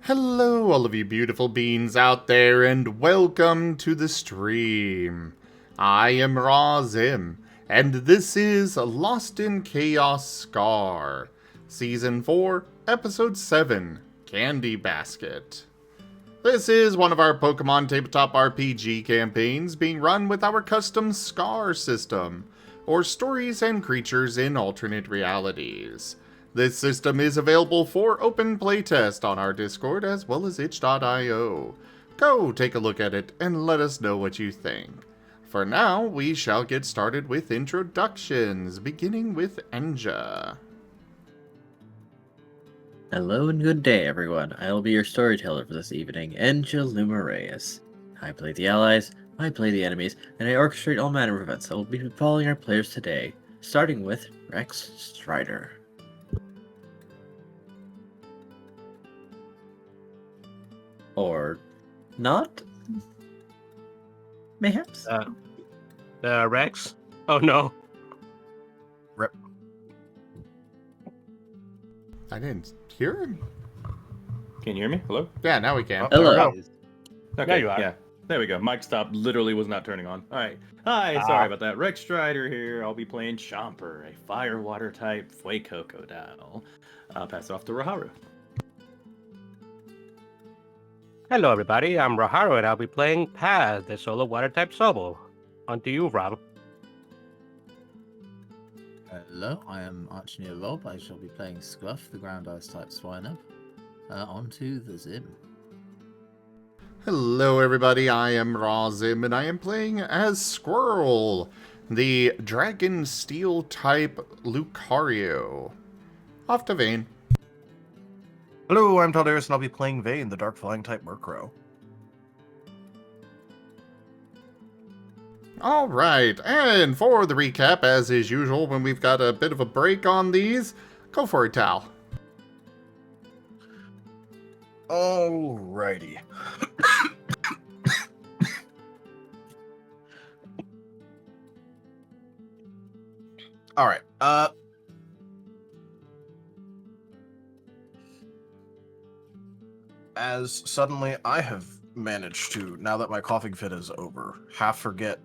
Hello, all of you beautiful beings out there, and welcome to the stream. I am Razim, and this is Lost in Chaos Scar, Season 4, Episode 7, Candy Basket. This is one of our Pokemon tabletop RPG campaigns being run with our custom Scar system, or Stories and Creatures in Alternate Realities. This system is available for open playtest on our Discord as well as itch.io. Go take a look at it and let us know what you think. For now, we shall get started with introductions, beginning with Enja. Hello and good day, everyone. I will be your storyteller for this evening, Enja Lumareus. I play the allies, I play the enemies, and I orchestrate all manner of events that will be befalling our players today, starting with Rex Strider. Or not? Mayhaps? Rex? Oh no. Rip. I didn't hear him. Can you hear me? Hello? Yeah, now we can. Hello. Okay, There you are. yeah. There we go. Mic stop literally was not turning on. All right. Hi, sorry about that. Rex Strider here. I'll be playing Chomper, a fire water type Fuecoco. I'll pass it off to Raharu. Hello everybody, I'm Raharu and I'll be playing Paz, the solo water type Sobo. On to you, Rob. Hello, I am Archneer Rob. I shall be playing Scruff, the ground ice type Swinub. On to the Zim. Hello everybody, I am Razim, and I am playing as Squirrel, the Dragon Steel type Lucario. Off to Vane. Hello, I'm Taldaris, and I'll be playing Vane, the Dark Flying type Murkrow. Alright, and for the recap, as is usual, when we've got a bit of a break on these, go for it, Tal. Alrighty. Alright, as suddenly I have managed to, now that my coughing fit is over, half forget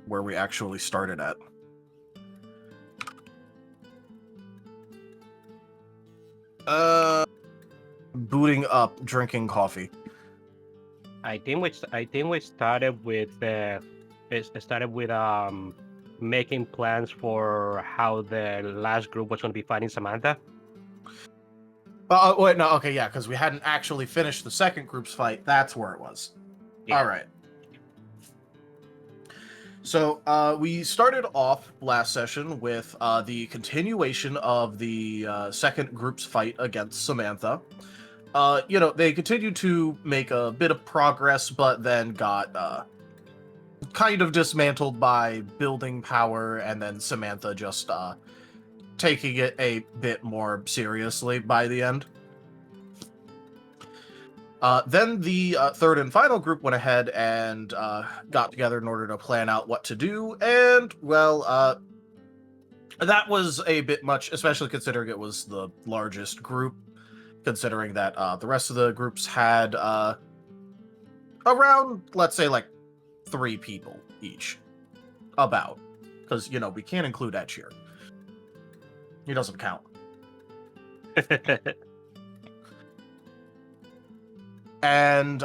where we actually started at. Booting up, drinking coffee. I think we started with making plans for how the last group was going to be fighting Samantha. Wait, no, okay, yeah, because we hadn't actually finished the second group's fight. That's where it was. Yeah. All right. So we started off last session with the continuation of the second group's fight against Samantha. They continued to make a bit of progress, but then got kind of dismantled by building power, and then Samantha just taking it a bit more seriously by the end. Then the third and final group went ahead and got together in order to plan out what to do, and, well, that was a bit much, especially considering it was the largest group, considering that the rest of the groups had around, let's say, like, 3 people each. About. Because, we can't include Edge here. He doesn't count. And,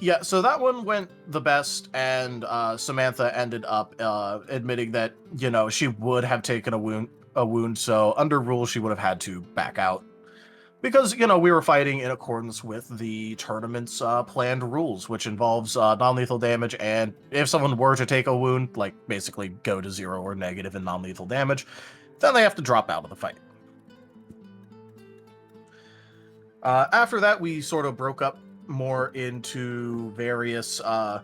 yeah, so that one went the best, and Samantha ended up admitting that, she would have taken a wound, so under rules she would have had to back out. Because, we were fighting in accordance with the tournament's planned rules, which involves non-lethal damage, and if someone were to take a wound, like, basically go to 0 or negative in non-lethal damage, then they have to drop out of the fight. After that, we sort of broke up more into various... I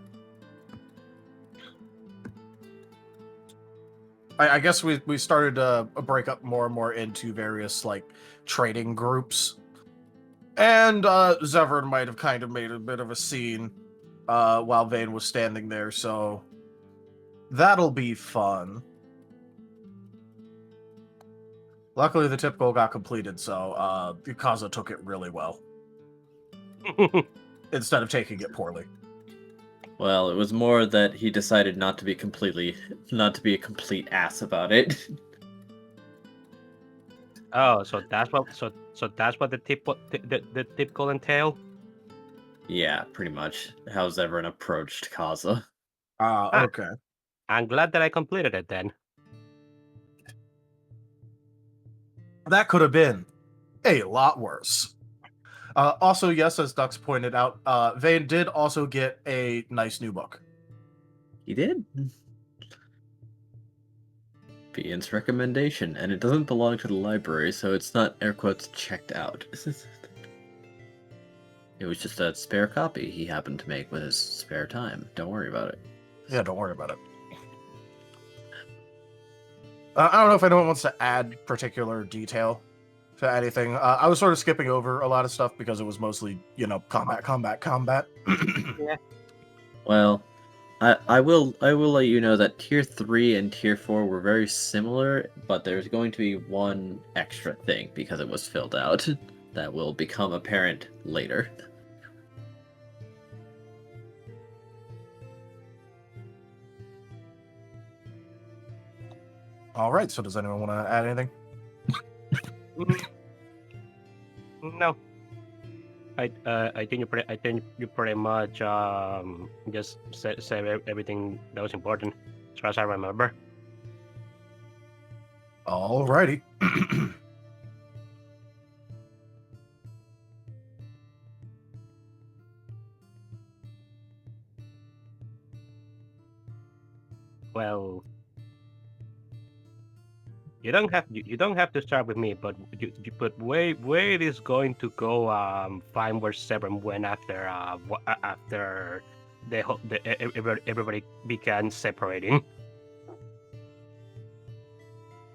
guess we started to break up more and more into various, like, trading groups. And Zevran might have kind of made a bit of a scene while Vane was standing there, so that'll be fun. Luckily, the tip goal got completed, so Yukaza took it really well. instead of taking it poorly. Well, it was more that he decided not to be a complete ass about it. Oh, so that's what that's what the typical entail. Yeah, pretty much. How's everyone approached Kaza? Ah. Okay. I'm glad that I completed it then. That could have been a lot worse. Also, yes, as Dux pointed out, Vane did also get a nice new book. He did. Ian's recommendation, and it doesn't belong to the library, so it's not air quotes checked out. It was just a spare copy he happened to make with his spare time. Don't worry about it. Yeah, don't worry about it. I don't know if anyone wants to add particular detail to anything. I was sort of skipping over a lot of stuff because it was mostly, combat. Yeah. Well, I will let you know that Tier 3 and Tier 4 were very similar, but there's going to be one extra thing because it was filled out that will become apparent later. All right, so does anyone want to add anything? No. I think you pretty much just said everything that was important as far as I remember. All righty. Well, you don't have to start with me, but Wade is going to go find where Severn went after after everybody began separating.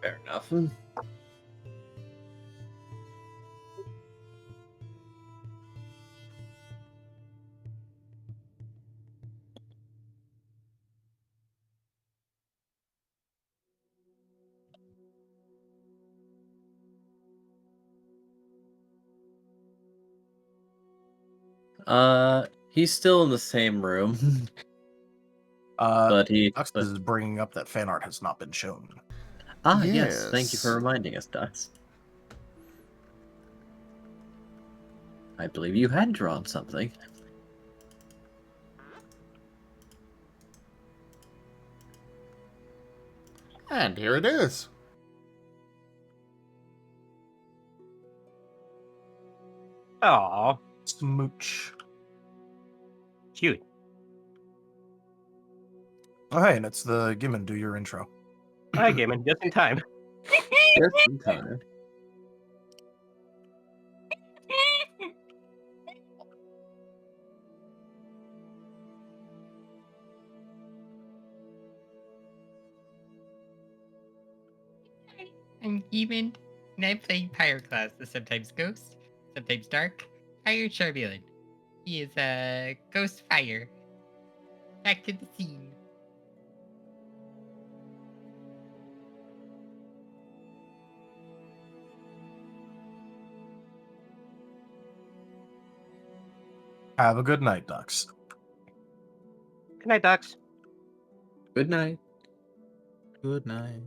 Fair enough. He's still in the same room, but Dux is bringing up that fan art has not been shown. Yes, thank you for Yes. reminding us, Dux. I believe you had drawn something. And here it is. Aw, Smooch. cute. Oh, hey, and it's the Gimund. Do your intro. Hi, Gimund, just in time. Just in time. I'm Gimund, and I play Pyroclast, the sometimes ghost, sometimes dark, fire Charmeleon. He is a ghost fire. Back to the scene. Have a good night, Dux. Good night, Dux. Good night. Good night.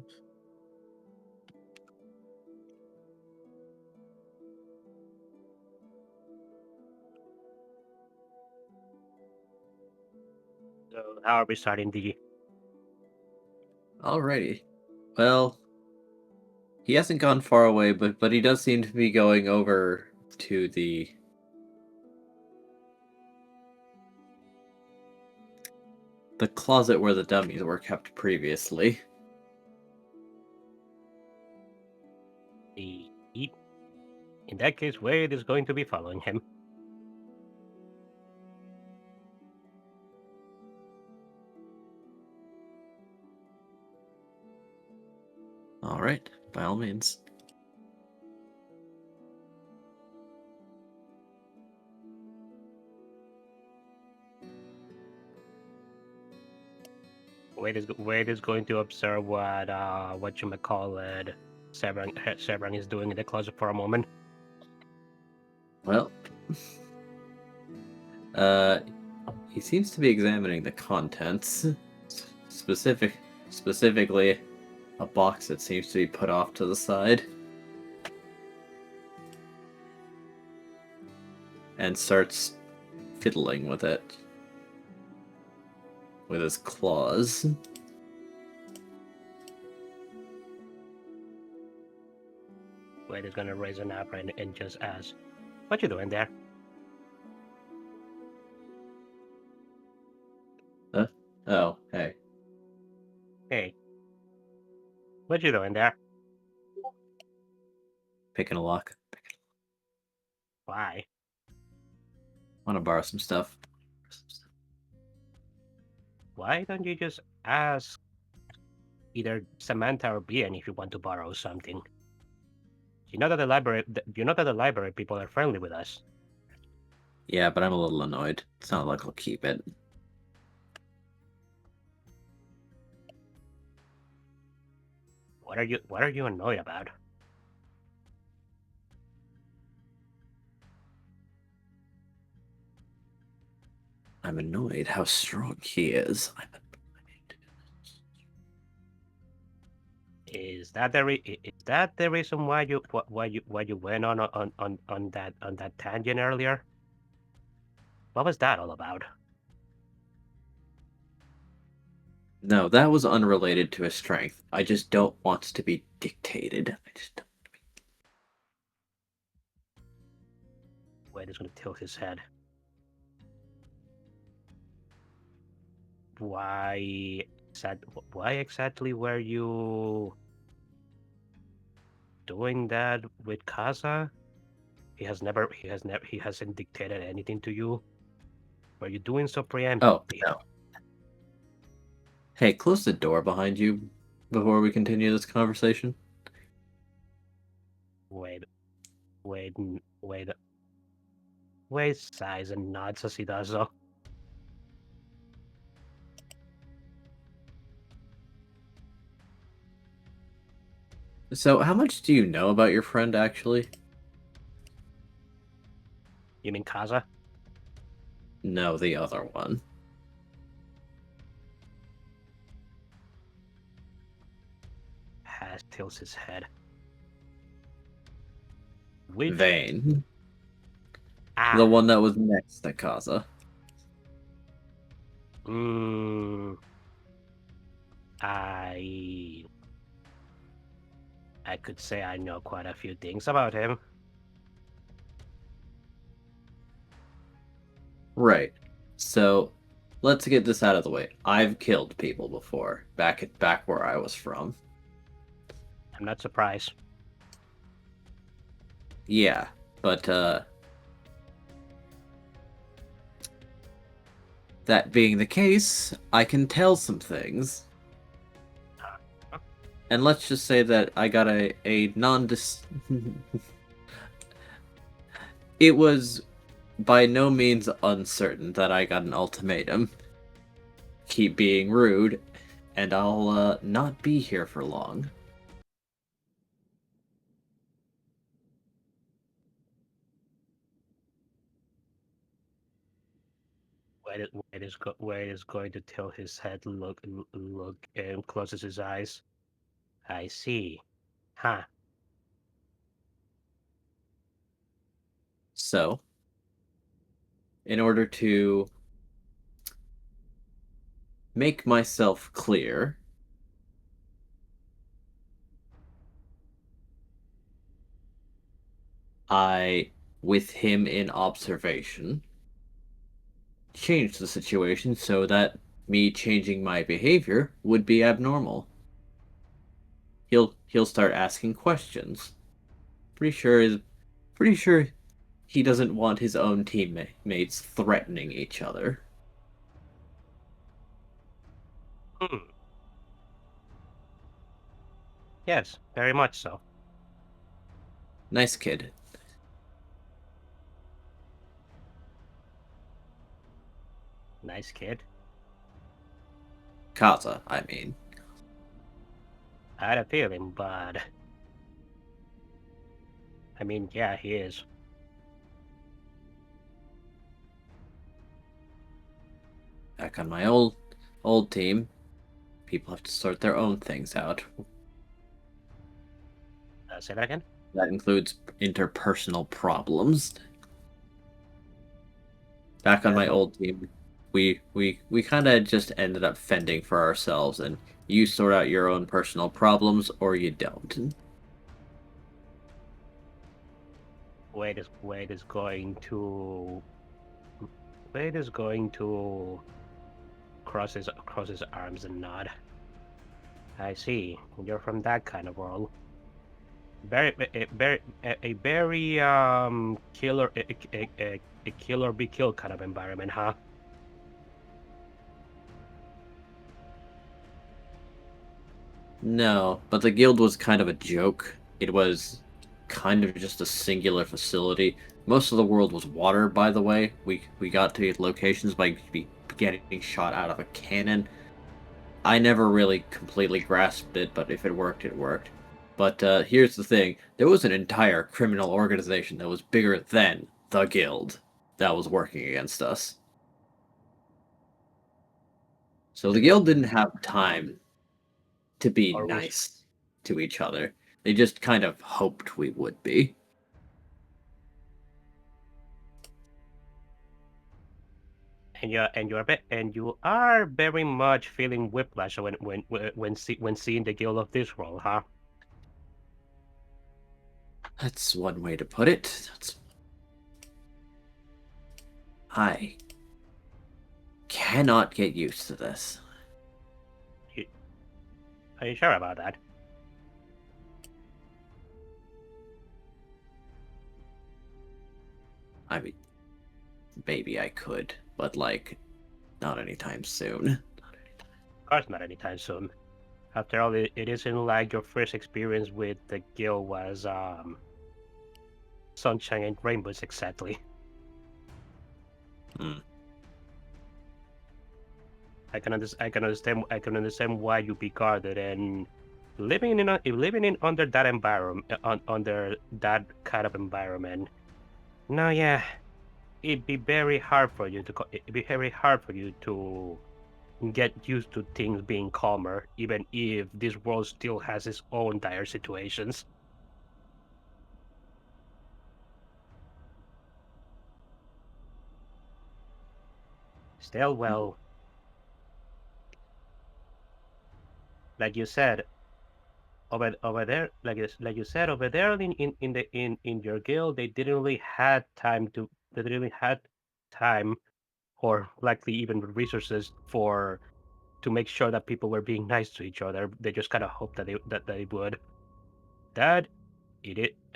So, how are we starting the? Alrighty. Well, he hasn't gone far away, but he does seem to be going over to the closet where the dummies were kept previously. In that case, Wade is going to be following him. Alright, by all means. Wade is going to observe what you may call it. Severn is doing in the closet for a moment. Well, He seems to be examining the contents. Specifically, a box that seems to be put off to the side. And starts fiddling with it. With his claws. Wade is gonna raise an eyebrow and just ask, "What you doing there?" Oh, hey. Hey, what you doing there? Picking a lock. Why? Wanna borrow some stuff. Why don't you just ask either Samantha or Bien if you want to borrow something? You know that the library people are friendly with us. Yeah, but I'm a little annoyed. It's not like I'll keep it. What are you annoyed about? I'm annoyed how strong he is. I'm annoyed. Is that the reason why you went on that tangent earlier? What was that all about? No, that was unrelated to his strength. I just don't want to be dictated. I just don't. Wade is gonna tilt his head. Why exactly were you doing that with Kaza? He hasn't dictated anything to you. Were you doing so preemptively? Oh, no. Hey, close the door behind you before we continue this conversation. Wade sighs and nods as he does so. So, how much do you know about your friend, actually? You mean Kaza? No, the other one. Has tilts his head. Which Vane. The one that was next to Kaza. I could say I know quite a few things about him. Right. So, let's get this out of the way. I've killed people before, back where I was from. I'm not surprised. Yeah, but that being the case, I can tell some things. And let's just say that I got a non-dis... It was by no means uncertain that I got an ultimatum. Keep being rude, and I'll not be here for long. Wade is going to tilt his head, look, and closes his eyes. I see. Huh. So, in order to make myself clear, I, with him in observation, changed the situation so that me changing my behavior would be abnormal. He'll start asking questions. Pretty sure he doesn't want his own teammates threatening each other. Yes, very much so. Nice kid. Nice kid. Kaza, I mean. I had a feeling, but I mean, yeah, he is. Back on my old team, people have to sort their own things out. Say that again. That includes interpersonal problems. Back on my old team, we kind of just ended up fending for ourselves, and you sort out your own personal problems or you don't. Wade is going to cross his arms and nod. I see. You're from that kind of world. Very killer a kill or be killed kind of environment, huh? No, but the guild was kind of a joke. It was kind of just a singular facility. Most of the world was water, by the way. We got to locations by getting shot out of a cannon. I never really completely grasped it, but if it worked, it worked. But here's the thing. There was an entire criminal organization that was bigger than the guild that was working against us. So the guild didn't have time to be Or nice to each other. They just kind of hoped we would be. and you are very much feeling whiplash when seeing the guild of this world, huh? That's one way to put it. I cannot get used to this. Are you sure about that? I mean, maybe I could, but like, not anytime soon. Of course, not anytime soon. After all, it isn't like your first experience with the guild was sunshine and rainbows exactly. I can understand why you be guarded and living in under that environment, under that kind of environment. No, yeah, it'd be very hard for you to get used to things being calmer, even if this world still has its own dire situations. Still, well, like you said, over there, like you said, over there in your guild, they didn't really had time or likely even resources to make sure that people were being nice to each other. They just kind of hoped that they would. That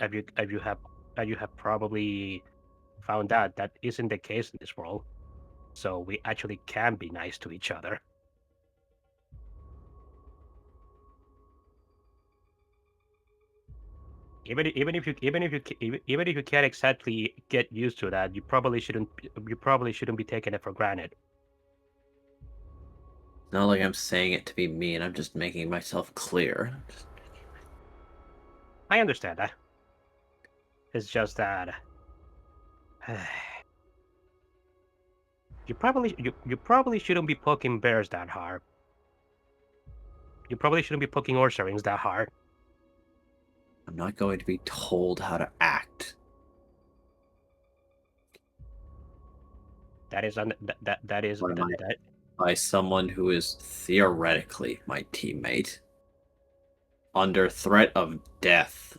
have you have probably found out that isn't the case in this world. So we actually can be nice to each other. Even if you can't exactly get used to that, you probably shouldn't be taking it for granted. Not like I'm saying it to be mean, I'm just making myself clear. I understand that. It's just that you probably shouldn't be poking bears that hard. You probably shouldn't be poking Ursaring's that hard. I'm not going to be told how to act. That is By someone who is theoretically my teammate. Under threat of death.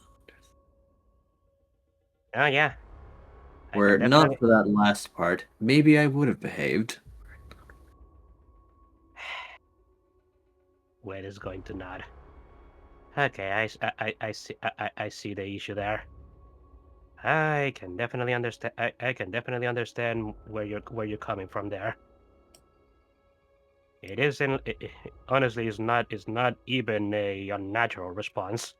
Oh yeah. Were it not for that last part, maybe I would have behaved. Wade is going to nod. Okay, I see the issue there. I can definitely understand. I can definitely understand where you're coming from there. It isn't. Honestly, it's not even a unnatural response.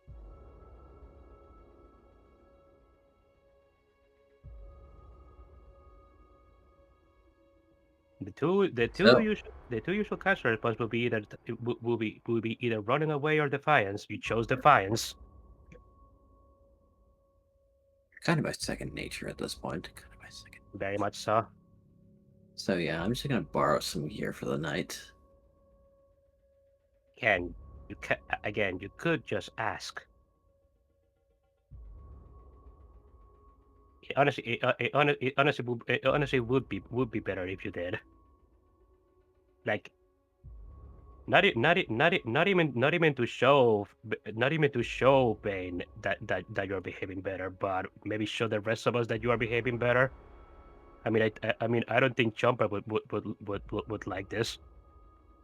The two usual caster response will be either running away or defiance. You chose defiance. Kind of my second nature at this point. Very much so. So yeah, I'm just gonna borrow some gear for the night. Again, you could just ask. It honestly would be better if you did. Like, not even to show Bane that you're behaving better, but maybe show the rest of us that you are behaving better. I mean, I don't think Chomper would like this.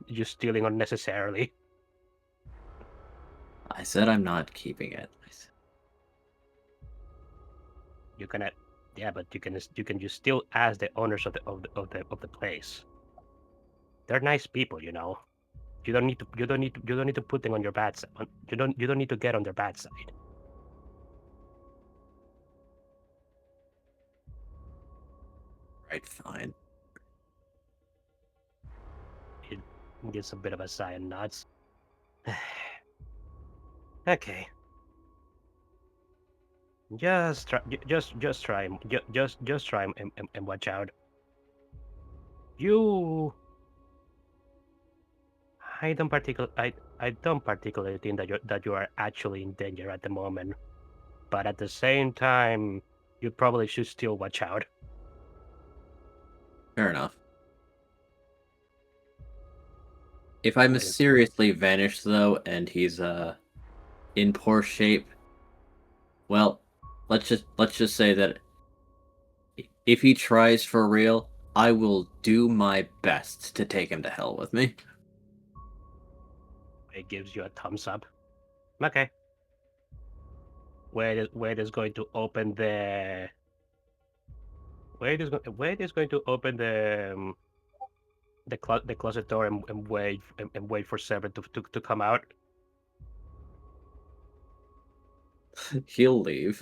You're stealing unnecessarily. I said I'm not keeping it. You can, yeah, but you can just still ask the owners of the place. They're nice people, you know. You don't need to put them on your bad side. You don't need to get on their bad side. Right, fine. It gives a bit of a sigh and nods. Okay. Just try and watch out. You I don't particularly think that you are actually in danger at the moment. But at the same time, you probably should still watch out. Fair enough. If I mysteriously vanish though, and he's in poor shape, well, let's just say that if he tries for real, I will do my best to take him to hell with me. It gives you a thumbs up. Okay. Wade is going to open the. Wade is going to open the closet door and wait for Seven to come out. He'll leave.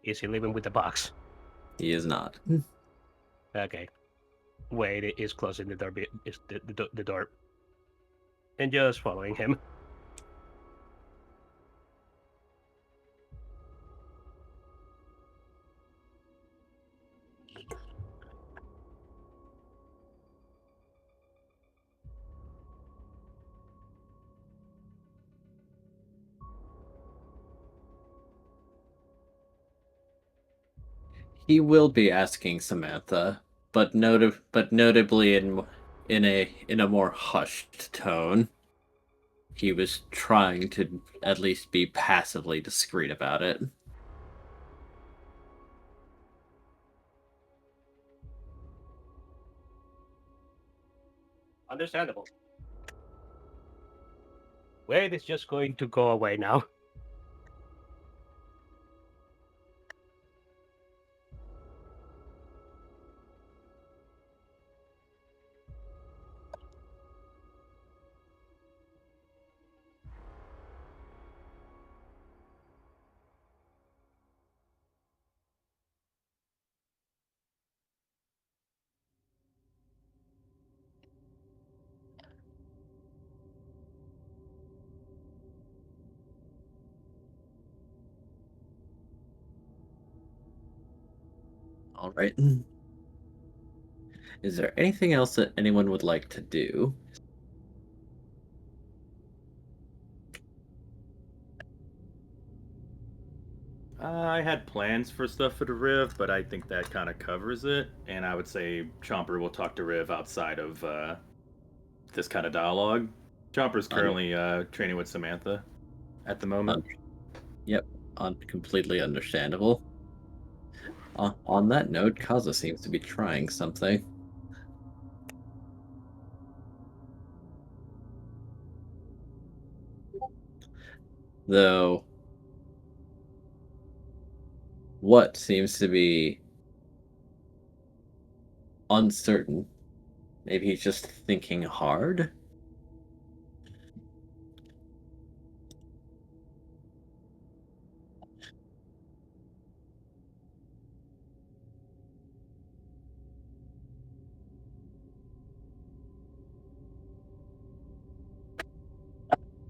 Is he leaving with the box? He is not. Okay. Wade is closing the door. Is the door, and just following him. He will be asking Samantha, but notably in a more hushed tone. He was trying to at least be passively discreet about it. Understandable. Wade is just going to go away now. All right. Is there anything else that anyone would like to do? I had plans for stuff for the Riv, but I think that kind of covers it. And I would say Chomper will talk to Riv outside of this kind of dialogue. Chomper's currently training with Samantha at the moment. Yep, completely understandable. On that note, Kaza seems to be trying something. Though, what seems to be uncertain. Maybe he's just thinking hard?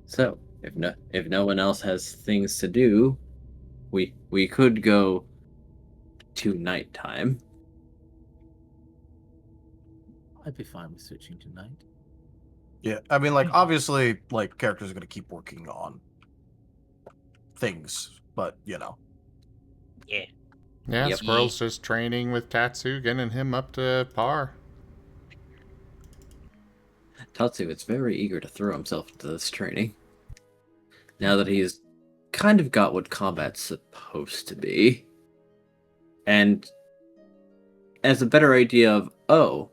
So, if no one else has things to do, we could go to nighttime. I'd be fine with switching to night. Yeah, I mean, like, obviously, like, characters are going to keep working on things, but, you know. Yeah. Yeah, Yep. Squirrel's just training with Tatsu, getting him up to par. Tatsu is very eager to throw himself into this training. Now that he's kind of got what combat's supposed to be. And as a better idea of, oh,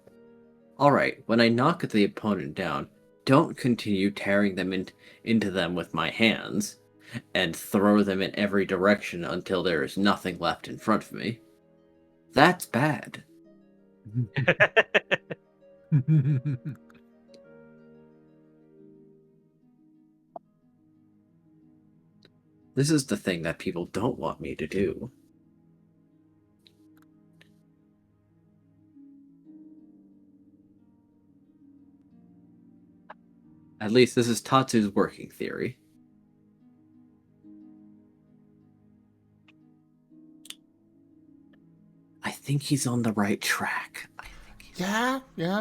alright, when I knock the opponent down, don't continue tearing them into them with my hands and throw them in every direction until there is nothing left in front of me. That's bad. This is the thing that people don't want me to do. At least this is Tatsu's working theory. I think he's on the right track. Yeah,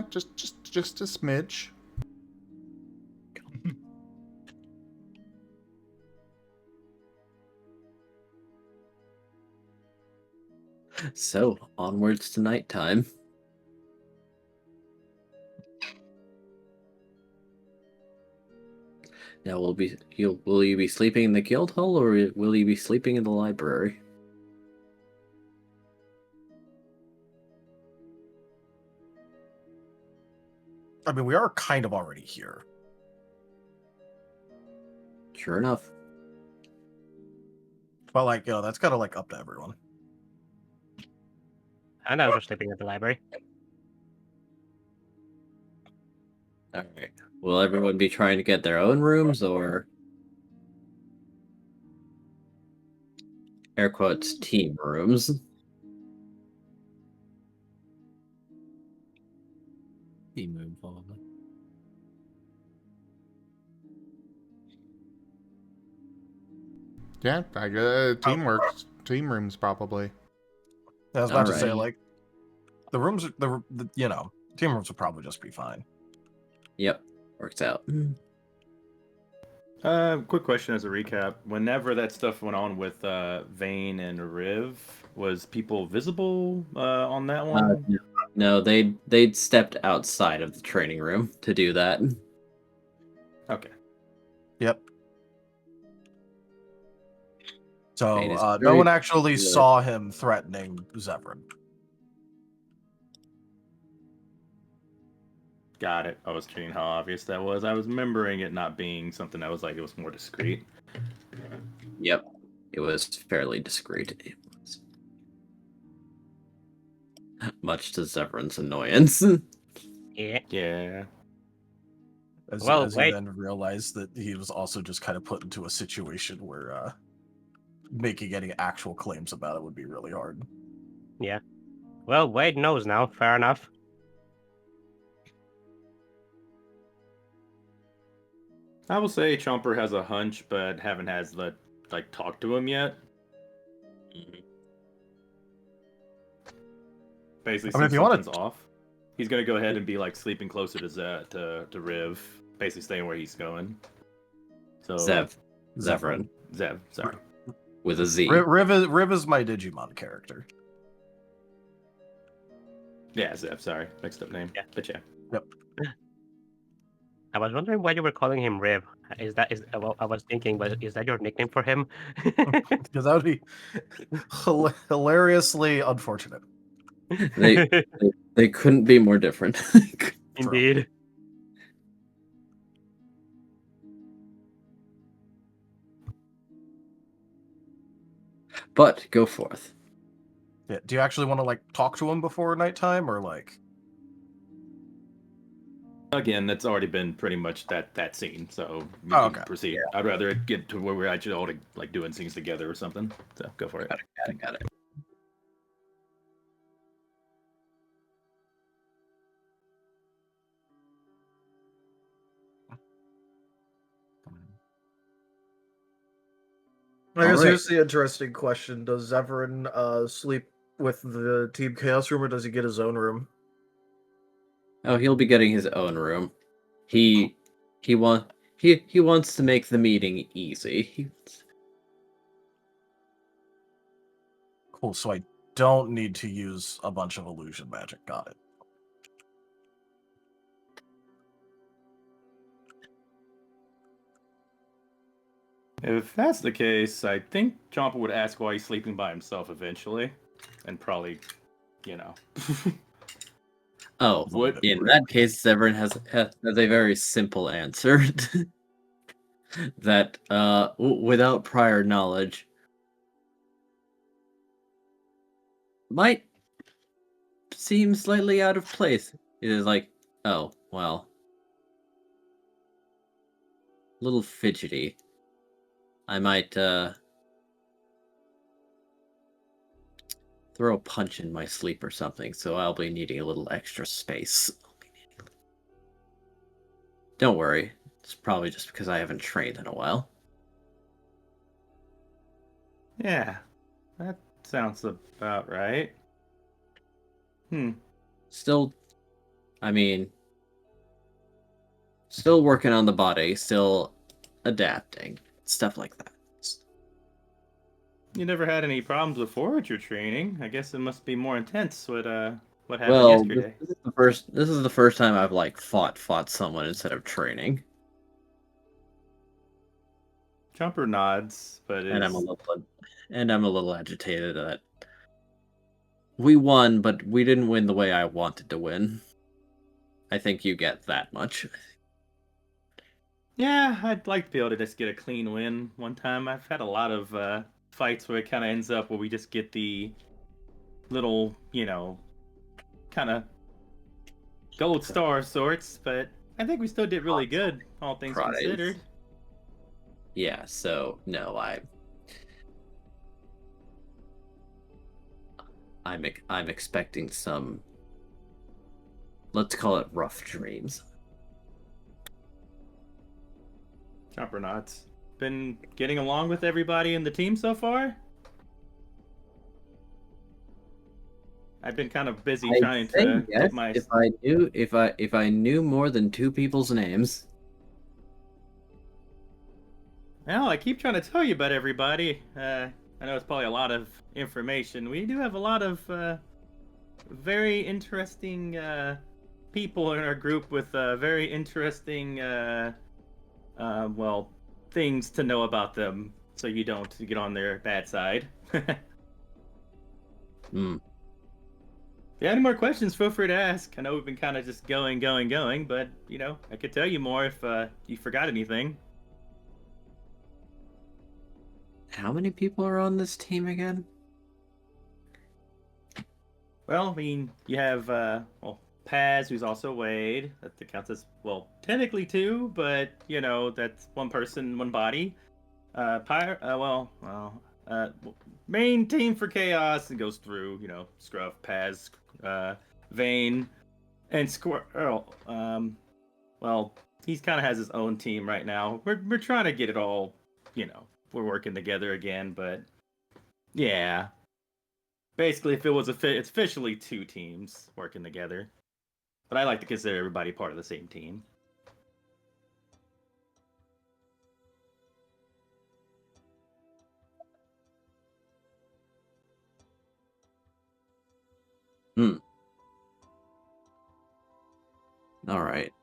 just a smidge. So, onwards to nighttime. Now, will you be sleeping in the guild hall, or will you be sleeping in the library? I mean, we are kind of already here. Sure enough. But, like, you know, that's kind of, like, up to everyone. And I was sleeping at the library. Alright. Will everyone be trying to get their own rooms, or... air quotes, team rooms? Team room, probably. Yeah, teamwork, team rooms probably. I was about to say, Alright. like, the rooms, you know, team rooms would probably just be fine. Yep. Works out. Quick question as a recap. Whenever that stuff went on with Vane and Riv, was people visible on that one? No, they'd stepped outside of the training room to do that. Okay. Yep. Vane is So, no very one actually good. saw him threatening Zevran. Got it. I was treating how obvious that was. I was remembering it not being something that was like it was more discreet. Yep. It was fairly discreet. It was. Much to Zevran's annoyance. Yeah. Yeah. As Well, he wait. then realized that he was also just kind of put into a situation where making any actual claims about it would be really hard. Yeah. Well, Wade knows now. Fair enough. I will say Chomper has a hunch, but haven't talked to him yet. Basically, I mean, if since you wanna- something's off, he's gonna go ahead and be like sleeping closer to Riv, basically staying where he's going. So Zevran. Zev, sorry. With a Z. Riv is my Digimon character. Yeah, Zev, sorry. Mixed up name. Yeah. But yeah. I was wondering why you were calling him Riv. Well, I was thinking, is that your nickname for him? Because that would be hilariously unfortunate. They couldn't be more different. Indeed. But go forth. Yeah. Do you actually want to like talk to him before nighttime, or like? Again, that's already been pretty much that scene, so we Oh, can okay. proceed. I'd rather it get to where we're actually all like doing things together or something. So go for it. Got it. I guess Alright. here's the interesting question: does Zevran sleep with the Team Chaos room, or does he get his own room? Oh, he'll be getting his own room. He wants to make the meeting easy. Cool. So I don't need to use a bunch of illusion magic. Got it. If that's the case, I think Chomper would ask why he's sleeping by himself eventually, and probably, you know. Oh, What? in that case, Severin has a very simple answer. That, without prior knowledge, might seem slightly out of place. It is like, oh, well. A little fidgety. I might, throw a punch in my sleep or something, so I'll be needing a little extra space. Don't worry, it's probably just because I haven't trained in a while. Yeah, that sounds about right. Still, I mean, still working on the body, still adapting, stuff like that. You never had any problems before with your training. I guess it must be more intense. What happened Well, yesterday? this is the first time I've like fought someone instead of training, Chomper nods, but and I'm a little agitated that we won, but we didn't win the way I wanted to win. I think you get that much. Yeah, I'd like to be able to just get a clean win one time. I've had a lot of fights where it kind of ends up where we just get the little, kind of gold star sorts, but I think we still did really good, all things Prize. considered. Yeah, so no, I'm expecting some, let's call it rough dreams. Chomper nods. Been getting along with everybody in the team so far? I've been kind of busy trying to get my. If I knew more than two people's names. Well, I keep trying to tell you about everybody. I know it's probably a lot of information. We do have a lot of very interesting people in our group with very interesting, well, things to know about them, so you don't get on their bad side. Hmm. If you have any more questions, feel free to ask. I know we've been kind of just going, but I could tell you more if you forgot anything. How many people are on this team again? Well, I mean, you have Paz, who's also Wade. That counts as, well, technically two, but that's one person, one body. Main team for Chaos and goes through, Scruff, Paz, Vane, and Squirrel. Well, he's kind of has his own team right now. We're trying to get it all, we're working together again, but yeah. Basically, if it was it's officially two teams working together. But I like to consider everybody part of the same team. All right.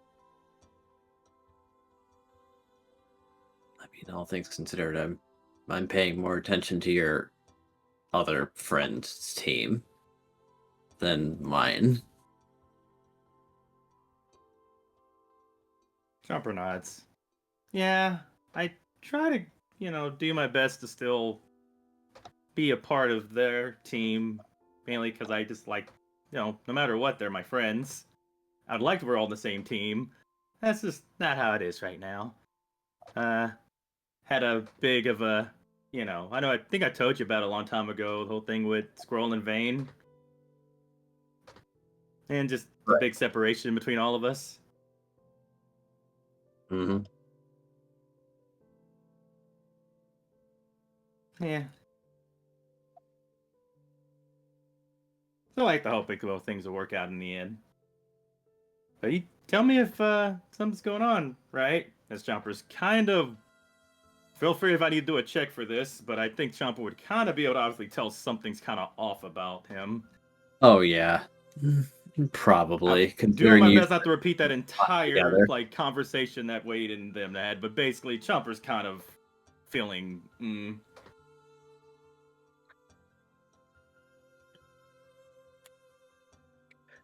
I mean, all things considered, I'm paying more attention to your other friend's team than mine. Chomper nods. Yeah, I try to, do my best to still be a part of their team, mainly because I just like, no matter what, they're my friends. I'd like to we're all on the same team. That's just not how it is right now. Had a big of a, I think I told you about it a long time ago, the whole thing with Squirrel and Vane. And just the big separation between all of us. Mm-hmm. Yeah. So I like to hope things will work out in the end. But you tell me if something's going on, right? As Chomper's kind of. Feel free if I need to do a check for this, but I think Chomper would kind of be able to obviously tell something's kind of off about him. Oh yeah, probably. I'm doing Considering my you best not to repeat that entire together. like conversation that Wade and them had, but basically Chomper's kind of feeling.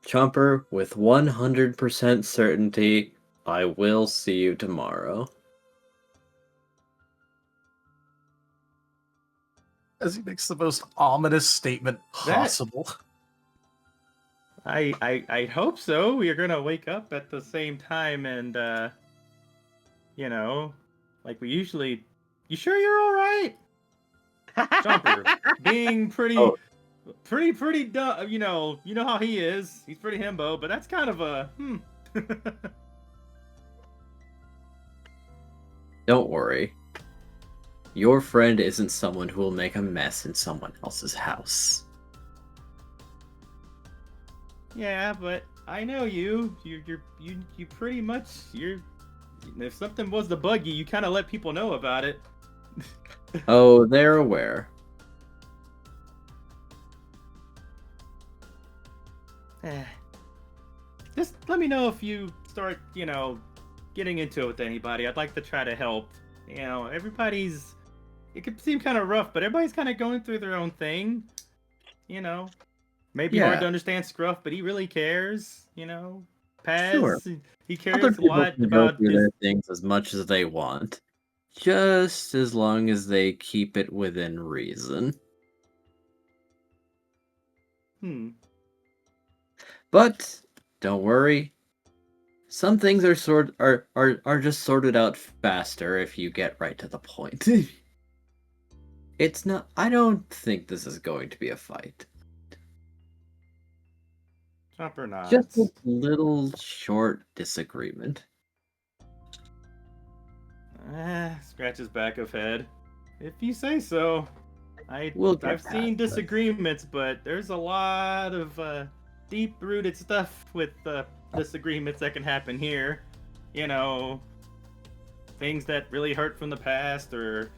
Chomper, with 100% certainty, I will see you tomorrow. As he makes the most ominous statement possible. I hope so. We're gonna wake up at the same time and like we usually. You sure you're all right? Chomper, being pretty Oh. pretty dumb. You know how he is. He's pretty himbo, but that's kind of a Don't worry. Your friend isn't someone who will make a mess in someone else's house. Yeah, but I know you. You pretty much. If something was to bug you, you kind of let people know about it. Oh, they're aware. Just let me know if you start, getting into it with anybody. I'd like to try to help. Everybody's. It could seem kind of rough, but everybody's kind of going through their own thing. Maybe hard to understand Scruff, but he really cares. Paz, Sure. he cares Other a people lot can go about through his. their things as much as they want, just as long as they keep it within reason. But don't worry. Some things are just sorted out faster if you get right to the point. It's not. I don't think this is going to be a fight. Chopper nods. Just a little short disagreement. Scratches back of head. If you say so. We'll get I've seen past this. disagreements, but there's a lot of deep-rooted stuff with disagreements that can happen here. Things that really hurt from the past, or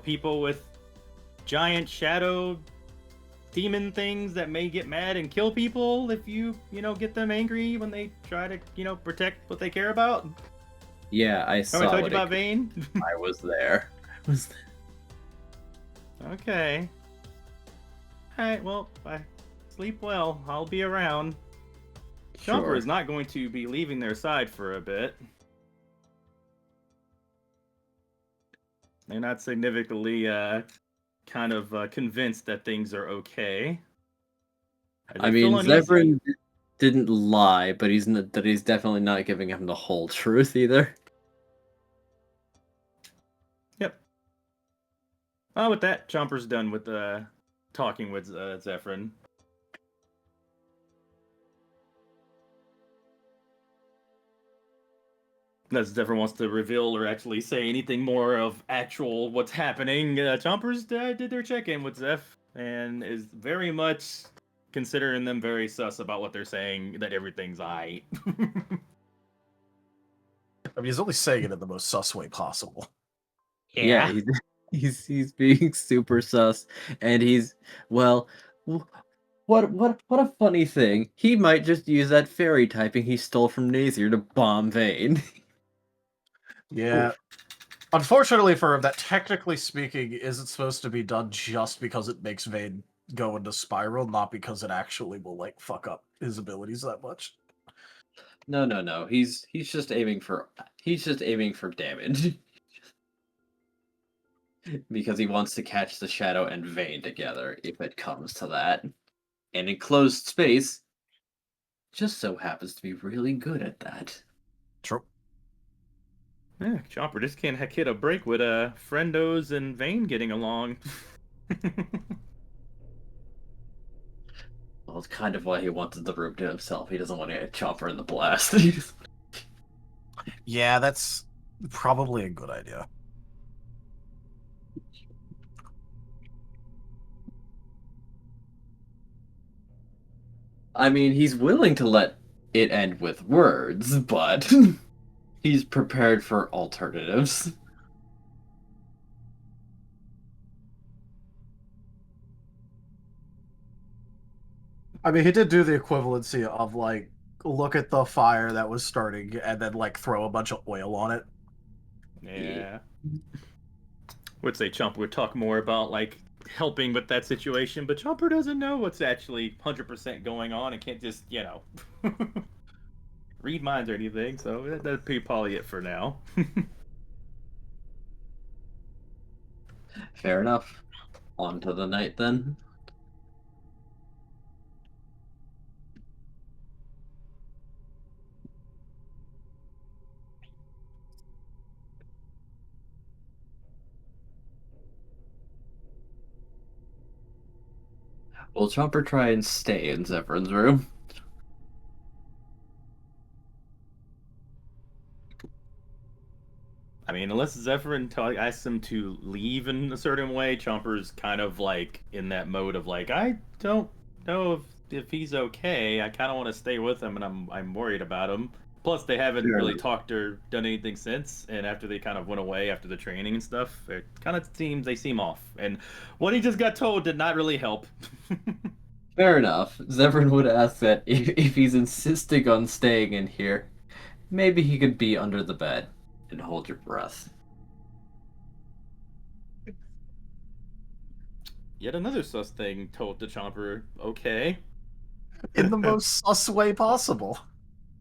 people with giant shadow demon things that may get mad and kill people if you get them angry when they try to protect what they care about. Yeah, I saw. I told you what about it- Vane. I was there. Okay. Alright, well, sleep well. I'll be around. Jumper Sure. is not going to be leaving their side for a bit. They're not significantly kind of convinced that things are okay. I mean, Zevran didn't lie, but he's definitely not giving him the whole truth either. Yep. Well, with that, Chomper's done with talking with Zephyrin. Unless Zephyrin wants to reveal or actually say anything more of actual what's happening, Chompers did their check-in with Zeph and is very much considering them very sus about what they're saying, that everything's aight. I mean, he's only saying it in the most sus way possible. Yeah, he's being super sus, and well, what a funny thing. He might just use that fairy typing he stole from Nazir to bomb Vane. Yeah. Oof. Unfortunately for him, that technically speaking isn't supposed to be done just because it makes Vane go into spiral, not because it actually will like fuck up his abilities that much. No. He's just aiming for damage. Because he wants to catch the Shadow and Vane together, if it comes to that. And enclosed space just so happens to be really good at that. True. Yeah, Chomper just can't hit a break with Friendos and Vane getting along. Well, it's kind of why he wanted the room to himself. He doesn't want to get Chomper in the blast. Yeah, that's probably a good idea. I mean, he's willing to let it end with words, but he's prepared for alternatives. I mean, he did do the equivalency of like look at the fire that was starting and then like throw a bunch of oil on it. Yeah. Would say Chomper would talk more about like helping with that situation, but Chomper doesn't know what's actually 100% going on and can't just, read minds or anything. So that'd be probably it for now. Fair enough. On to the night then. Will Chomper try and stay in Zephyrin's room? I mean, unless Zephyrin asks him to leave in a certain way, Chomper's kind of like in that mode of like, I don't know if he's okay. I kind of want to stay with him, and I'm worried about him. Plus, they haven't Fair really enough. talked or done anything since. And after they kind of went away after the training and stuff, it kind of seems they seem off. And what he just got told did not really help. Fair enough. Zephyrin would ask that if he's insisting on staying in here, maybe he could be under the bed and hold your breath. Yet another sus thing told to Chomper, okay. In the most sus way possible.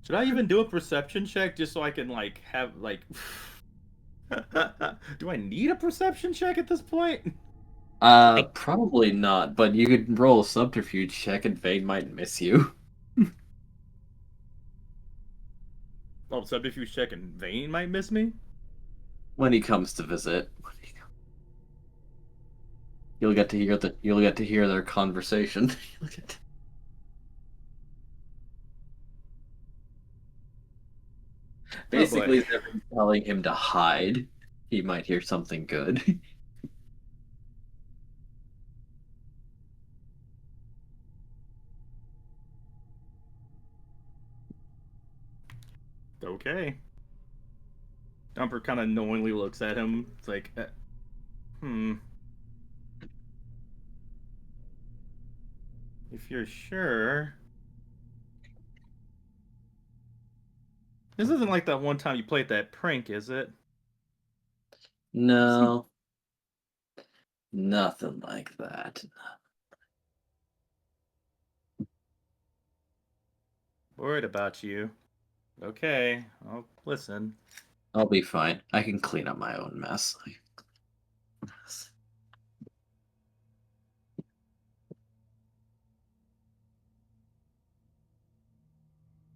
Should I even do a perception check just so I can like have like do I need a perception check at this point? Probably not, but you could roll a subterfuge check and Vane might miss you. Oh, subterfuge check and Vane might miss me? When he comes to visit. You'll get to hear their conversation. Basically, they're telling him to hide. He might hear something good. Okay. Dumper kind of knowingly looks at him. It's like, if you're sure. This isn't like that one time you played that prank, is it? No. Nothing like that. Worried about you. Okay, I'll listen. I'll be fine. I can clean up my own mess.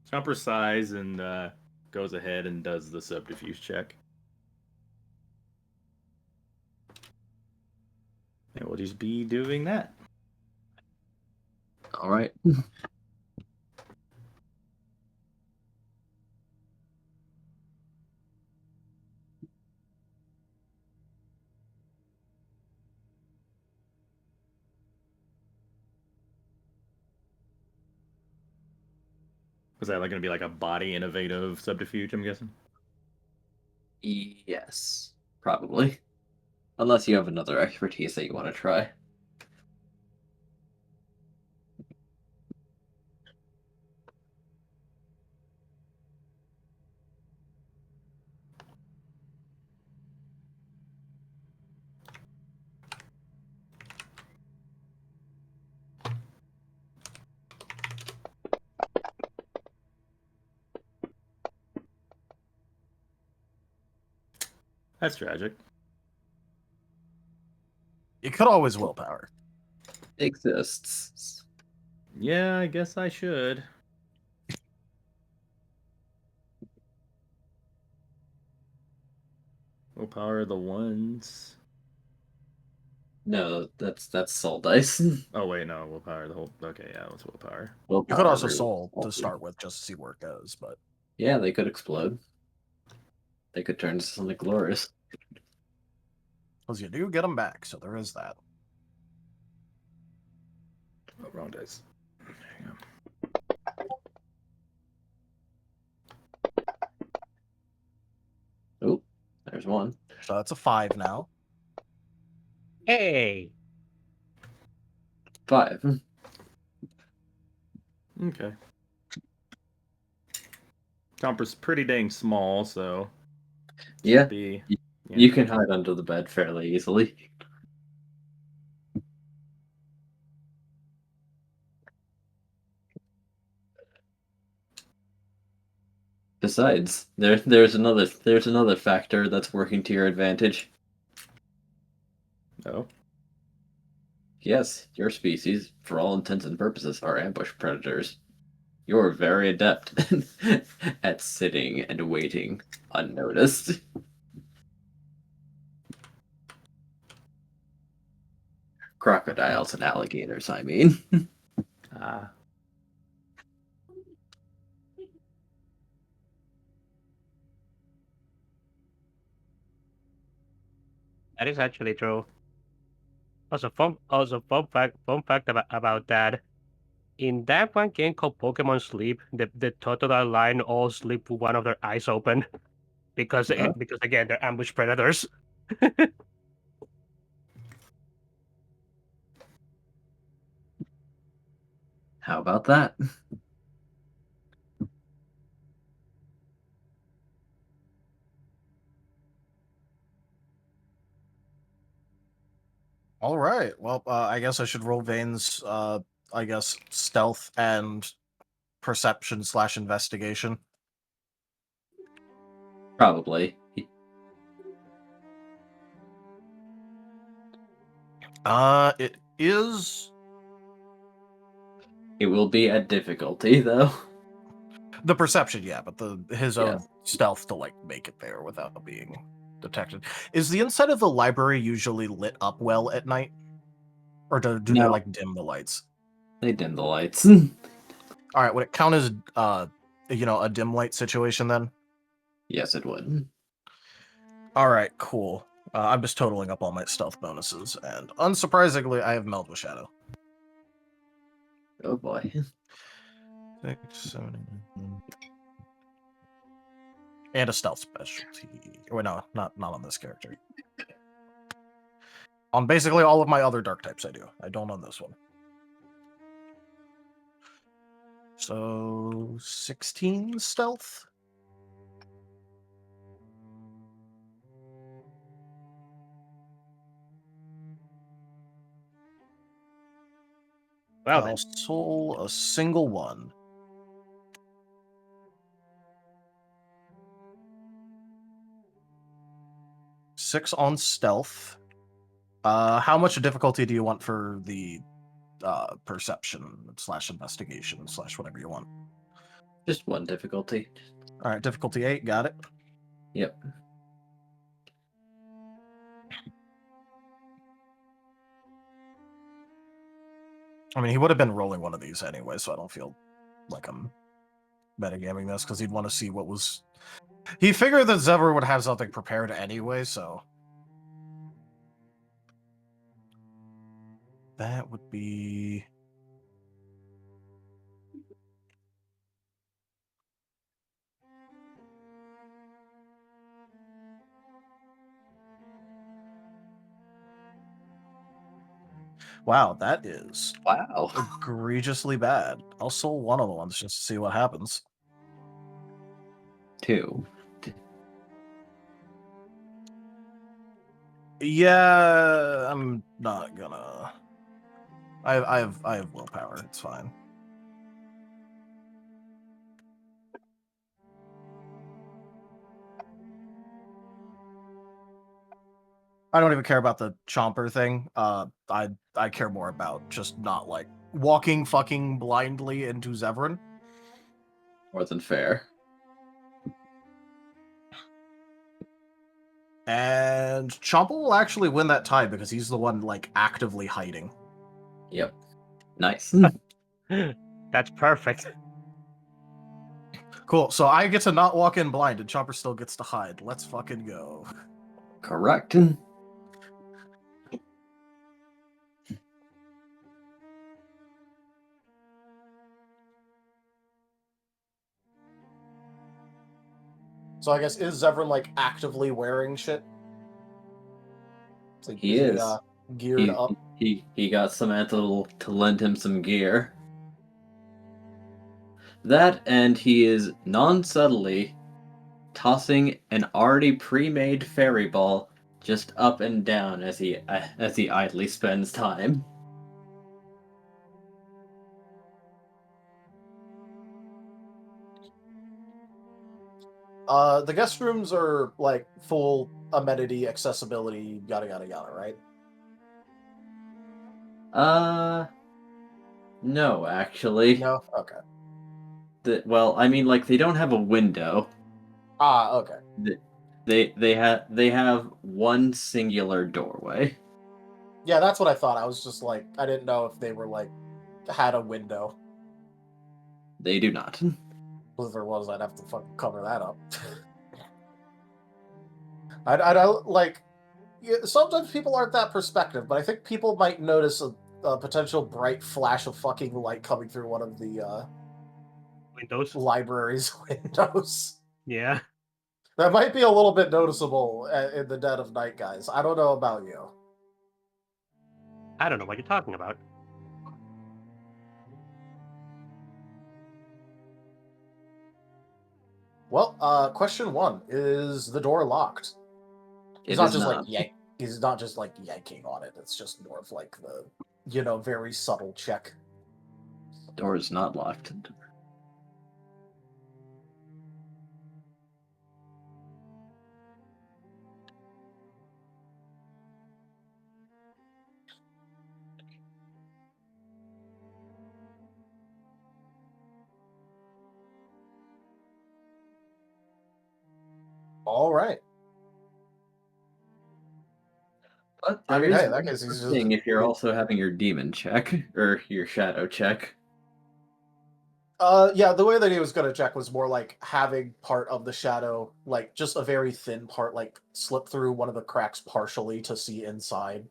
Jumper sighs and goes ahead and does the subterfuge check. And we'll just be doing that. All right. Was that like going to be like a body innovative subterfuge, I'm guessing? Yes, probably. Unless you have another expertise that you want to try. That's tragic. You could always willpower. Exists. Yeah, I guess I should. Willpower of the ones. No, that's soul dice. Oh wait, no, willpower the whole. Okay, yeah, it's willpower. You could also soul to start with just to see where it goes, but yeah, they could explode. They could turn into something glorious. because you do get them back, so there is that. Oh, wrong dice. Hang on. There's one. So that's a 5 now. Hey, 5. Okay. Chomper's pretty dang small, so Yeah. be You can hide under the bed fairly easily. Besides, there's another factor that's working to your advantage. Oh. Yes, your species, for all intents and purposes, are ambush predators. You're very adept at sitting and waiting unnoticed. Crocodiles and alligators, I mean. Ah. that is actually true. Fun fact about that. In that one game called Pokemon Sleep, the Totodile line all sleep with one of their eyes open because Huh? because again they're ambush predators. How about that? All right. Well, I guess I should roll Vane's, I guess, stealth and perception / investigation. Probably. It is It will be a difficulty, though. the perception, yeah, but his own Yes. stealth to like make it there without being detected. Is the inside of the library usually lit up well at night, or do they No. like dim the lights? They dim the lights. All right, would it count as a dim light situation then? Yes, it would. All right, cool. I'm just totaling up all my stealth bonuses, and unsurprisingly, I have meld with shadow. Oh boy. 6, 7, 8, and a stealth specialty. Wait, no, not on this character. On basically all of my other dark types, I do. I don't on this one. So 16 stealth. Well I'll then, soul a single one. Six on stealth. How much difficulty do you want for the perception / investigation / whatever you want? Just one difficulty. All right, difficulty 8. Got it. Yep. I mean, he would have been rolling one of these anyway, so I don't feel like I'm metagaming this because he'd want to see what was. He figured that Zevra would have something prepared anyway, so that would be. Wow, that is Wow. egregiously bad. I'll soul one of the ones just to see what happens. 2. Yeah, I'm not gonna. I have willpower. It's fine. I don't even care about the chomper thing. I care more about just not like walking fucking blindly into Zevran. More than fair. And Chomper will actually win that tie because he's the one like actively hiding. Yep. Nice. that's perfect. Cool. So I get to not walk in blind, and Chomper still gets to hide. Let's fucking go. Correct. So I guess is Zevran like actively wearing shit? It's like, He is. Geared up. He got Samantha to lend him some gear. That, and he is non-subtly tossing an already pre-made fairy ball just up and down as he idly spends time. The guest rooms are like full amenity, accessibility, yada yada yada, right? No, actually. No? Okay. Well, I mean, like, they don't have a window. Ah, okay. They have one singular doorway. Yeah, that's what I thought. I was just like, I didn't know if they were like, had a window. They do not. If there was, I'd have to fucking cover that up. I like, sometimes people aren't that perspective, but I think people might notice a potential bright flash of fucking light coming through one of the Windows. library's windows. Yeah. That might be a little bit noticeable in the dead of night, guys. I don't know about you. I don't know what you're talking about. Well, question 1, is the door locked? He's not just like he's not just like yanking on it. It's just more of like the, very subtle check. Door is not locked. All right. But I mean, there is hey, that one case he's more thing just- if you're also having your demon check or your shadow check. Yeah, the way that he was gonna check was more like having part of the shadow, like just a very thin part, like slip through one of the cracks partially to see inside.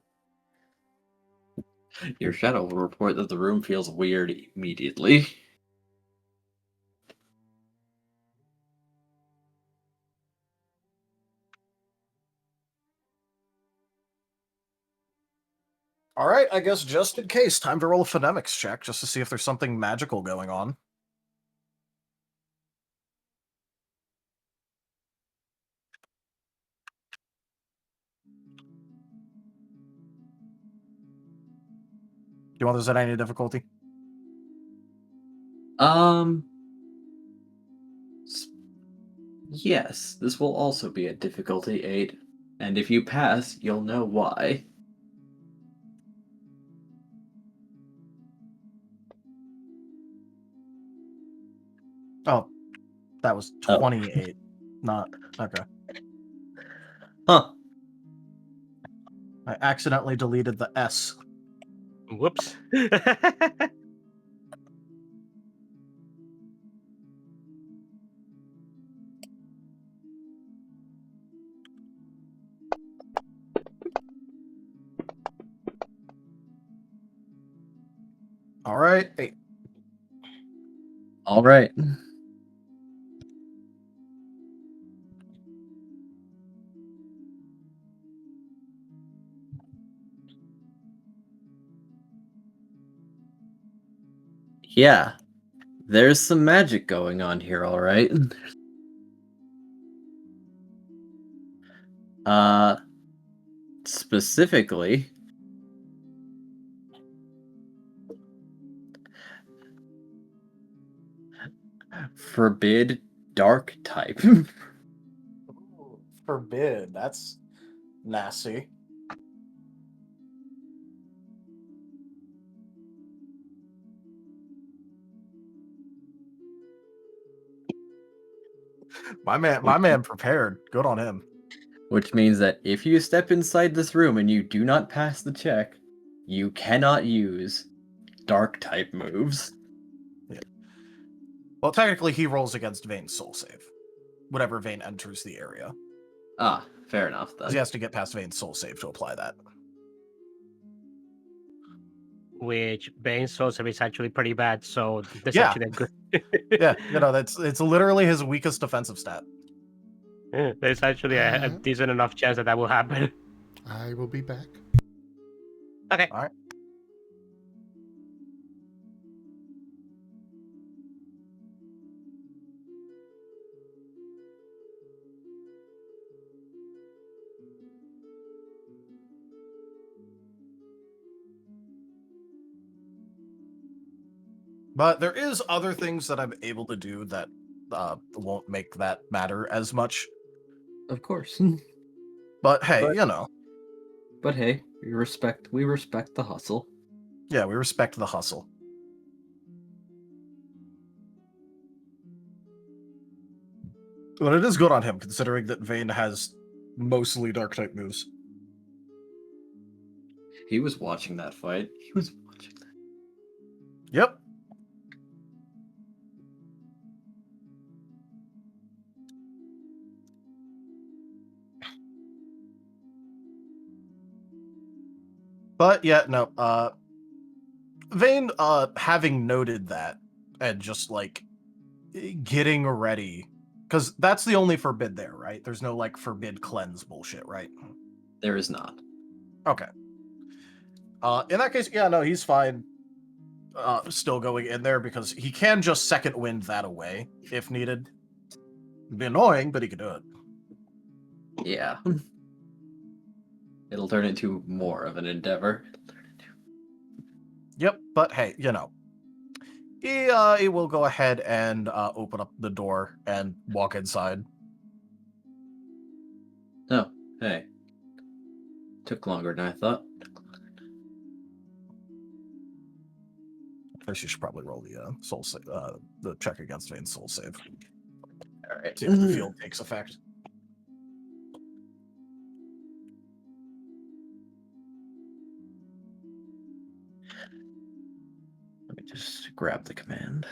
Your shadow will report that the room feels weird immediately. All right, I guess just in case, time to roll a phonemics check just to see if there's something magical going on. Do you want this at any difficulty? Yes, this will also be a difficulty 8, and if you pass, you'll know why. Oh, that was 28. Not okay. Huh. I accidentally deleted the S. Whoops. All right. Hey, All right. Yeah, there's some magic going on here, all right. Specifically, forbid dark type. forbid. That's nasty. My man prepared. Good on him. Which means that if you step inside this room and you do not pass the check, you cannot use dark type moves. Yeah. Well, technically, he rolls against Vane's soul save. Whenever Vane enters the area. Ah, fair enough then. Because he has to get past Vane's soul save to apply that. Which Bane's soul save is actually pretty bad, so that's Yeah. actually a good. Yeah, it's literally his weakest defensive stat. There's actually a decent enough chance that will happen. I will be back. Okay. All right. But there is other things that I'm able to do that won't make that matter as much. Of course. But hey, But- But hey, we respect the hustle. Yeah, we respect the hustle. But it is good on him, considering that Vayne has mostly dark type moves. He was watching that fight. He was watching that. Yep. But yeah, no, Vayne, having noted that, and just like getting ready, because that's the only forbid there, right? There's no like forbid cleanse bullshit, right? There is not. Okay. In that case, yeah, no, he's fine. Still going in there because he can just second wind that away if needed. It'd be annoying, but he can do it. Yeah. It'll turn into more of an endeavor. Yep, but hey, he will go ahead and open up the door and walk inside. Oh, hey. Took longer than I thought. First, you should probably roll the soul save, the check against Vayne's soul save. All right. See if the field takes effect. Let me just grab the command.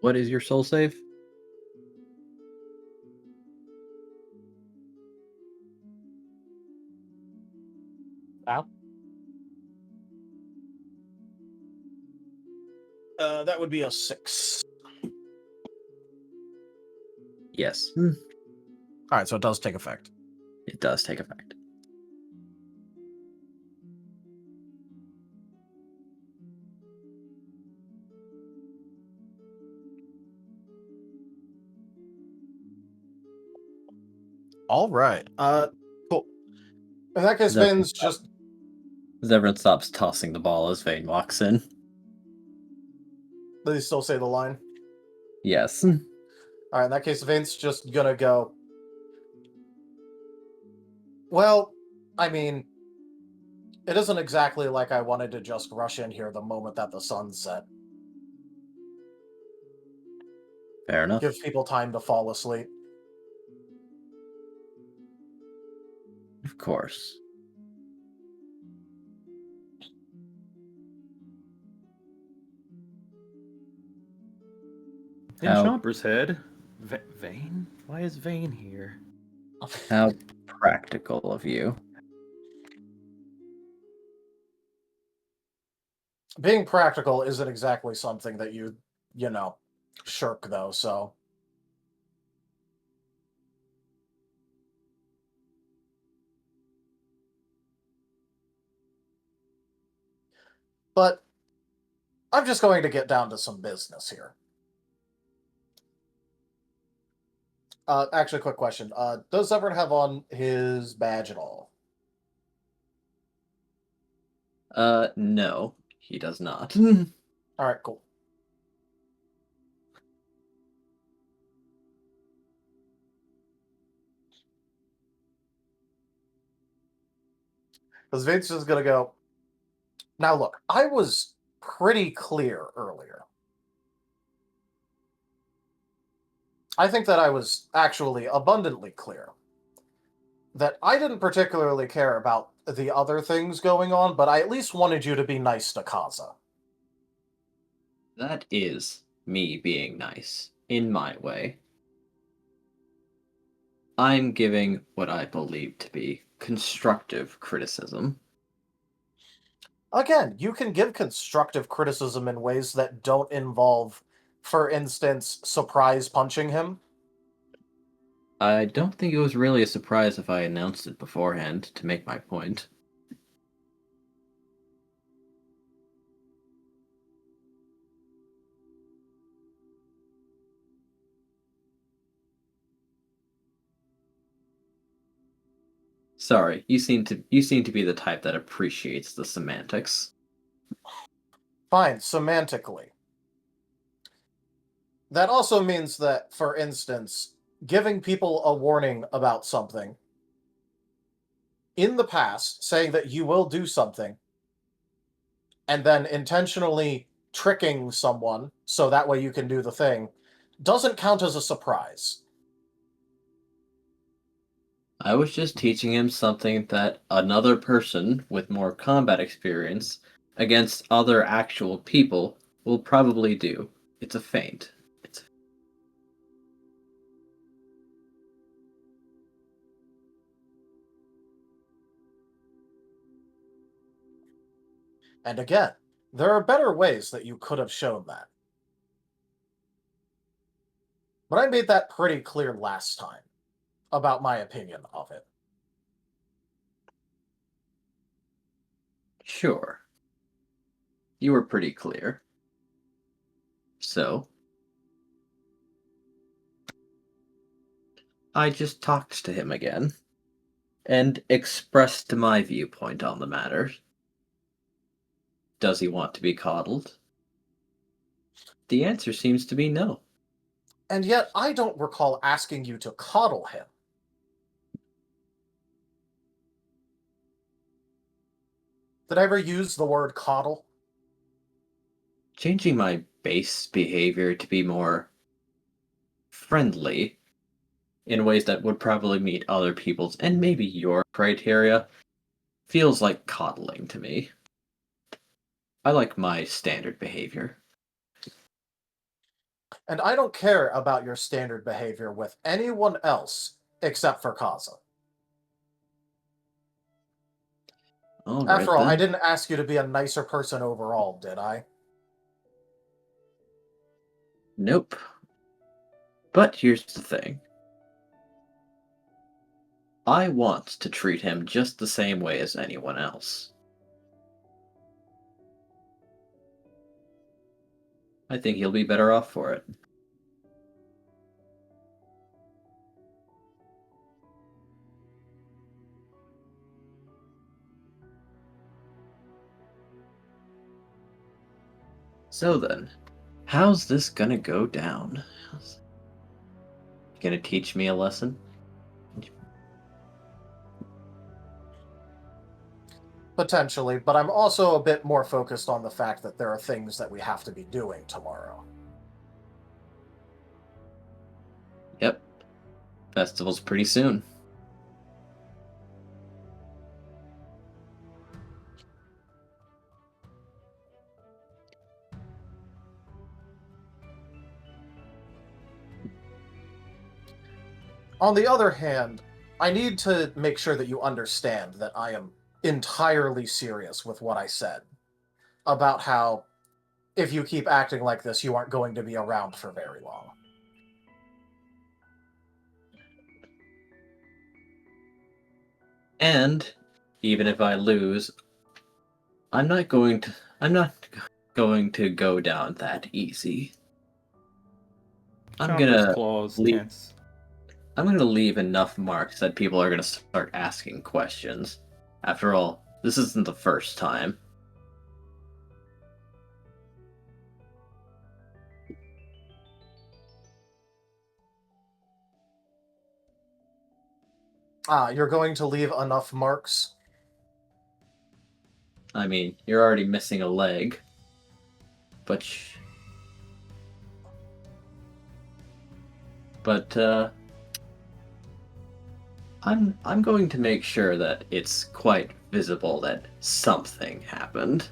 What is your soul save? Wow. That would be a 6. Yes. All right, so it does take effect. It does take effect. All right. Cool. In that case, That- Vayne's just As everyone stops tossing the ball as Vayne walks in. Does he still say the line? Yes. All right, in that case, Vayne's just gonna go. Well, I mean, it isn't exactly like I wanted to just rush in here the moment that the sun set. Fair enough. Give people time to fall asleep. Of course. In How- Chomper's head, Vayne? Why is Vayne here? How practical of you. Being practical isn't exactly something that you shirk, though, so. But I'm just going to get down to some business here. Actually, quick question. Does Everett have on his badge at all? No, he does not. All right, cool. Because Vince is going to go, now look, I was pretty clear earlier. I think that I was actually abundantly clear. that I didn't particularly care about the other things going on, but I at least wanted you to be nice to Kaza. That is me being nice, in my way. I'm giving what I believe to be constructive criticism. Again, you can give constructive criticism in ways that don't involve, for instance, surprise punching him. I don't think it was really a surprise if I announced it beforehand to make my point. Sorry, you seem to be the type that appreciates the semantics. Fine, semantically. That also means that, for instance, giving people a warning about something in the past, saying that you will do something, and then intentionally tricking someone so that way you can do the thing, doesn't count as a surprise. I was just teaching him something that another person with more combat experience against other actual people will probably do. It's a feint. And again, there are better ways that you could have shown that. But I made that pretty clear last time about my opinion of it. Sure. You were pretty clear. So, I just talked to him again and expressed my viewpoint on the matter. Does he want to be coddled? The answer seems to be no. And yet, I don't recall asking you to coddle him. Did I ever use the word coddle? Changing my base behavior to be more friendly in ways that would probably meet other people's and maybe your criteria feels like coddling to me. I like my standard behavior. And I don't care about your standard behavior with anyone else except for Kaza. All right, After all, I then. didn't ask you to be a nicer person overall, did I? Nope. But here's the thing. I want to treat him just the same way as anyone else. I think he'll be better off for it. So then, how's this gonna go down? You gonna teach me a lesson? Potentially, but I'm also a bit more focused on the fact that there are things that we have to be doing tomorrow. Yep. Festival's pretty soon. On the other hand, I need to make sure that you understand that I am entirely serious with what I said about how if you keep acting like this, you aren't going to be around for very long. And even if I lose, I'm not going to go down that easy. I'm Chomper's gonna claws leave. tense. I'm gonna leave enough marks that people are gonna start asking questions. After all, this isn't the first time. You're going to leave enough marks? I mean, you're already missing a leg. But I'm going to make sure that it's quite visible that something happened.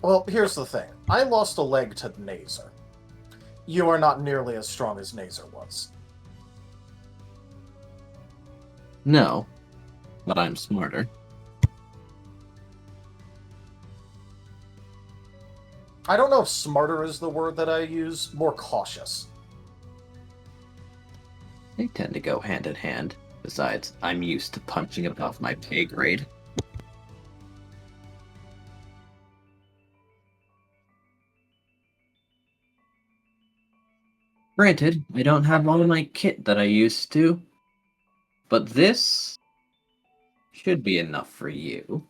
Well, here's the thing. I lost a leg to Nazer. You are not nearly as strong as Nazer was. No, but I'm smarter. I don't know if smarter is the word that I use. More cautious. They tend to go hand in hand. Besides, I'm used to punching above my pay grade. Granted, I don't have all of my kit that I used to, but this should be enough for you.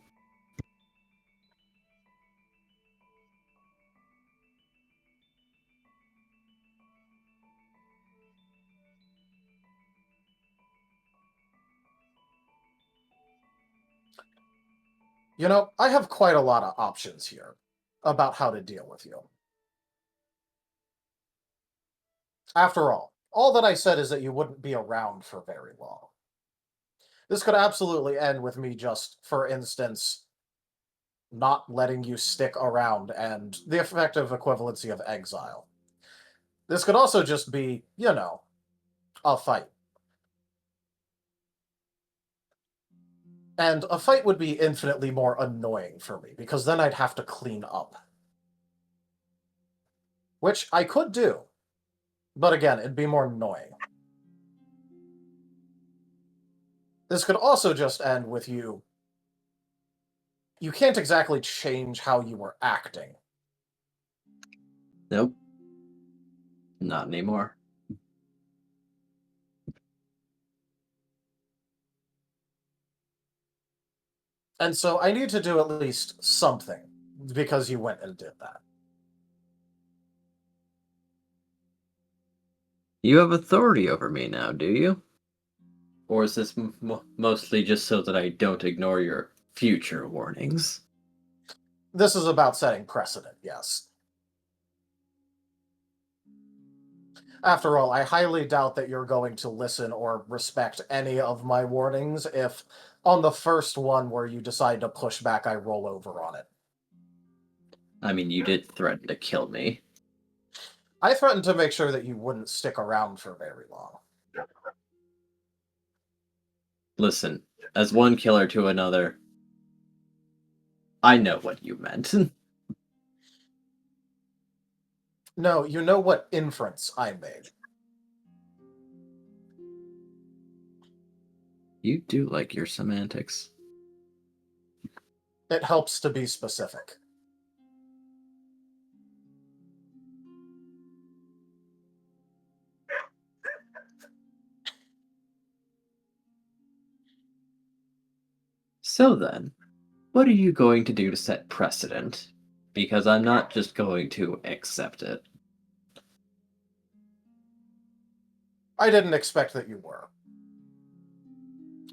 You know, I have quite a lot of options here about how to deal with you. After all that I said is that you wouldn't be around for very long. This could absolutely end with me just, for instance, not letting you stick around and the effective equivalency of exile. This could also just be, you know, a fight. And a fight would be infinitely more annoying for me, because then I'd have to clean up. Which I could do. But again, it'd be more annoying. This could also just end with you. You can't exactly change how you were acting. Nope. Not anymore. And so I need to do at least something, because you went and did that. You have authority over me now, do you? Or is this mostly just so that I don't ignore your future warnings? This is about setting precedent, yes. After all, I highly doubt that you're going to listen or respect any of my warnings if, on the first one where you decide to push back, I roll over on it. I mean, you did threaten to kill me. I threatened to make sure that you wouldn't stick around for very long. Listen, as one killer to another, I know what you meant. No, you know what inference I made. You do like your semantics. It helps to be specific. So then, what are you going to do to set precedent? Because I'm not just going to accept it. I didn't expect that you were.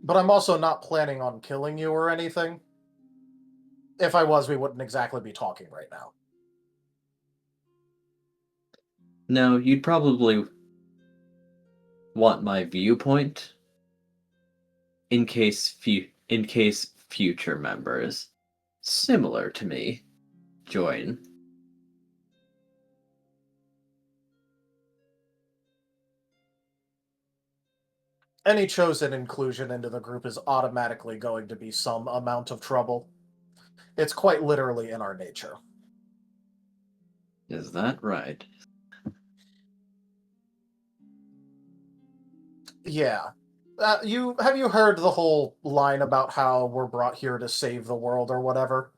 But I'm also not planning on killing you or anything. If I was, we wouldn't exactly be talking right now. No, you'd probably want my viewpoint in case future members similar to me join. Any chosen inclusion into the group is automatically going to be some amount of trouble. It's quite literally in our nature. Is that right? Yeah. Have you heard the whole line about how we're brought here to save the world or whatever?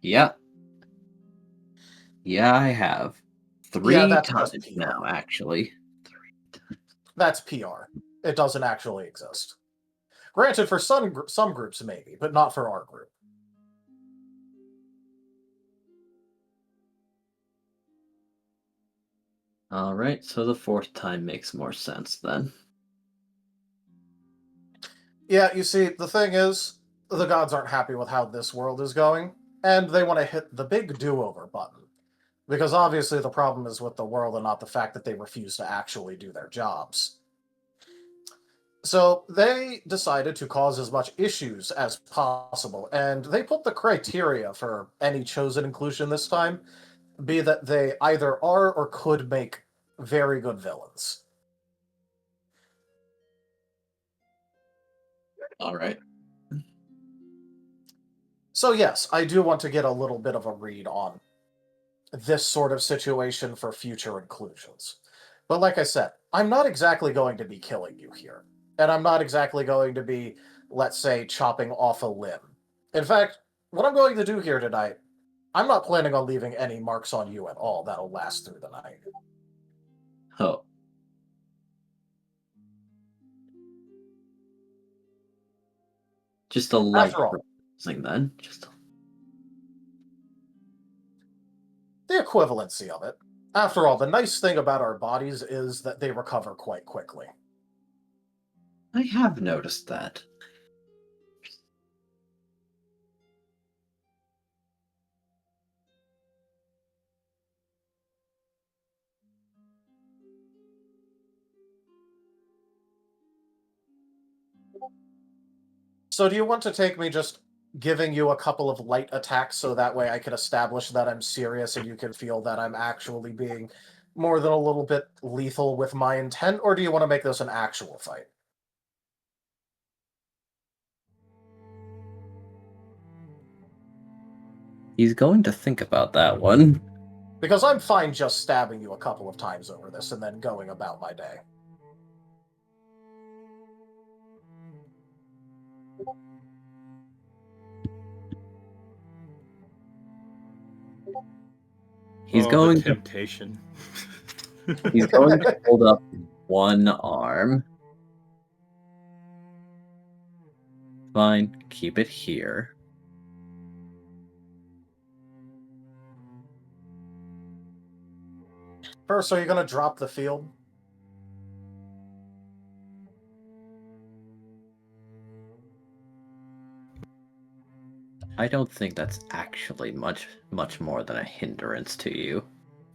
Yeah. Yeah, I have. Yeah, Three that's times just PR. now, actually. That's PR. It doesn't actually exist. Granted, for some groups maybe, but not for our group. Alright, so the fourth time makes more sense then. Yeah, you see, the thing is, the gods aren't happy with how this world is going, and they want to hit the big do-over button. Because obviously the problem is with the world and not the fact that they refuse to actually do their jobs. So they decided to cause as much issues as possible, and they put the criteria for any chosen inclusion this time be that they either are or could make very good villains. All right. So yes, I do want to get a little bit of a read on this sort of situation for future inclusions. But like I said, I'm not exactly going to be killing you here. And I'm not exactly going to be, let's say, chopping off a limb. In fact, what I'm going to do here tonight, I'm not planning on leaving any marks on you at all that'll last through the night. Oh. Just a light After all, bruising then. the equivalency of it. After all, the nice thing about our bodies is that they recover quite quickly. I have noticed that. So do you want to take me just giving you a couple of light attacks so that way I can establish that I'm serious and you can feel that I'm actually being more than a little bit lethal with my intent, or do you want to make this an actual fight? He's going to think about that one. Because I'm fine just stabbing you a couple of times over this and then going about my day. He's Oh, going the to temptation. he's going to hold up one arm. Fine, keep it here. First, are you going to drop the field? I don't think that's actually much more than a hindrance to you.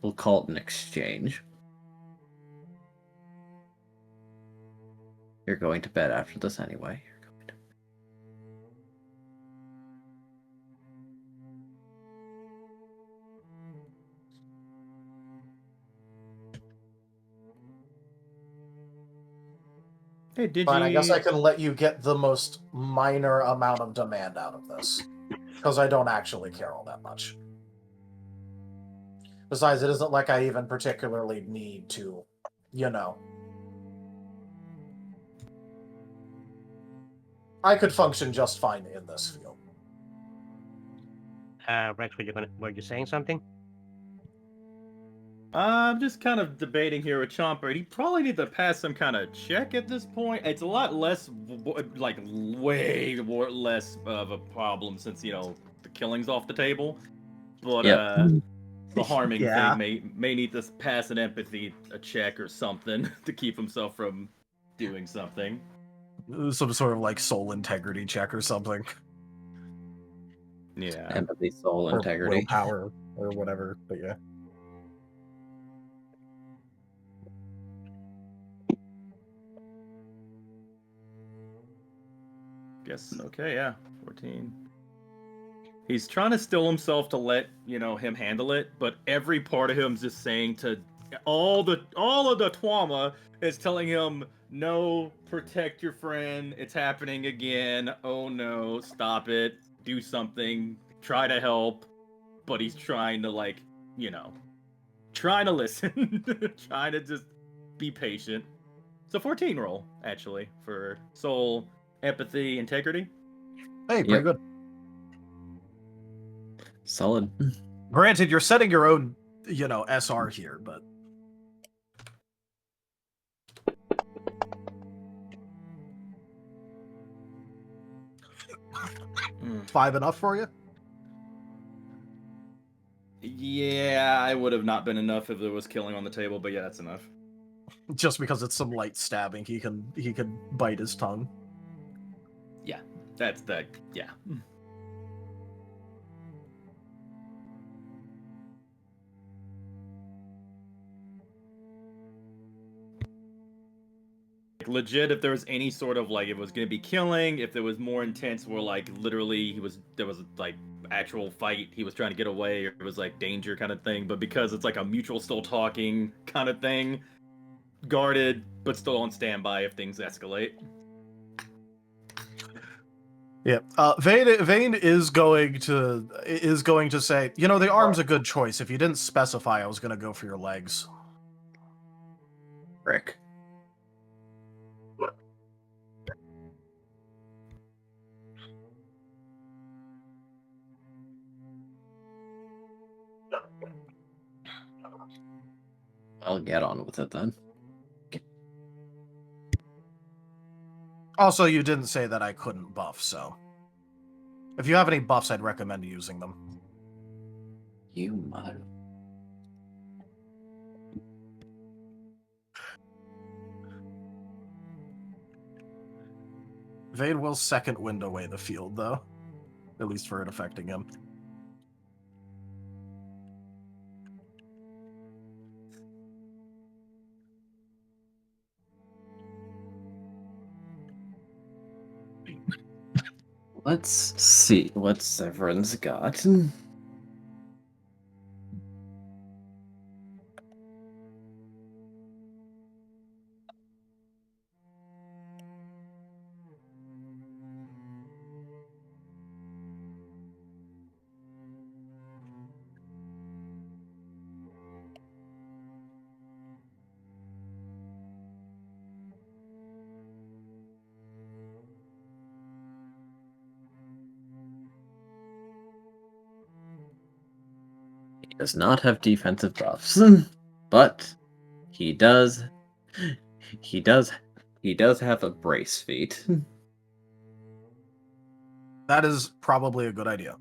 We'll call it an exchange. You're going to bed after this anyway. Hey, did Fine, you? I guess I can let you get the most minor amount of demand out of this. Because I don't actually care all that much. Besides, it isn't like I even particularly need to, you know. I could function just fine in this field. Rex, were you saying something? I'm just kind of debating here with Chomper. He probably need to pass some kind of check at this point. It's a lot less, like, way more less of a problem since, you know, the killing's off the table. But, Yep. the harming Yeah. thing may need to pass an empathy a check or something to keep himself from doing something. Some sort of, like, soul integrity check or something. Yeah. Empathy, soul, Or integrity. willpower, or whatever, but yeah. Guess, okay, yeah. 14. He's trying to still himself to let, you know, him handle it, but every part of him's just saying to all of the Twama is telling him, no, protect your friend, it's happening again, oh no, stop it, do something, try to help, but he's trying to, like, you know, trying to listen, trying to just be patient. It's a 14 roll, actually, for soul, empathy, integrity. Hey, pretty Yep. good. Solid. Granted, you're setting your own, you know, SR here, but... Mm. 5 enough for you? Yeah, I would have not been enough if there was killing on the table, but yeah, that's enough. Just because it's some light stabbing, he can bite his tongue. Yeah, that's the yeah. legit, if there was any sort of like, if it was gonna be killing, if there was more intense, where like literally there was like actual fight, he was trying to get away, or it was like danger kind of thing. But because it's like a mutual still talking kind of thing, guarded but still on standby if things escalate. Yeah. Vane is going to say, you know, the arm's a good choice. If you didn't specify, I was gonna go for your legs. Rick. I'll get on with it then. Also, you didn't say that I couldn't buff, so if you have any buffs, I'd recommend using them. You mother. Vane will second wind away the field, though, at least for it affecting him. Let's see what Severin's got. He does not have defensive buffs, but he does have a brace feat. That is probably a good idea.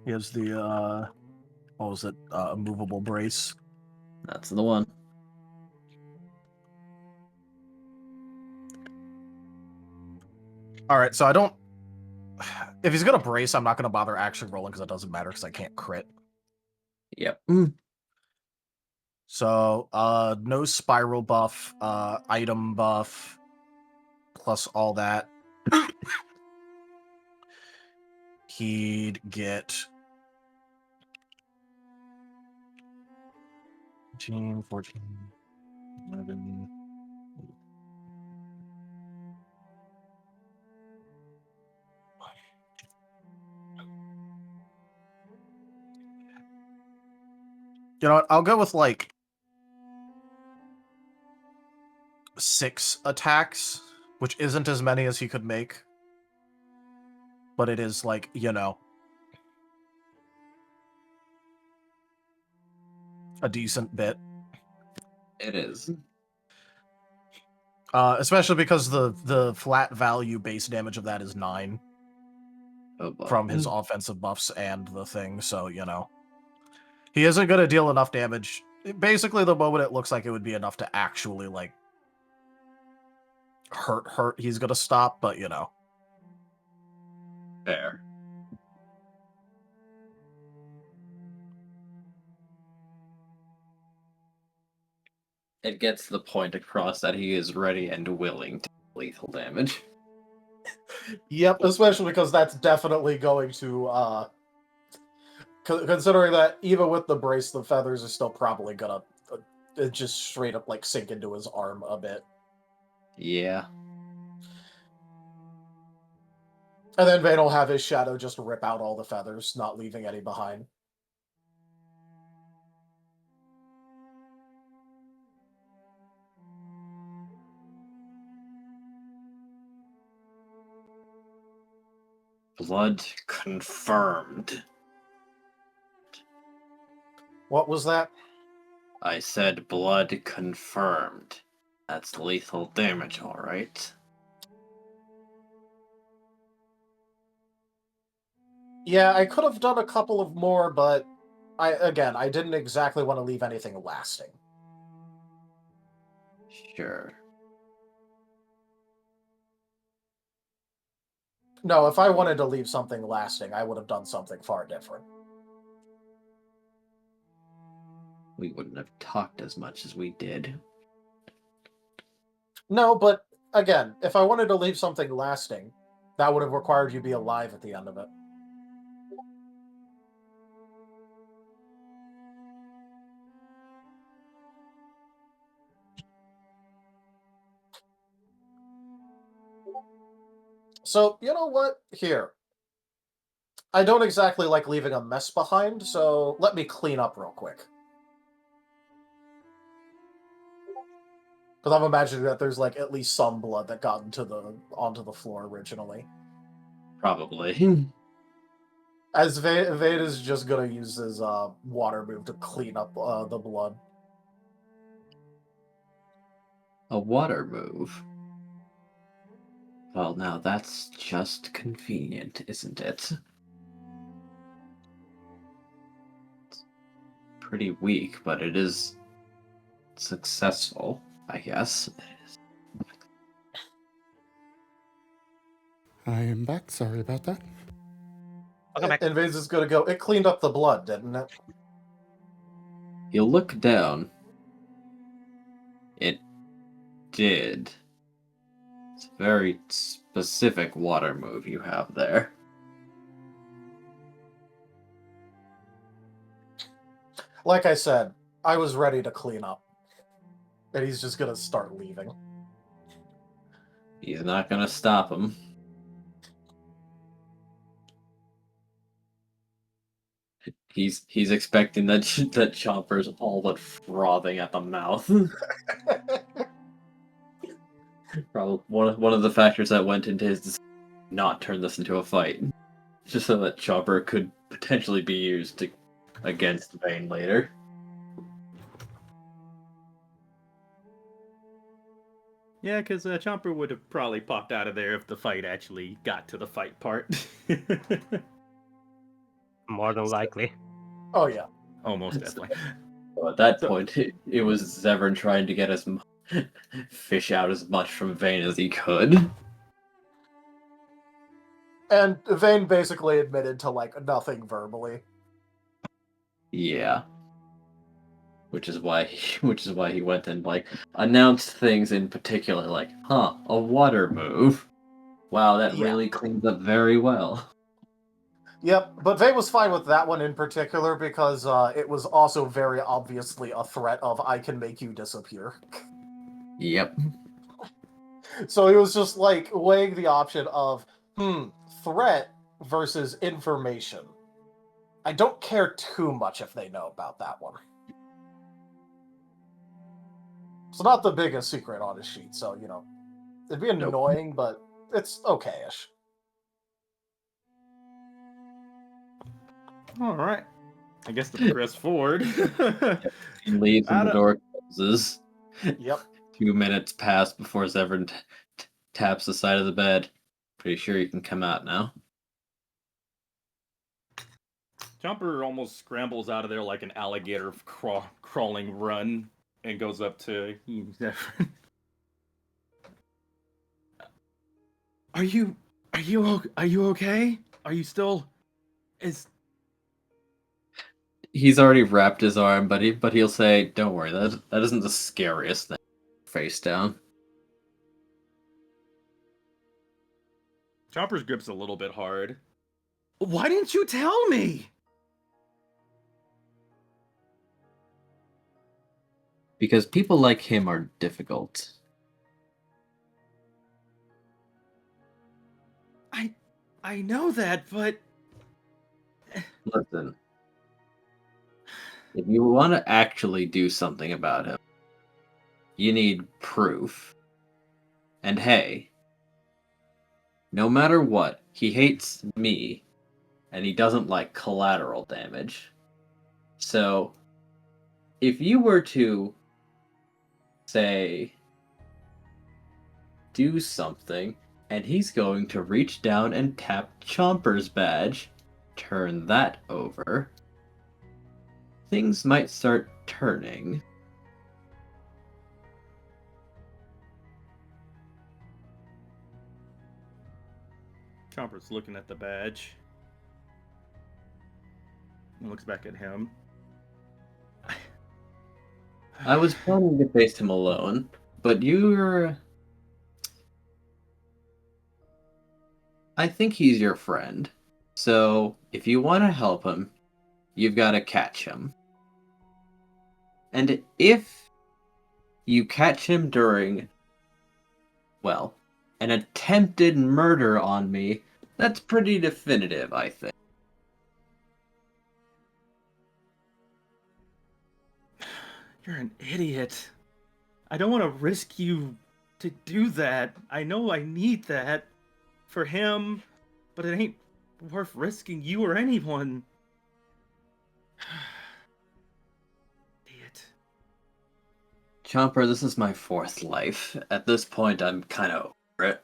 He has the, what was it? Movable brace. That's the one. All right, so I don't... If he's gonna brace, I'm not gonna bother actually rolling because it doesn't matter because I can't crit. Yep. So, no spiral buff, item buff, plus all that. He'd get 14, 11. You know what? I'll go with like 6 attacks, which isn't as many as he could make. But it is like, you know, a decent bit. It is. Especially because the flat value base damage of that is 9 Oh, boy. from his offensive buffs and the thing, so, you know. He isn't going to deal enough damage. Basically, the moment it looks like it would be enough to actually, like, hurt, he's going to stop, but, you know. Fair. It gets the point across that he is ready and willing to do lethal damage. Yep, especially because that's definitely going to, considering that even with the brace, the feathers are still probably gonna just straight up, like, sink into his arm a bit. Yeah. And then Vane will have his shadow just rip out all the feathers, not leaving any behind. Blood confirmed. What was that? I said blood confirmed. That's lethal damage, alright? Yeah, I could have done a couple of more, but I didn't exactly want to leave anything lasting. Sure. No, if I wanted to leave something lasting, I would have done something far different. we wouldn't have talked as much as we did. No, but again, if I wanted to leave something lasting, that would have required you be alive at the end of it. So, you know what? Here. I don't exactly like leaving a mess behind, so let me clean up real quick. Because I'm imagining that there's like at least some blood that got onto the floor originally. Probably. As Vade is just gonna use his water move to clean up the blood. A water move. Well, now that's just convenient, isn't it? It's pretty weak, but it is successful, I guess. I am back. Sorry about that. Welcome back. And Vade's is gonna go, it cleaned up the blood, didn't it? You look down. It did. It's a very specific water move you have there. Like I said, I was ready to clean up. And he's just gonna start leaving. He's not gonna stop him. He's expecting that that Chomper's all but frothing at the mouth. Probably one of the factors that went into his decision to not turn this into a fight, just so that Chomper could potentially be used against Vane later. Yeah, because Chomper would have probably popped out of there if the fight actually got to the fight part. More than likely. Oh yeah. Almost definitely. So at that So- point, it was Zevran trying to get fish out as much from Vane as he could. And Vane basically admitted to like nothing verbally. Yeah. Which is why he went and like announced things in particular, like, a water move. Wow, that Yeah. really cleans up very well. Yep, but Vane was fine with that one in particular because it was also very obviously a threat of I can make you disappear. Yep. So he was just like weighing the option of threat versus information. I don't care too much if they know about that one. It's not the biggest secret on his sheet, so you know it'd be annoying, but it's okay-ish. All right. I guess to progress forward. He leaves and the door closes. Yep. 2 minutes pass before Zevran taps the side of the bed. Pretty sure you can come out now. Jumper almost scrambles out of there like an alligator crawling run and goes up to Zephyr. Are you okay? Are you still He's already wrapped his arm, but he'll say, "Don't worry, that isn't the scariest thing." Face down. Chomper's grip's a little bit hard. Why didn't you tell me? Because people like him are difficult. I know that, but Listen. If you want to actually do something about him, you need proof. And hey, no matter what, he hates me, and he doesn't like collateral damage. So, if you were to, say, do something, and he's going to reach down and tap Chomper's badge, turn that over, things might start turning. Chomper's looking at the badge. And looks back at him. I was planning to face him alone, but you're... I think he's your friend. So, if you want to help him, you've got to catch him. And if you catch him during, well, an attempted murder on me, that's pretty definitive, I think. You're an idiot. I don't want to risk you to do that. I know I need that for him, but it ain't worth risking you or anyone. Idiot. Chomper, this is my 4th life. At this point, I'm kind of over it.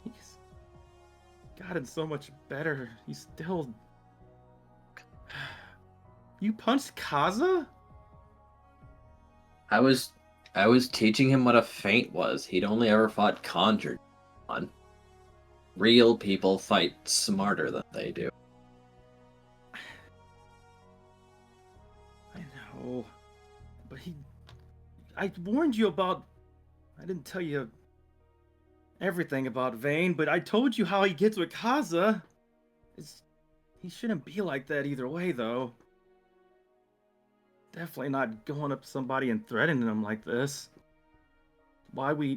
He's gotten so much better. He's still... You punched Kaza? I was teaching him what a feint was. He'd only ever fought conjured on. Real people fight smarter than they do. I know. But I warned you about... I didn't tell you everything about Vane, but I told you how he gets with Kaza. He shouldn't be like that either way, though. Definitely not going up to somebody and threatening them like this. One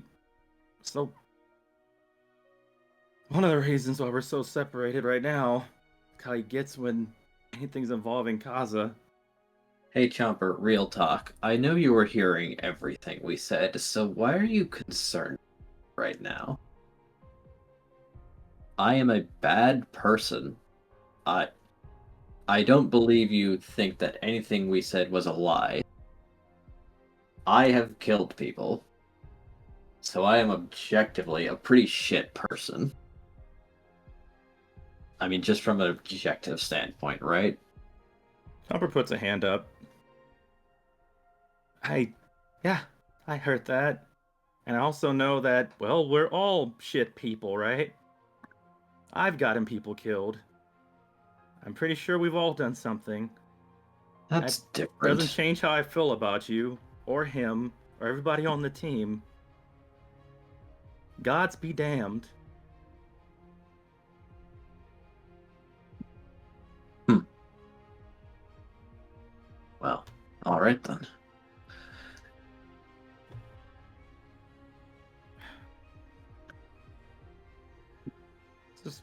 of the reasons why we're so separated right now. How he gets when anything's involving Kaza. Hey Chomper, real talk. I know you were hearing everything we said, so why are you concerned right now? I am a bad person. I don't believe you think that anything we said was a lie. I have killed people. So I am objectively a pretty shit person. I mean, just from an objective standpoint, right? Chomper puts a hand up. Yeah, I heard that. And I also know that, well, we're all shit people, right? I've gotten people killed. I'm pretty sure we've all done something. That's That different. doesn't change how I feel about you, or him, or everybody on the team. Gods be damned. Well, alright then. Just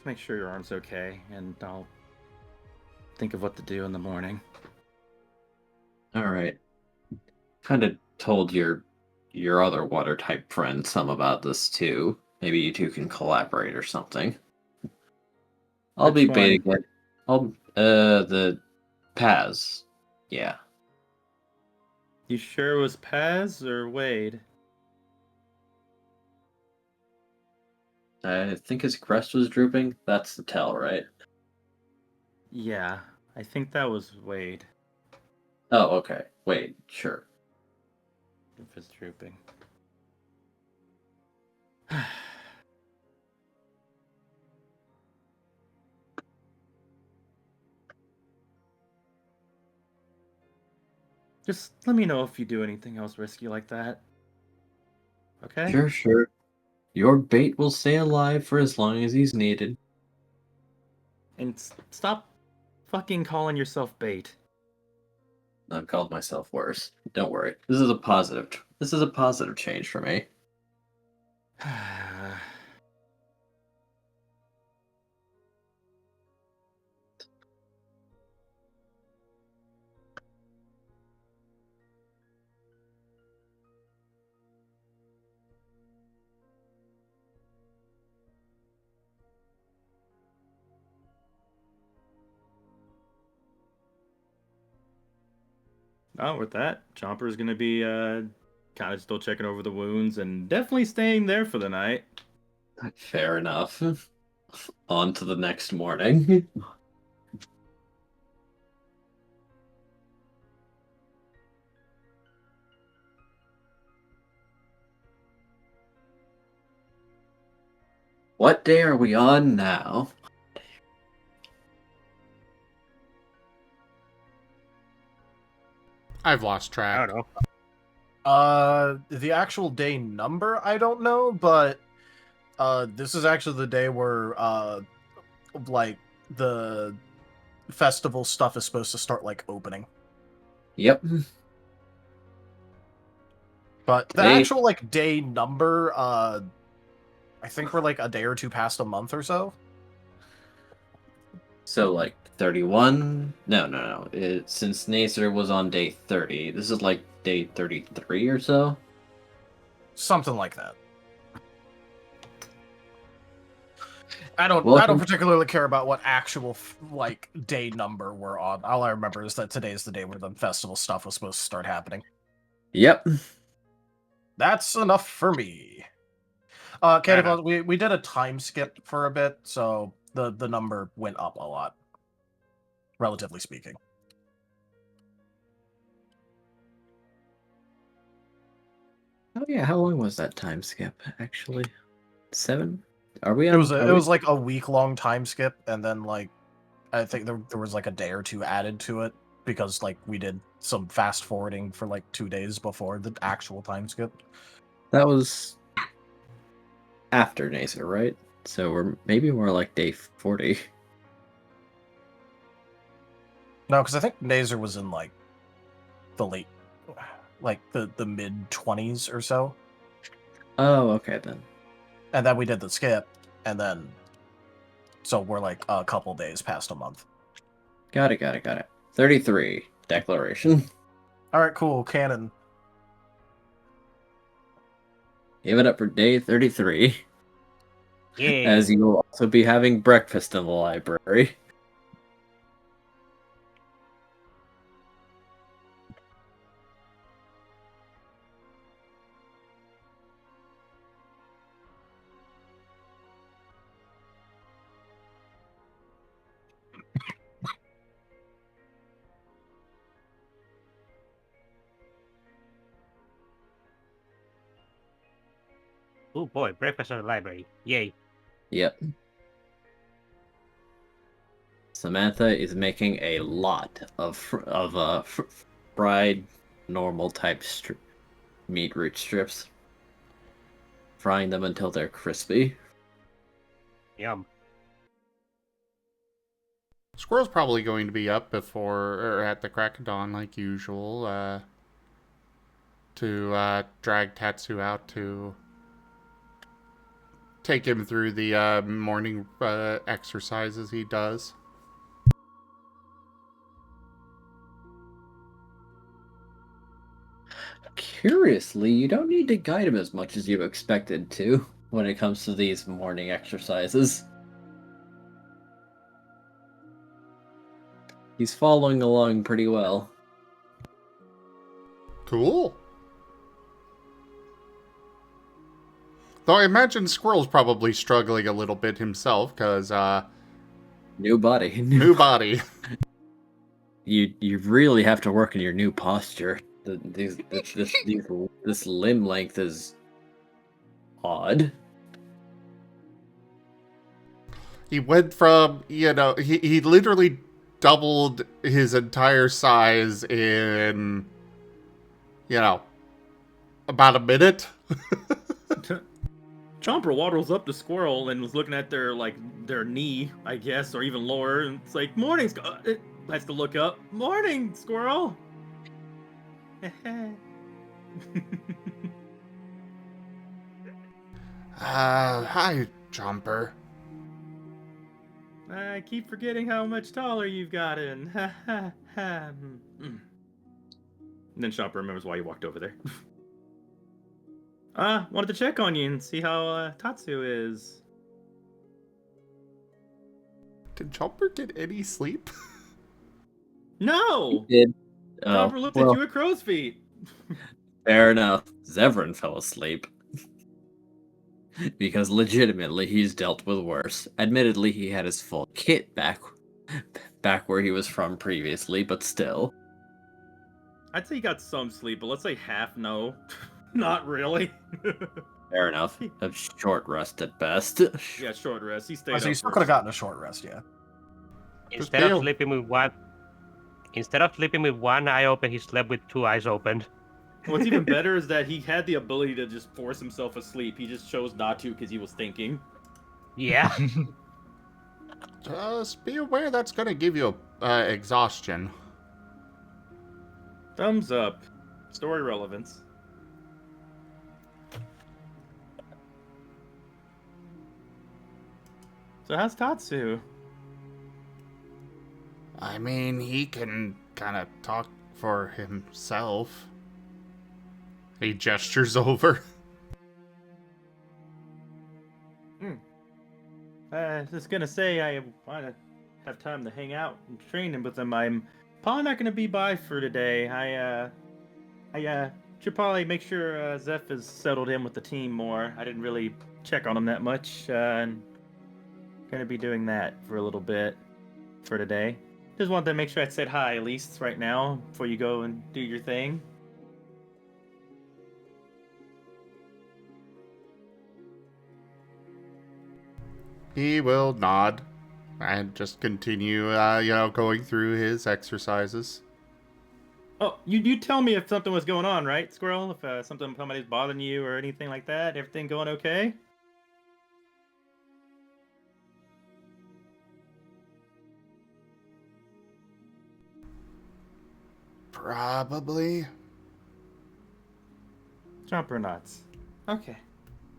make sure your arm's okay, and I'll think of what to do in the morning. Alright. Kind of told your other water type friend some about this too. Maybe you two can collaborate or something. I'll Which be baiting one? it. The Paz. Yeah. You sure it was Paz or Wade? I think his crest was drooping. That's the tell, right? Yeah, I think that was Wade. Oh, okay. Wait, sure. If it's drooping. Just let me know if you do anything else risky like that. Okay? Sure. Your bait will stay alive for as long as he's needed. And stop fucking calling yourself bait. I've called myself worse. Don't worry. This is a positive change for me. Oh, with that, Chomper's gonna be kind of still checking over the wounds and definitely staying there for the night. Fair enough. On to the next morning. What day are we on now? I've lost I track. don't know. The actual day number, I don't know, but this is actually the day where like the festival stuff is supposed to start like opening. Yep. But the They- actual like day number, I think we're like a day or two past a month or so. So like 31? No. Since Nacer was on day 30, this is like day 33 or so. Something like that. I don't Welcome- particularly care about what actual like day number we're on. All I remember is that today is the day where the festival stuff was supposed to start happening. Yep. That's enough for me. Cannibal, we did a time skip for a bit, so the number went up a lot, relatively speaking. Oh yeah, how long was that time skip actually? 7? Are we It on? was are it we- was like a week-long time skip, and then like I think there was like a day or two added to it because like we did some fast forwarding for like 2 days before the actual time skip. That was after Nacer, right? So we're maybe more like day 40. No, because I think Nazer was in like the late, like the mid-20s or so, Oh, okay then. and then we did the skip, and then so we're like a couple days past a month. Got it. 33 declaration. All right, cool, canon. Give it up for day 33. Yeah. As you will also be having breakfast in the library. Oh boy, breakfast at the library. Yay. Yep. Samantha is making a lot of fried normal type meat root strips, frying them until they're crispy. Yum. Squirrel's probably going to be up before or at the crack of dawn like usual to drag Tatsu out to take him through the morning exercises he does. Curiously, you don't need to guide him as much as you expected to when it comes to these morning exercises. He's following along pretty well. Cool. Though I imagine Squirrel's probably struggling a little bit himself, because, New body. new body. You really have to work on your new posture. This limb length is odd. He went from, he literally doubled his entire size in, about a minute. Chomper waddles up to Squirrel and was looking at their knee, I guess, or even lower, and it's like, "Morning." It has to look up. "Morning, Squirrel." Hi, Jumper. I keep forgetting how much taller you've gotten. Ha ha ha. And then Chomper remembers why he walked over there. Wanted to check on you and see how Tatsu is. Did Jumper get any sleep? No! Did Chomper looked at you at crow's feet. fair enough. Zevran fell asleep. Because legitimately, he's dealt with worse. Admittedly, he had his full kit back where he was from previously, but still. I'd say he got some sleep, but let's say half no. Not really. Fair enough. A short rest at best. Yeah, short rest. He stayed So up you still for- could have gotten a short rest, yeah. Instead of Dale. sleeping with one, Instead of sleeping with one eye open, he slept with two eyes open. What's even better is that he had the ability to just force himself asleep. He just chose not to because he was thinking. Yeah. Just be aware that's gonna give you exhaustion. Thumbs up. Story relevance. So how's Tatsu? I mean, he can kind of talk for himself. He gestures over. I was just gonna say I want to have time to hang out and train with him. I'm probably not gonna be by for today. I should probably make sure Zeph has settled in with the team more. I didn't really check on him that much, and gonna be doing that for a little bit for today. Just wanted to make sure I said hi at least right now before you go and do your thing. He will nod and just continue, going through his exercises. Oh, you tell me if something was going on, right, Squirrel? If somebody's bothering you or anything like that. Everything going okay? Probably. Jumper nuts. Okay.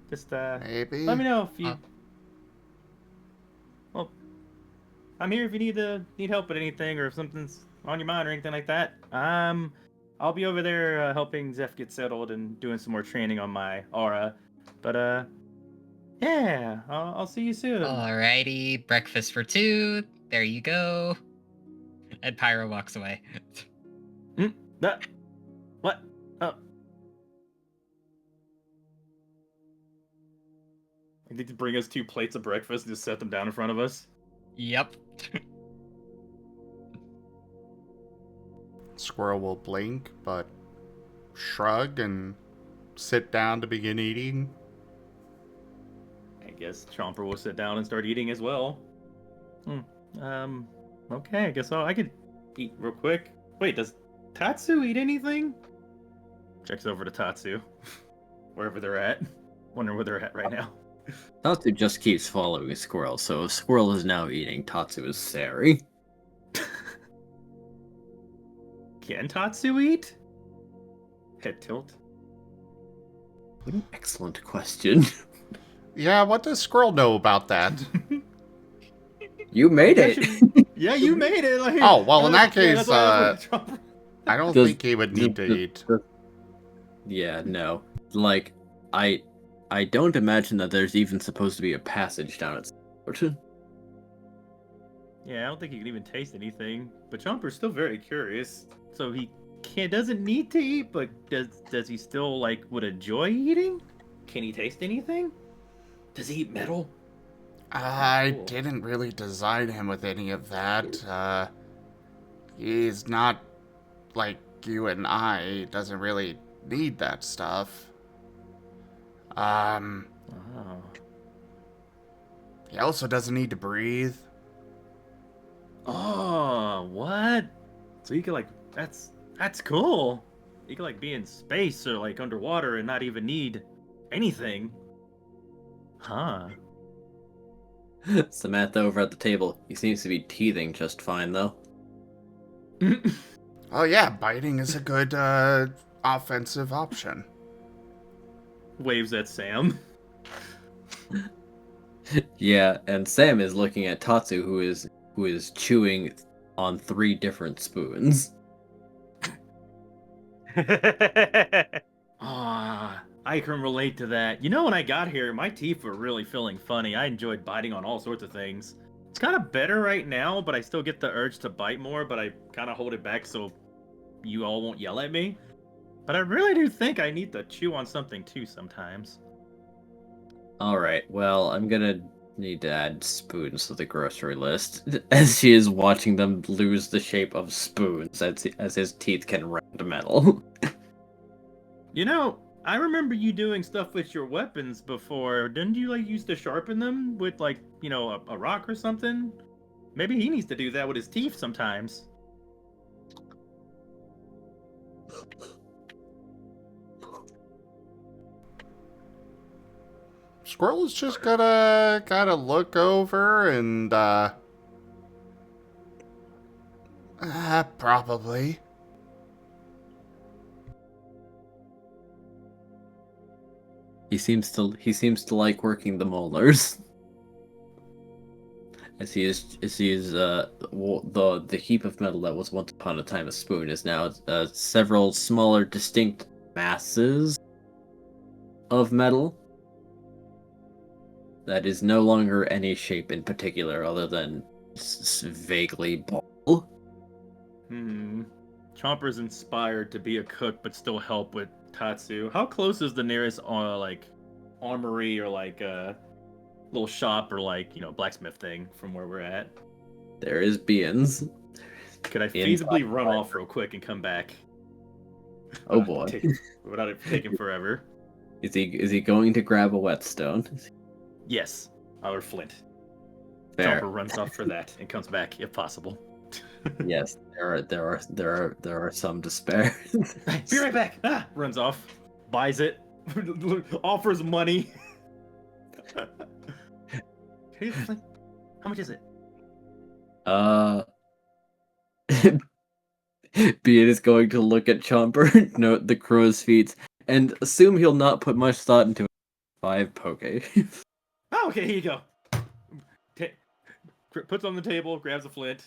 Just Maybe. let me know if you. Well, I'm here if you need help with anything or if something's on your mind or anything like that. I'll be over there helping Zeph get settled and doing some more training on my aura. But yeah, I'll see you soon. Alrighty, breakfast for two. There you go. And Pyro walks away. What? Oh. I need to bring us 2 plates of breakfast and just set them down in front of us. Yep. Squirrel will blink, but shrug and sit down to begin eating. I guess Chomper will sit down and start eating as well. Okay, I guess I could eat real quick. Wait, does Tatsu eat anything? Checks over to Tatsu. Wherever they're at. Wondering where they're at right now. Tatsu just keeps following Squirrel, so if Squirrel is now eating, Tatsu is sorry. Can Tatsu eat? Head tilt. What an excellent question. Yeah, what does Squirrel know about that? You made it! Yeah, you made it. Like, Oh, well, in that yeah, case, that's why I was like, Chomper. I don't Does- think he would need to eat. Yeah, no. Like, I don't imagine that there's even supposed to be a passage down at Skeleton. Yeah, I don't think he can even taste anything. But Chomper's still very curious. So he doesn't need to eat, but does he still would enjoy eating? Can he taste anything? Does he eat metal? I Cool. didn't really design him with any of that. He's not like you and I. He doesn't really need that stuff. Oh. He also doesn't need to breathe. Oh, what? So you could that's cool. You could be in space or underwater and not even need anything. Huh. Samantha over at the table. He seems to be teething just fine, though. Oh yeah, biting is a good offensive option. Waves at Sam. Yeah, and Sam is looking at Tatsu, who is chewing on 3 different spoons. Ah, I can relate to that. You know, when I got here, my teeth were really feeling funny. I enjoyed biting on all sorts of things. It's kind of better right now, but I still get the urge to bite more, but I kind of hold it back so you all won't yell at me. But I really do think I need to chew on something too sometimes. Alright, well, I'm gonna need to add spoons to the grocery list, as she is watching them lose the shape of spoons as his teeth can round metal. You know, I remember you doing stuff with your weapons before. Didn't you used to sharpen them with a rock or something? Maybe he needs to do that with his teeth sometimes. Squirrel is just gotta look over and probably. He seems to like working the molars. As he is the heap of metal that was once upon a time a spoon is now several smaller distinct masses of metal that is no longer any shape in particular other than vaguely ball. Chomper's inspired to be a cook but still help with Tatsu. How close is the nearest armory or little shop or blacksmith thing from where we're at? There is beans. Could I feasibly run off real quick and come back? Oh boy. Without it taking forever. Is he going to grab a whetstone? Yes. Or flint. Fair. Chomper runs off for that and comes back if possible. Yes, there are some to spare. Be right back. Runs off, buys it, offers money. How much is it? Bean is going to look at Chomper, note the crow's feet, and assume he'll not put much thought into it. 5 poke. Oh, okay, here you go. Puts on the table, grabs a flint,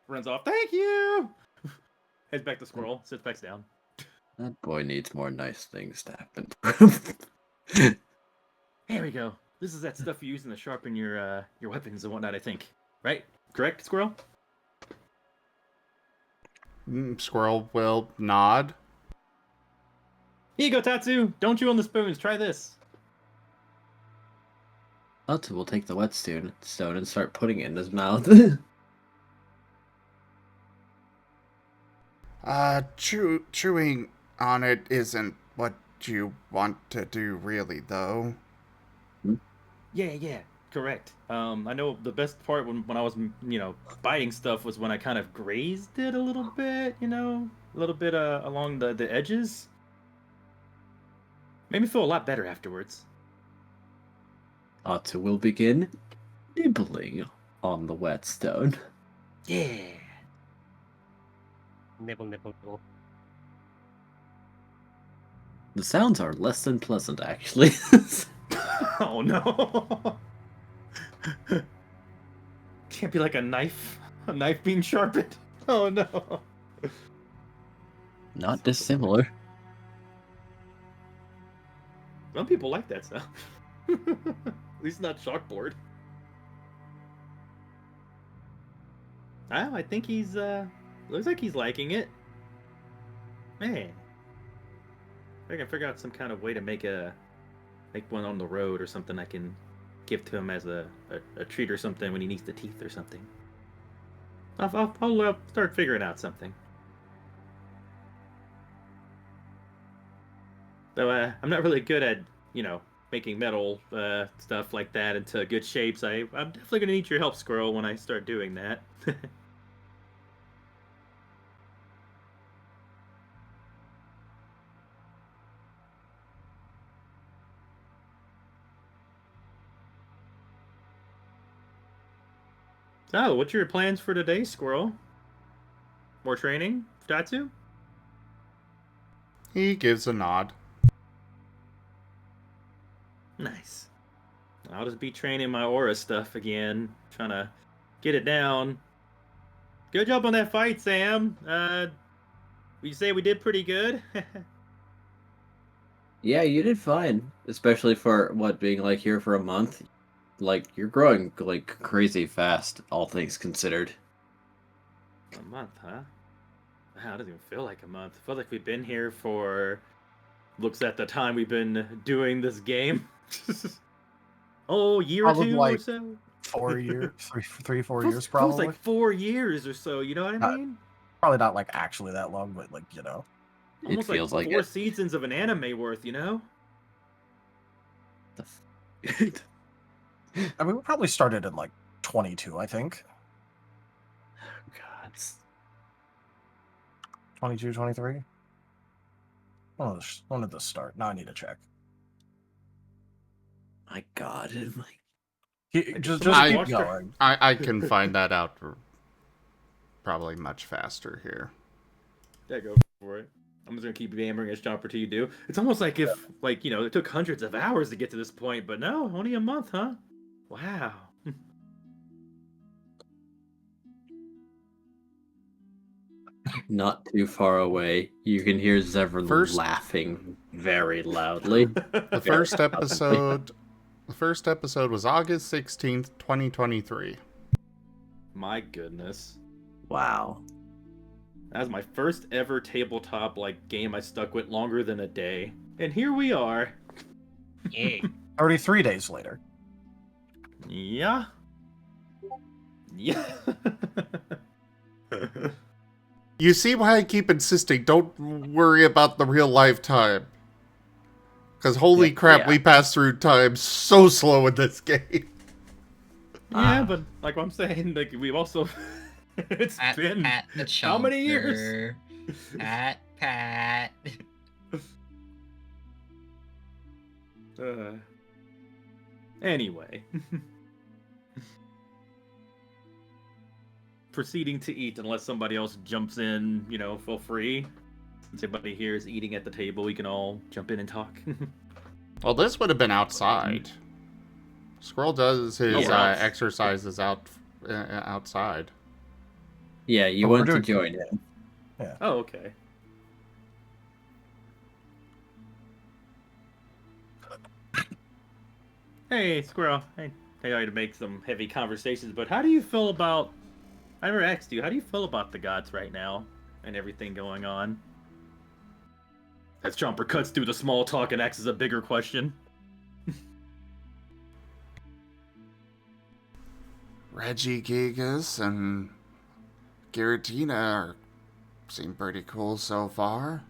runs off. Thank you. Heads back to Squirrel, sits back down. That boy needs more nice things to happen. Here we go. This is that stuff you use to sharpen your weapons and whatnot, I think. Right? Correct, Squirrel? Squirrel will nod. Here you go, Tatsu. Don't chew on the spoons. Try this. Tatsu will take the whetstone and start putting it in his mouth. Chewing on it isn't what you want to do, really, though. Yeah, correct. I know the best part when I was, biting stuff was when I kind of grazed it a little bit, along the edges. Made me feel a lot better afterwards. Tatsu will begin nibbling on the whetstone. Yeah. Nibble, nibble, nibble. The sounds are less than pleasant, actually. Oh no. Can't be like a knife being sharpened. Oh no. Not dissimilar. Some people like that sound. At least not chalkboard. I think he's looks like he's liking it. Man. I can figure out some kind of way to make one on the road or something I can give to him as a treat or something when he needs the teeth or something. I'll start figuring out something. Though I'm not really good at, making metal stuff like that into good shapes. I'm definitely going to need your help, Squirrel, when I start doing that. So, what's your plans for today, Squirrel? More training, Tatsu? He gives a nod. Nice. I'll just be training my aura stuff again, trying to get it down. Good job on that fight, Sam. Would you say we did pretty good? Yeah, you did fine. Especially for being here for a month. You're growing crazy fast, all things considered. A month, huh? Wow, it doesn't even feel like a month. It feels like we've been here for... Looks at the time we've been doing this game. Year or two or so? 4 years, 3, 4 Feels- years probably. Feels like 4 years or so, you know what I mean? Probably not actually that long, but Almost It feels like 4 it. seasons of an anime worth, I mean, we probably started in 22, I think. God. 22, 23. When did this start? Now I need to check. My God. Just I- keep going. I can find that out probably much faster here. Yeah, go for it. I'm just gonna keep hammering as Chomper till you do. It's almost like if, like, it took hundreds of hours to get to this point, but no, only a month, huh? Wow. Not too far away, you can hear Zevran laughing very loudly. The first episode was August 16th, 2023. My goodness. Wow. That was my first ever tabletop game I stuck with longer than a day. And here we are. Yeah. 33 days later. Yeah. Yeah. You see why I keep insisting, don't worry about the real life time. Because holy crap, we pass through time so slow in this game. Yeah, but like what I'm saying, we've also it's been how many years? Pat. Anyway. Proceeding to eat unless somebody else jumps in, feel free. Since everybody here is eating at the table, we can all jump in and talk. Well, this would have been outside. Squirrel does his exercises outside. Yeah, you want to join him. Yeah. Oh, okay. Hey, Squirrel. I tried to make some heavy conversations, but how do you feel about... I never asked you, how do you feel about the gods right now and everything going on? As Chomper cuts through the small talk and asks a bigger question. Reggie Gigas and Giratina seem pretty cool so far.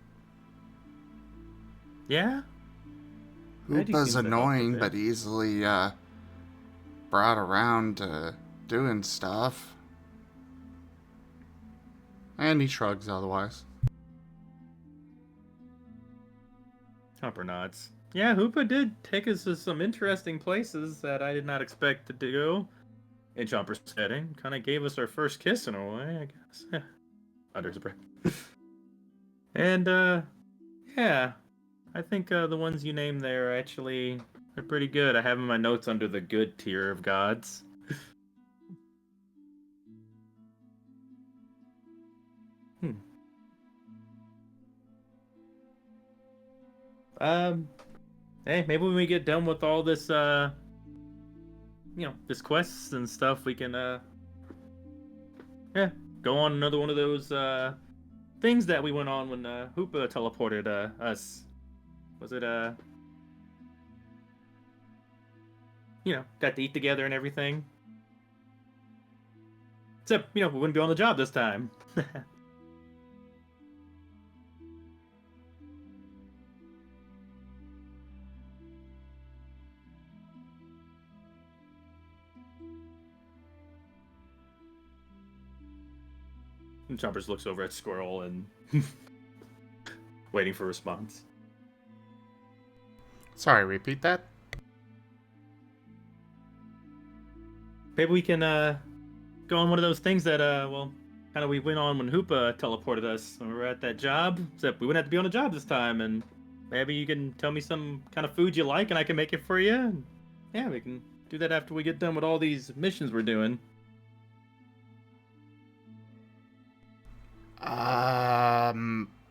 Yeah? Reggie Hoopa's seems to help a annoying, bit. but easily brought around to doing stuff. And he shrugs otherwise. Chomper nods. Yeah, Hoopa did take us to some interesting places that I did not expect to go. In Chomper's setting, kind of gave us our first kiss in a way, I guess. Yeah. Under his breath. And, yeah. I think the ones you named there actually are pretty good. I have in my notes under the good tier of gods. Hey, maybe when we get done with all this, this quests and stuff, we can, go on another one of those, things that we went on when, Hoopa teleported, us. Was it, got to eat together and everything? Except, we wouldn't be on the job this time. And Chompers looks over at Squirrel and waiting for a response. Sorry, repeat that? Maybe we can go on one of those things that kind of we went on when Hoopa teleported us when we were at that job. Except we wouldn't have to be on the job this time, and maybe you can tell me some kind of food you like, and I can make it for you. And, yeah, we can do that after we get done with all these missions we're doing.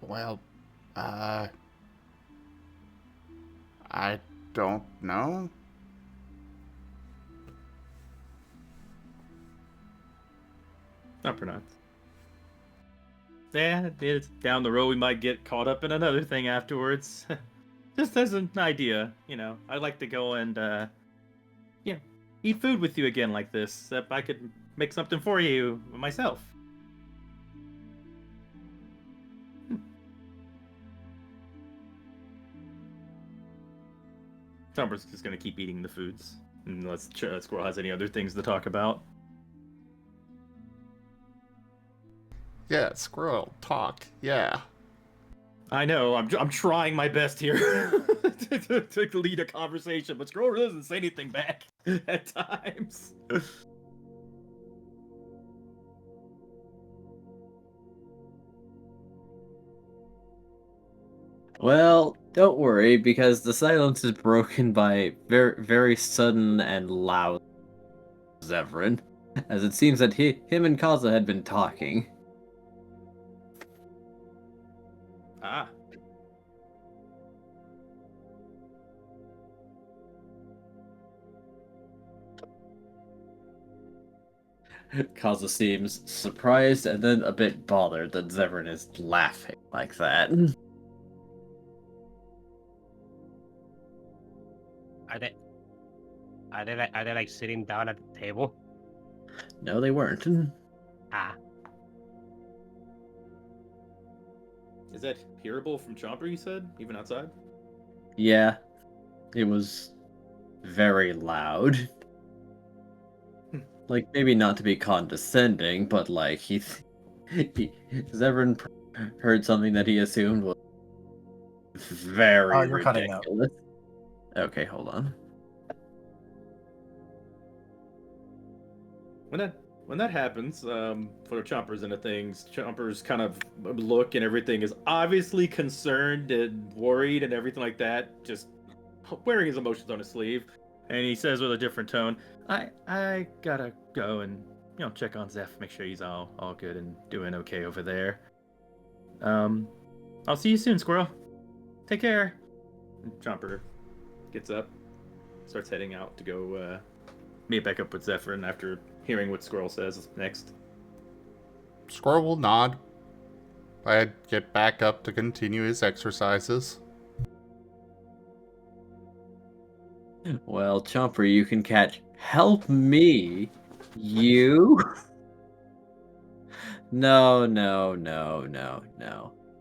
Well, I don't know. Not pronounced. Yeah, it's down the road we might get caught up in another thing afterwards. Just as an idea, I'd like to go and, eat food with you again like this. If I could make something for you myself. Chomper's just gonna keep eating the foods, unless Squirrel has any other things to talk about. Yeah, Squirrel, talk, yeah. I know. I'm trying my best here to lead a conversation, but Scroll really doesn't say anything back at times. Well, don't worry, because the silence is broken by very, very sudden and loud Zevran, as it seems that him and Kaza had been talking. Ah. Kaza seems surprised and then a bit bothered that Zevran is laughing like that. Are they like sitting down at the table? No, they weren't. Ah, Is that hearable from Chomper, you said? Even outside? Yeah, it was very loud. Like, maybe not to be condescending, but like, Zevran heard something that he assumed was very You're cutting out. ridiculous. Okay, hold on. When that happens, for Chomper's into things, Chomper's kind of look and everything is obviously concerned and worried and everything like that, just wearing his emotions on his sleeve. And he says with a different tone, I gotta go and check on Zeph, make sure he's all good and doing okay over there. I'll see you soon, Squirrel. Take care. And Chomper gets up, starts heading out to go meet back up with Zephyrin after hearing what Squirrel says next. Squirrel will nod. I'd get back up to continue his exercises. Well, Chomper, you can catch help me, you? No.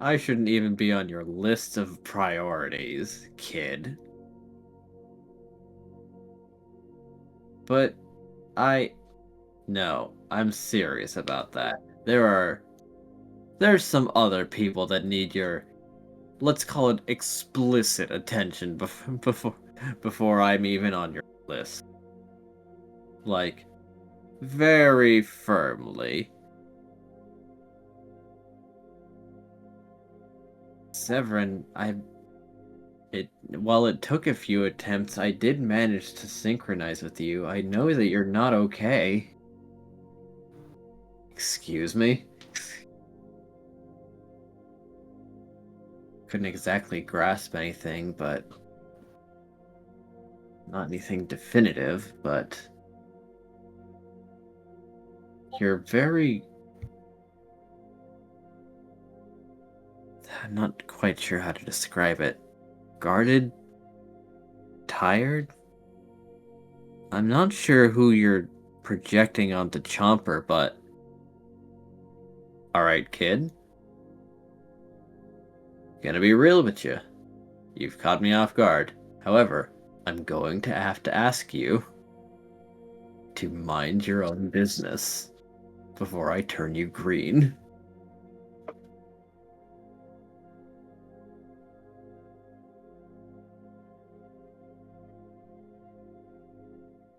I shouldn't even be on your list of priorities, kid. But no, I'm serious about that. There's some other people that need your, let's call it explicit attention before I'm even on your list. Like, very firmly. Severin, while it took a few attempts, I did manage to synchronize with you. I know that you're not okay. Excuse me? Couldn't exactly grasp anything, but... Not anything definitive, but... You're very... I'm not quite sure how to describe it. Guarded? Tired? I'm not sure who you're projecting onto Chomper, but... Alright, kid. Gonna be real with you. You've caught me off guard. However, I'm going to have to ask you to mind your own business before I turn you green.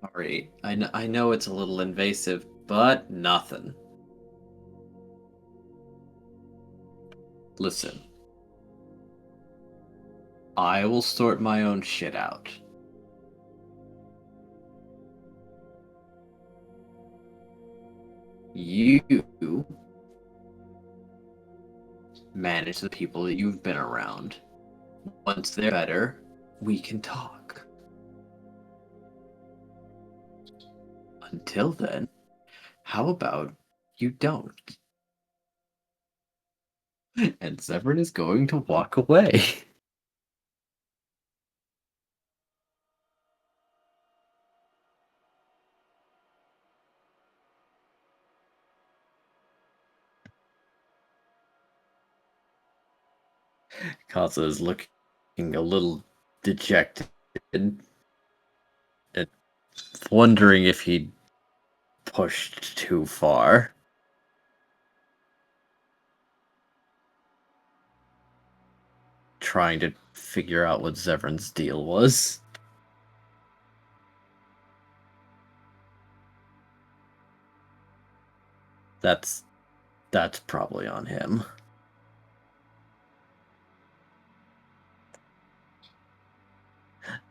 Sorry, I know it's a little invasive, but nothing. Listen. I will sort my own shit out. You manage the people that you've been around. Once they're better, we can talk. Until then, how about you don't? And Severin is going to walk away. Kaza is looking a little dejected and wondering if he pushed too far. trying to figure out what Zevran's deal was. That's probably on him.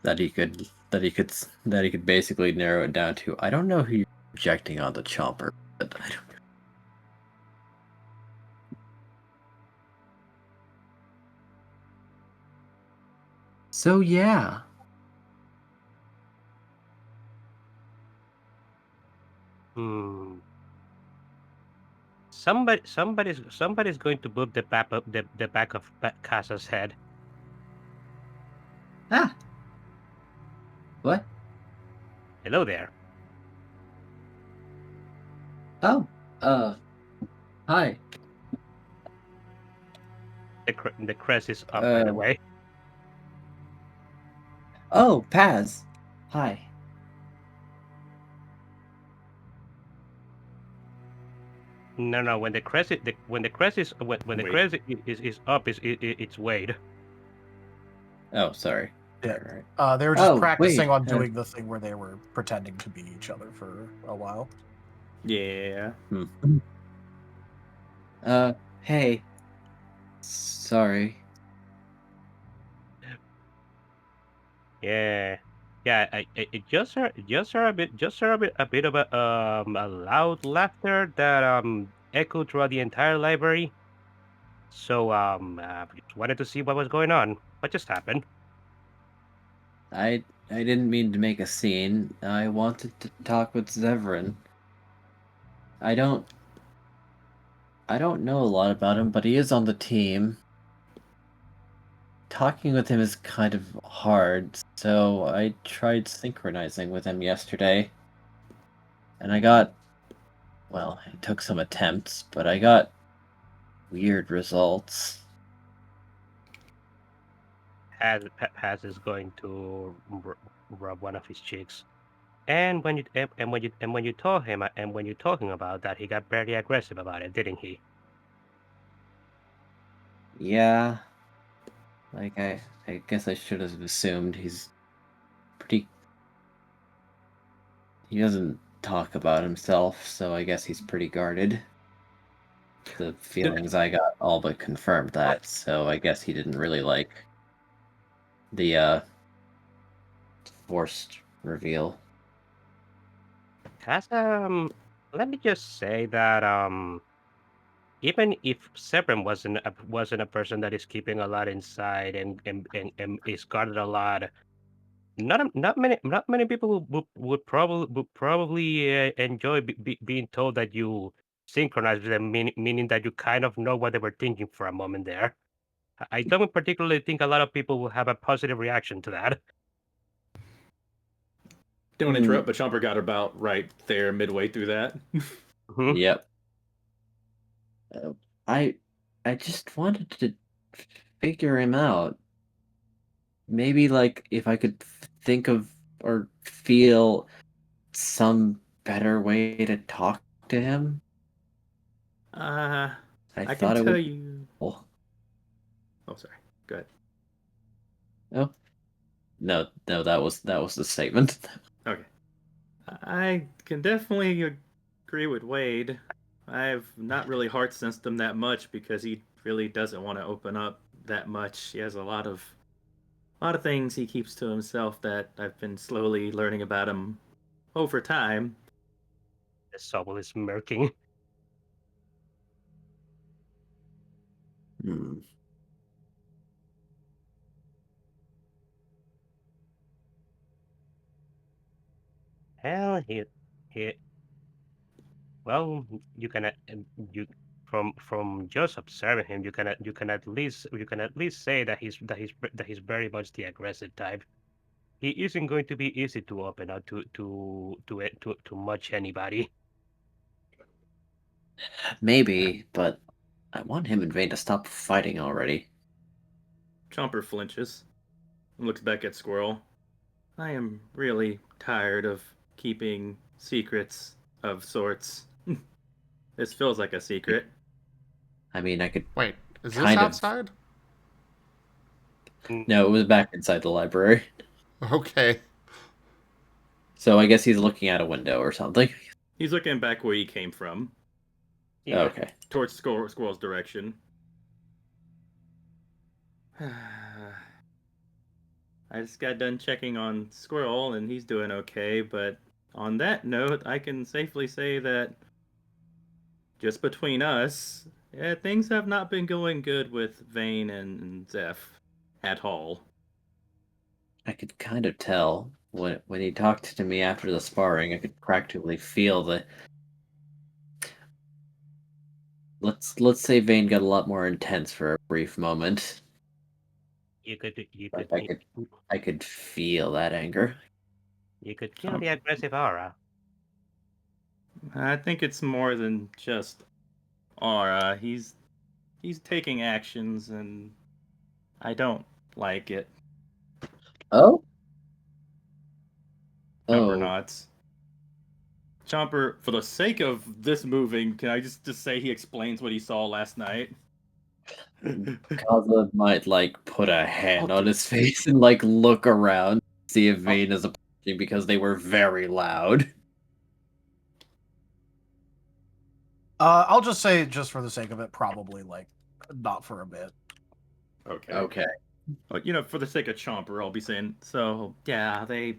That he could basically narrow it down to, I don't know who you're projecting on the chomper, but I don't. So yeah. Somebody's going to boop the back of Casa's head. Ah. What? Hello there. Oh. Hi. The crest is up, by the way. Oh, Paz. Hi. No. When the crest is up, it's Wade. Oh, sorry. Yeah. Right. They were just Oh, practicing wait, on doing the thing where they were pretending to be each other for a while. Yeah. Hey. Sorry. Yeah. I just heard a bit of a loud laughter that echoed throughout the entire library. So just wanted to see what was going on. What just happened? I didn't mean to make a scene. I wanted to talk with Zevran. I don't know a lot about him, but he is on the team. Talking with him is kind of hard, so I tried synchronizing with him yesterday. And I got, well, it took some attempts, but I got weird results. Has is going to rub one of his cheeks. And when you told him and when you told him about that, he got very aggressive about it, didn't he? Yeah. Like, I guess I should have assumed he's pretty... He doesn't talk about himself, so I guess he's pretty guarded. The feelings I got all but confirmed that, so I guess he didn't really like the, forced reveal. Has let me just say that even if Sebram wasn't a person that is keeping a lot inside and is guarded a lot, not many people would probably enjoy being told that you synchronize with them, meaning that you kind of know what they were thinking for a moment there. I don't particularly think a lot of people will have a positive reaction to that. Don't interrupt, but Chomper got about right there midway through that. Yep. I just wanted to figure him out. Maybe, like, if I could think of or feel some better way to talk to him. I I can thought it tell would. you. Oh, Oh, sorry. Go ahead. oh. No, that was the statement. Okay. I can definitely agree with Wade. I've not really heart sensed him that much because he really doesn't want to open up that much. He has a lot of things he keeps to himself that I've been slowly learning about him over time. The soul is smirking. Hmm. Hell, he. Well, you can you from just observing him, you can at least say that he's very much the aggressive type. He isn't going to be easy to open up to much anybody. Maybe, but I want him and Vane to stop fighting already. Chomper flinches and looks back at Squirrel. I am really tired of keeping secrets of sorts. This feels like a secret. I mean, I could Wait, is this kind of. outside? No, it was back inside the library. Okay. So I guess he's looking out a window or something. He's looking back where he came from, Yeah. Okay. towards Squirrel's direction. I just got done checking on Squirrel, and he's doing okay, but on that note, I can safely say that just between us, yeah, things have not been going good with Vane and Zeph at all. I could kind of tell when he talked to me after the sparring. I could practically feel the. Let's say Vane got a lot more intense for a brief moment. You could Like I could feel that anger. you could feel the aggressive aura. I think it's more than just aura. He's taking actions, and I don't like it. Oh. Chomper Oh. nods. Chomper, for the sake of this moving, can I just say he explains what he saw last night? Kaza might like put a hand on his face and like look around, see if Vane is approaching because they were very loud. I'll just say, just for the sake of it, probably like not for a bit. Okay. Okay. But, for the sake of Chomper, I'll be saying, so, yeah, they...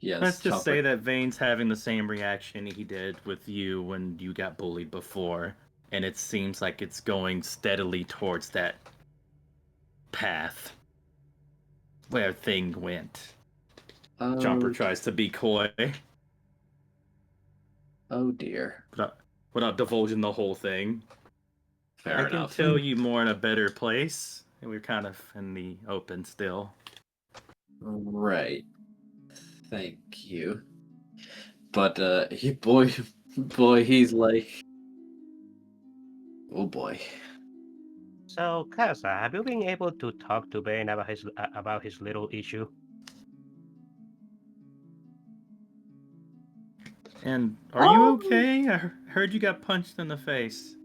Yes. Let's just Chopper. say that Vane's having the same reaction he did with you when you got bullied before, and it seems like it's going steadily towards that path where thing went. Chomper tries to be coy Oh dear. without divulging the whole thing. Fair I can enough. tell you more in a better place, and we're kind of in the open still. Right. Thank you. But boy, he's like, oh boy. So, Kaza, have you been able to talk to Bane about his little issue? And are you okay? I heard you got punched in the face.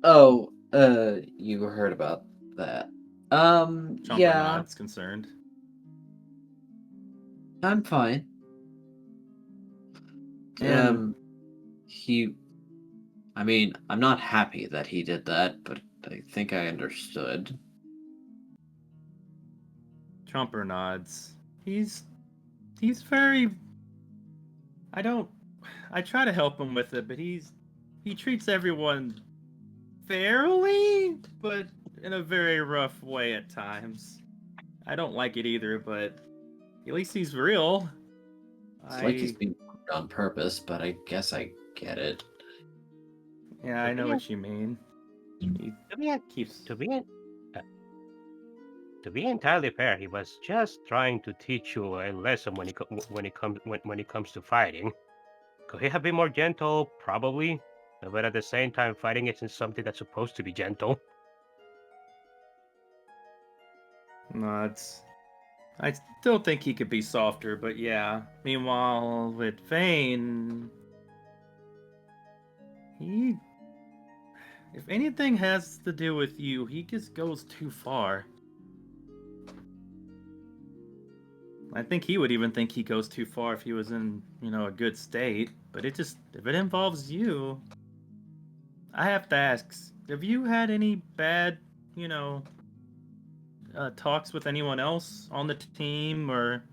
Oh, you heard about that? Chomper Yeah, nods, concerned. I'm fine. And I mean, I'm not happy that he did that, but I think I understood. Chomper nods. He's very. I try to help him with it, but he treats everyone fairly, but in a very rough way at times. I don't like it either, but at least he's real. It's like he's being on purpose, but I guess I get it. Yeah, I know what you mean. He keeps. To be entirely fair, he was just trying to teach you a lesson when it comes to fighting. Could he have been more gentle? Probably, but at the same time, fighting isn't something that's supposed to be gentle. Nods. I still think he could be softer, but yeah. Meanwhile, with Vane, if anything has to do with you, he just goes too far. I think he would even think he goes too far if he was in, a good state. But if it involves you, I have to ask, have you had any bad, talks with anyone else on the team or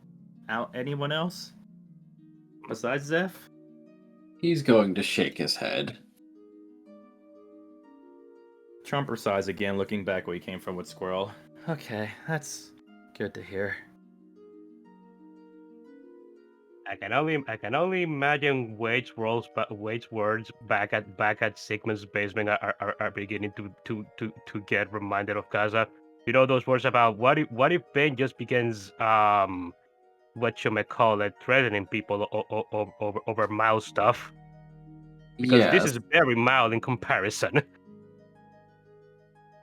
anyone else besides Zeph? He's going to shake his head. Chomper sighs again, looking back where he came from with Squirrel. Okay, that's good to hear. I can only imagine Wade's words back at Sigmund's basement are beginning to get reminded of Kaza. You know those words about what if Bane just begins what you may call it, threatening people over mild stuff, because this is very mild in comparison.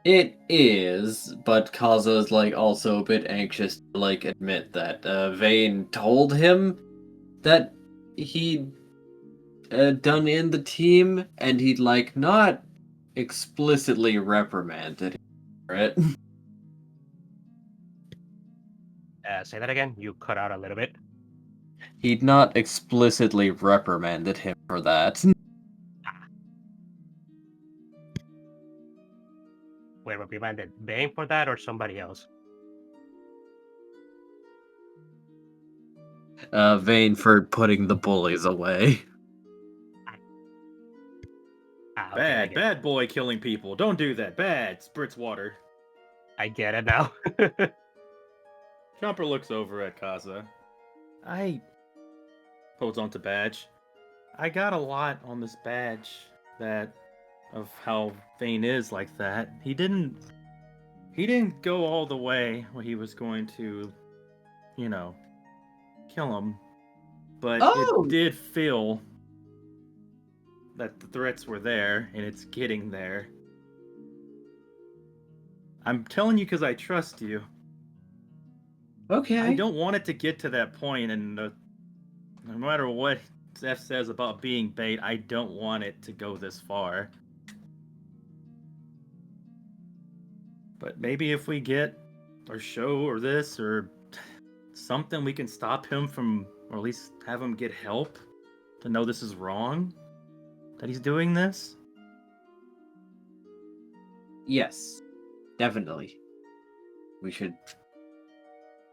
It is, but Kaza's like also a bit anxious to like admit that Vane told him that he'd done in the team, and he'd like not explicitly reprimanded him, Right? Say that again. You cut out a little bit. He'd not explicitly reprimanded him for that. Wait, reprimanded Bane for that or somebody else? Vane for putting the bullies away. Okay, Bad, bad boy killing people. Don't do that. Bad. Spritz water. I get it now. Chomper looks over at Kaza. I holds on to badge. I got a lot on this badge that of how Vane is like that. He didn't go all the way when he was going to, you know, kill him. But Oh! it did feel that the threats were there, and it's getting there. I'm telling you because I trust you. Okay. I don't want it to get to that point, and no matter what Zeph says about being bait, I don't want it to go this far. But maybe if we get our show or this or something, we can stop him from, or at least have him get help to know this is wrong, that he's doing this. Yes, definitely. We should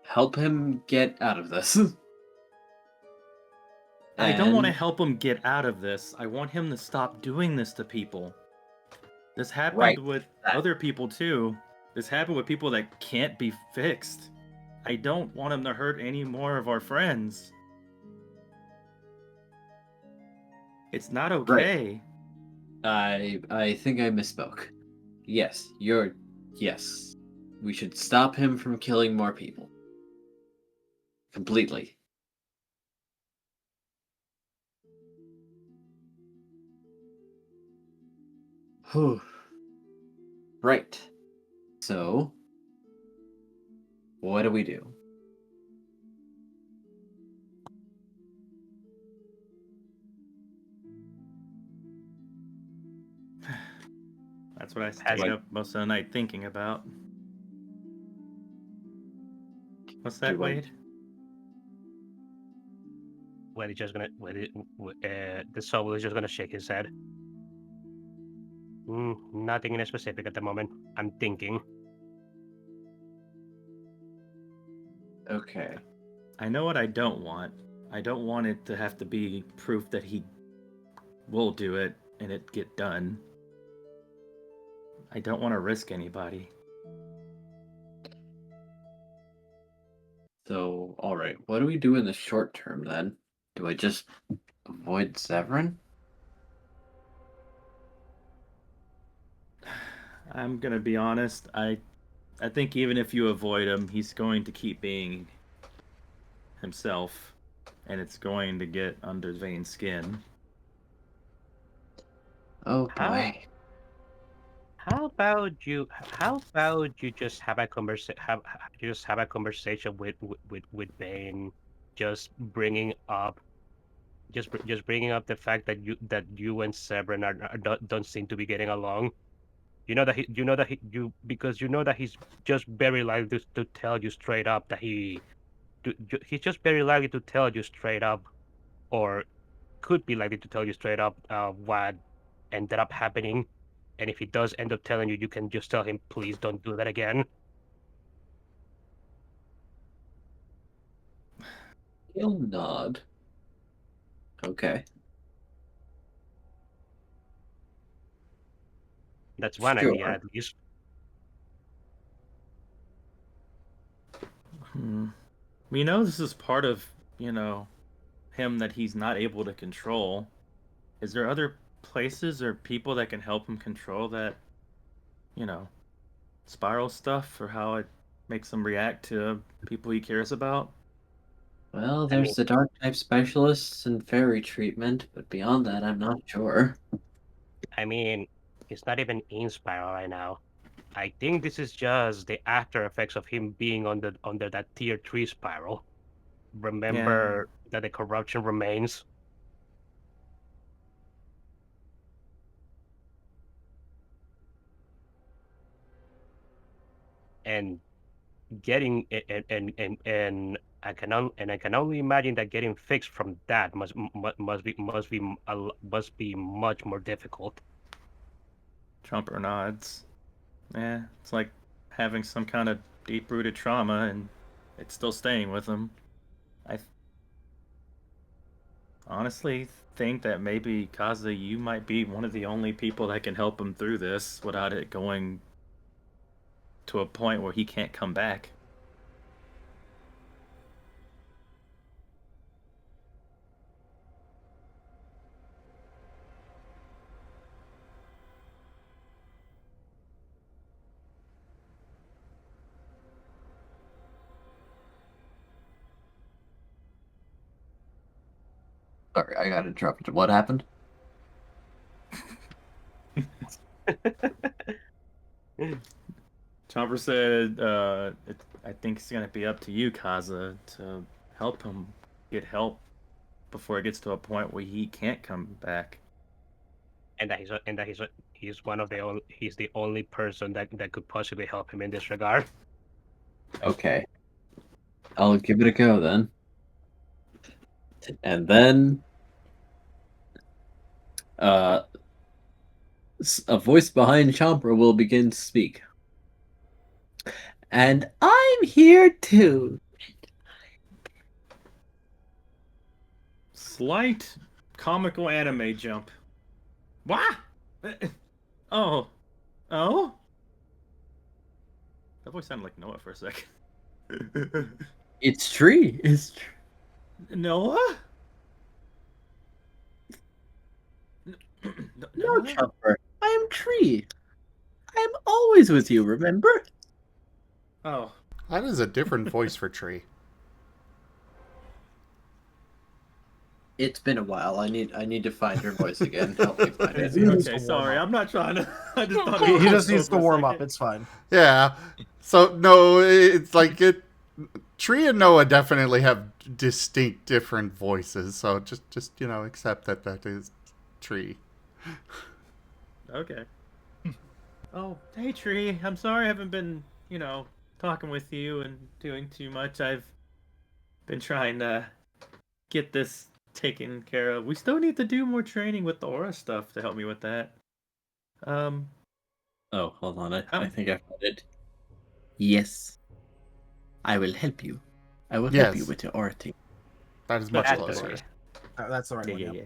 help him get out of this. I don't want to And- help him get out of this. I want him to stop doing this to people. This happened Right. with other people too. This happened with people that can't be fixed. I don't want him to hurt any more of our friends. It's not okay. I think I misspoke. Yes, yes. We should stop him from killing more people. Completely. Whew. Right. So, what do we do? That's what I Has stayed he- up most of the night thinking about. What's that, Do I- Wade? Wait, the soul is just gonna shake his head. Nothing in specific at the moment. I'm thinking. Okay. I know what I don't want. I don't want it to have to be proof that he will do it and it get done. I don't want to risk anybody. So, alright. What do we do in the short term then? Do I just avoid Severin? I'm gonna be honest. I think even if you avoid him, he's going to keep being himself, and it's going to get under Vane's skin. Oh How- boy. How about you just have a conversation with Bane, just bringing up the fact that you and Severin don't seem to be getting along. Because you know that he's just very likely to tell you straight up that he's just very likely to tell you straight up, or could be likely to tell you straight up what ended up happening. And if he does end up telling you, you can just tell him, please don't do that again. He'll nod. Okay. That's one Sure. idea, at least. We know this is part of, him that he's not able to control. Is there other places or people that can help him control that, spiral stuff, or how it makes him react to people he cares about? Well, there's the dark type specialists and fairy treatment, but beyond that, I'm not sure. I mean, he's not even in Spiral right now. I think this is just the after effects of him being under that tier 3 spiral. Remember that the corruption remains. and getting and I can only imagine that getting fixed from that must be much more difficult. Chomper nods. Yeah, it's like having some kind of deep-rooted trauma, and it's still staying with him. I honestly think that maybe Kaza, you might be one of the only people that can help him through this without it going to a point where he can't come back. Sorry, I got interrupted. What happened? Chomper said, I think it's gonna be up to you, Kaza, to help him get help before it gets to a point where he can't come back. And that he's one of the only he's the only person that could possibly help him in this regard. Okay. I'll give it a go then. And then a voice behind Chomper will begin to speak. And I'm here too. Slight comical anime jump. What? Oh. Oh? That voice sounded like Noah for a second. It's Tree. It's Noah? No, Chomper. I am Tree. I am always with you, remember? Oh. That is a different voice for Tree. It's been a while. I need to find your voice again. Help me find it. Okay, sorry. I'm not trying to. I just thought He just needs to warm up. It's fine. Yeah. So no, it's like it. Tree and Noah definitely have distinct different voices. So just accept that is Tree. Okay. Oh, hey Tree. I'm sorry I haven't been, talking with you and doing too much. I've been trying to get this taken care of. We still need to do more training with the aura stuff to help me with that. Oh, hold on. I think I found it. Yes. I will help you. I will help you with your aura team. That is much That's closer. good. That's the right one. Yeah.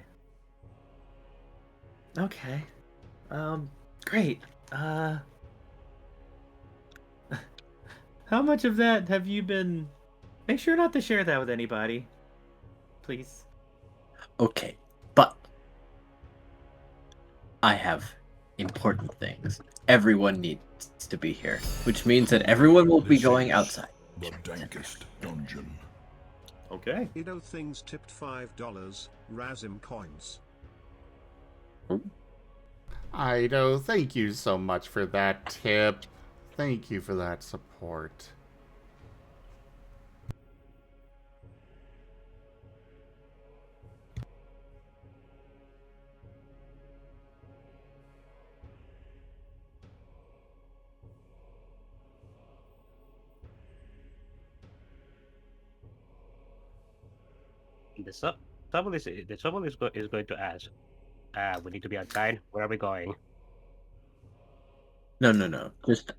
Okay. Great. How much of that have you been... Make sure not to share that with anybody. Please. Okay, but I have important things. Everyone needs to be here, which means that everyone will be going outside. The dankest dungeon. Okay. Ido Things tipped $5. Razim coins. Ido, thank you so much for that tip. Thank you for that support. The trouble is going to ask. We need to be outside. Where are we going? No. Just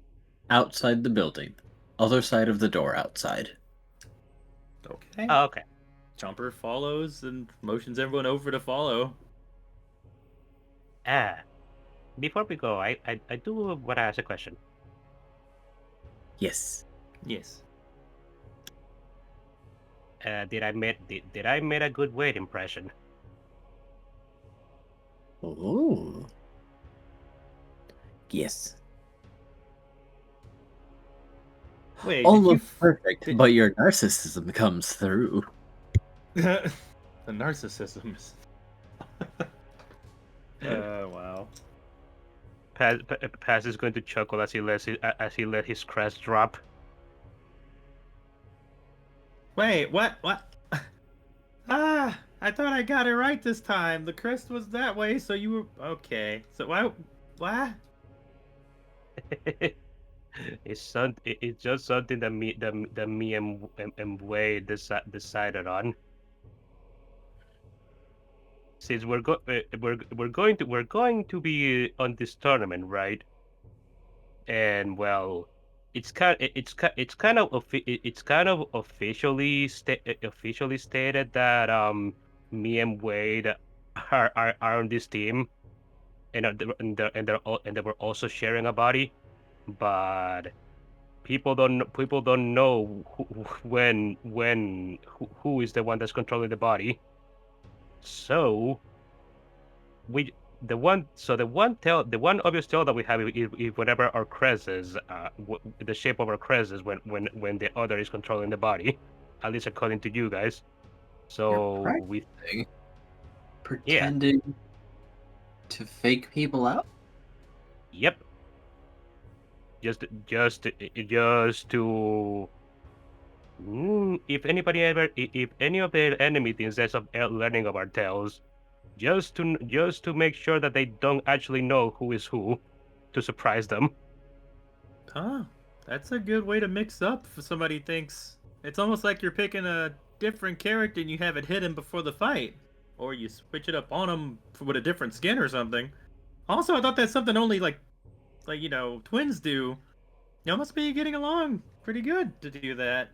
outside the building. Other side of the door outside. Okay. Oh, okay. Chomper follows and motions everyone over to follow. Before we go, I do want to ask a question. Yes. Yes. Did I make a good weight impression? Oh. Yes. Wait. Almost perfect, but your narcissism comes through. The narcissism is... wow. Paz is going to chuckle as he let his crest drop. Wait, what? I thought I got it right this time. The crest was that way, so you were... Okay. So why... What? It's just something that me and Wade decided on. Since we're going to be on this tournament, right? And well, it's kind of officially stated that me and Wade are on this team, and they were also sharing a body, but people don't know who is the one that's controlling the body. So we the one obvious tell that we have if whenever our creases the shape of our creases when the other is controlling the body, at least according to you guys. So You're we practicing, pretending to fake people out. yep just to if any of the enemy thinks that's of learning of our tales, just to make sure that they don't actually know who is who, to surprise them. Huh. That's a good way to mix up if somebody thinks. It's almost like you're picking a different character and you have it hidden before the fight. Or you switch it up on them with a different skin or something. Also, I thought that's something only twins do. Y'all must be getting along pretty good to do that.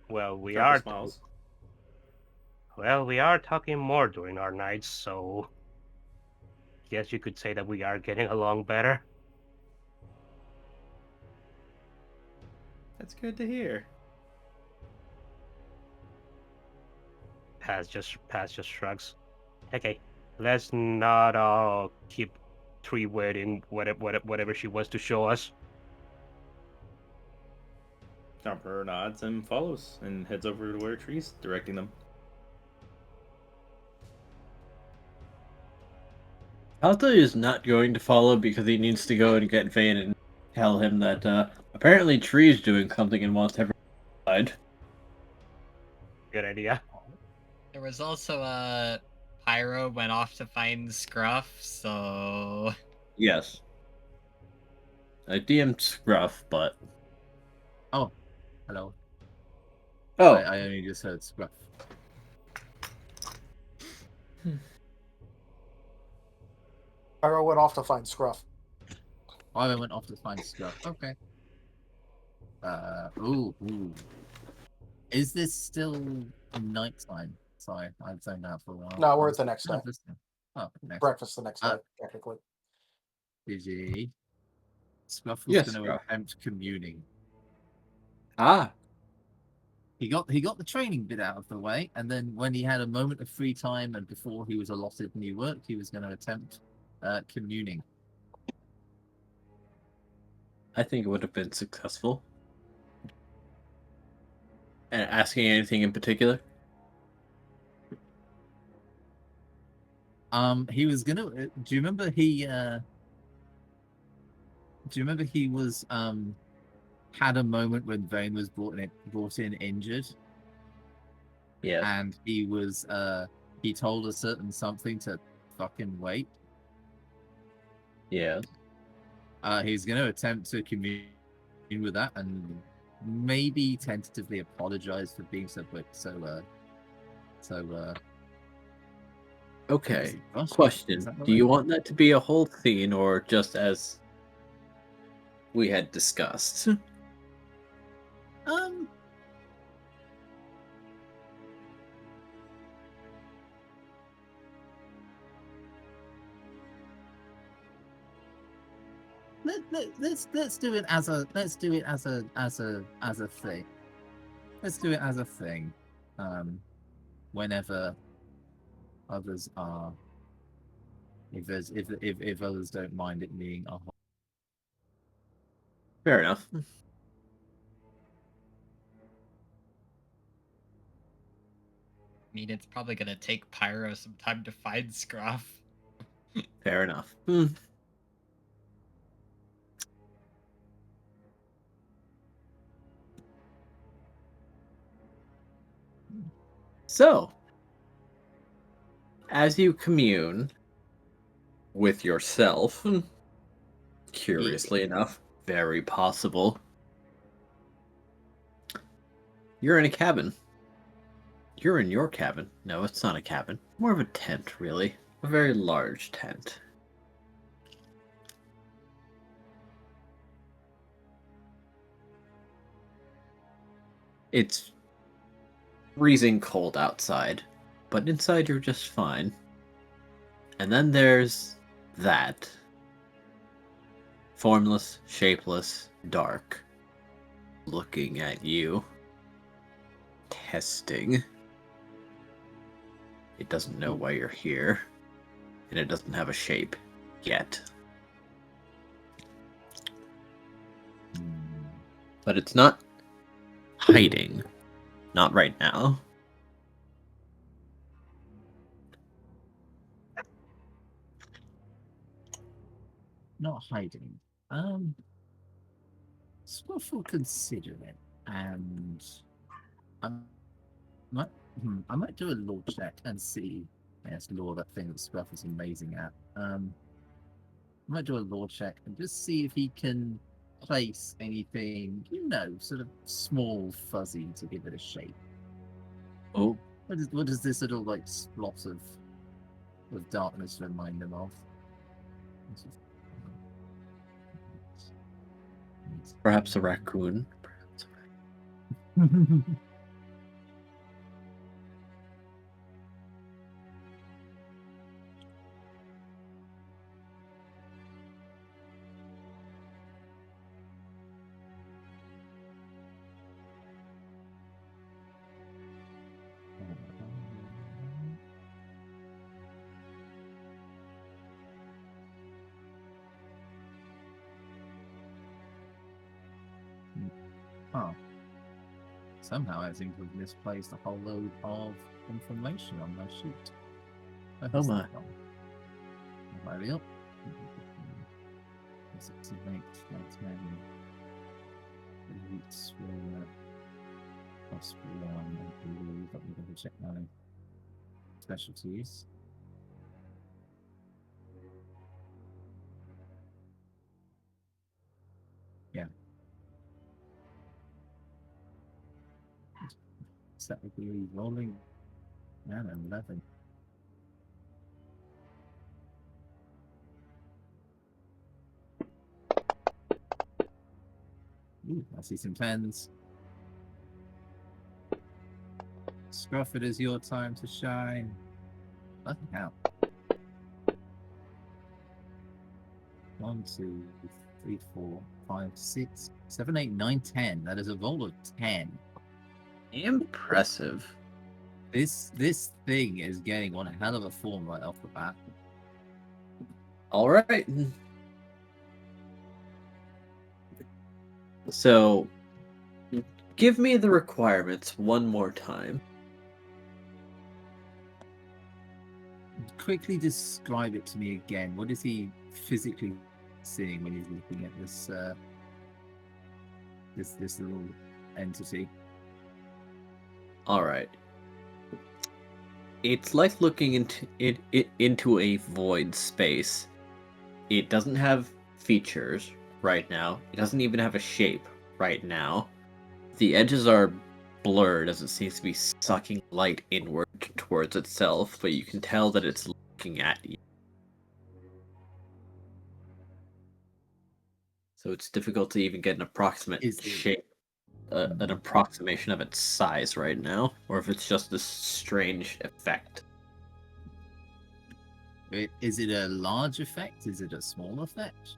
Well, we Trapper are smiles. well, we are talking more during our nights, so guess you could say that we are getting along better. That's good to hear. Paz just shrugs. Okay, let's not keep Tree waiting. Whatever she wants to show us. Jumper nods and follows and heads over to where Tree's directing them. Alta is not going to follow because he needs to go and get Vane and tell him that apparently Tree's doing something and wants everyone inside. Good idea. There was also a Pyro went off to find Scruff, so Yes. I DM'd Scruff, but... Oh, hello. Oh, I only just heard Scruff. Pyro went off to find Scruff. Oh, I went off to find Scruff. Okay. Ooh. Is this still nighttime? Sorry, I've zoned out for a while. No, we're at the next day. Oh, next. Breakfast the next day, technically. GG. Scruff was Yes, going to Scruff. attempt communing. Ah, He got the training bit out of the way, and then when he had a moment of free time and before he was allotted new work, he was going to attempt communing. I think it would have been successful. And asking anything in particular? He was gonna. Do you remember he? Do you remember he was had a moment when Vane was brought in injured, Yeah. and he was he told a certain something to fucking wait. Yeah. He's gonna attempt to commune with that and maybe tentatively apologize for being so quick. Okay. Is Question. that Do you right? want that to be a whole scene or just as we had discussed? Let's do it as a thing. Let's do it as a thing. Whenever others are, if others don't mind it being a whole. Fair enough. I mean, it's probably gonna take Pyro some time to find Scruff. Fair enough. So, as you commune with yourself, curiously enough, very possible. You're in a cabin. You're in your cabin. No, it's not a cabin. More of a tent, really. A very large tent. It's freezing cold outside, but inside you're just fine. And then there's that. Formless, shapeless, dark. Looking at you. Testing. It doesn't know why you're here. And it doesn't have a shape. Yet. But it's not hiding. Not right now. Not hiding. Scruff will consider it, and I might do a law check and see. Yes, law, that thing that Scruff is amazing at. I might do a law check and just see if he can place anything, sort of small, fuzzy to give it a shape. Oh. What does this little like splot of darkness remind him of? Perhaps a raccoon. Oh. Somehow I seem to have misplaced a whole load of information on my sheet. Oh my. Hurry up. Let me double check my specialties. Yeah. That would be rolling. And 11. Ooh, I see some 10s. Scruff, it is your time to shine. Nothing out. 1, 2, 3, 4, 5, 6, 7, 8, 9, 10. That is a roll of 10. Impressive. This thing is getting on a hell of a form right off the bat. All right. So, give me the requirements one more time. Quickly describe it to me again. What is he physically seeing when he's looking at this this little entity? All right. It's like looking into a void space. It doesn't have features right now. It doesn't even have a shape right now. The edges are blurred as it seems to be sucking light inward towards itself, but you can tell that it's looking at you. So it's difficult to even get an approximate shape, an approximation of its size right now, or if it's just this strange effect. Is it a large effect? Is it a small effect?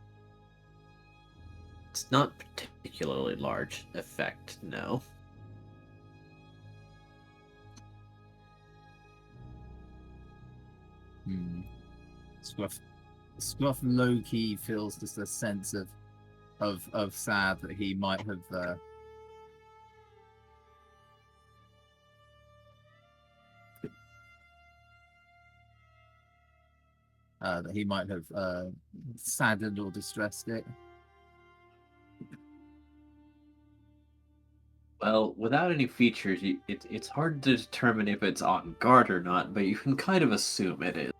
It's not particularly large effect, no. Scruff low-key feels just a sense of sad that he might have saddened or distressed it. Well, without any features, it's hard to determine if it's on guard or not, but you can kind of assume it is.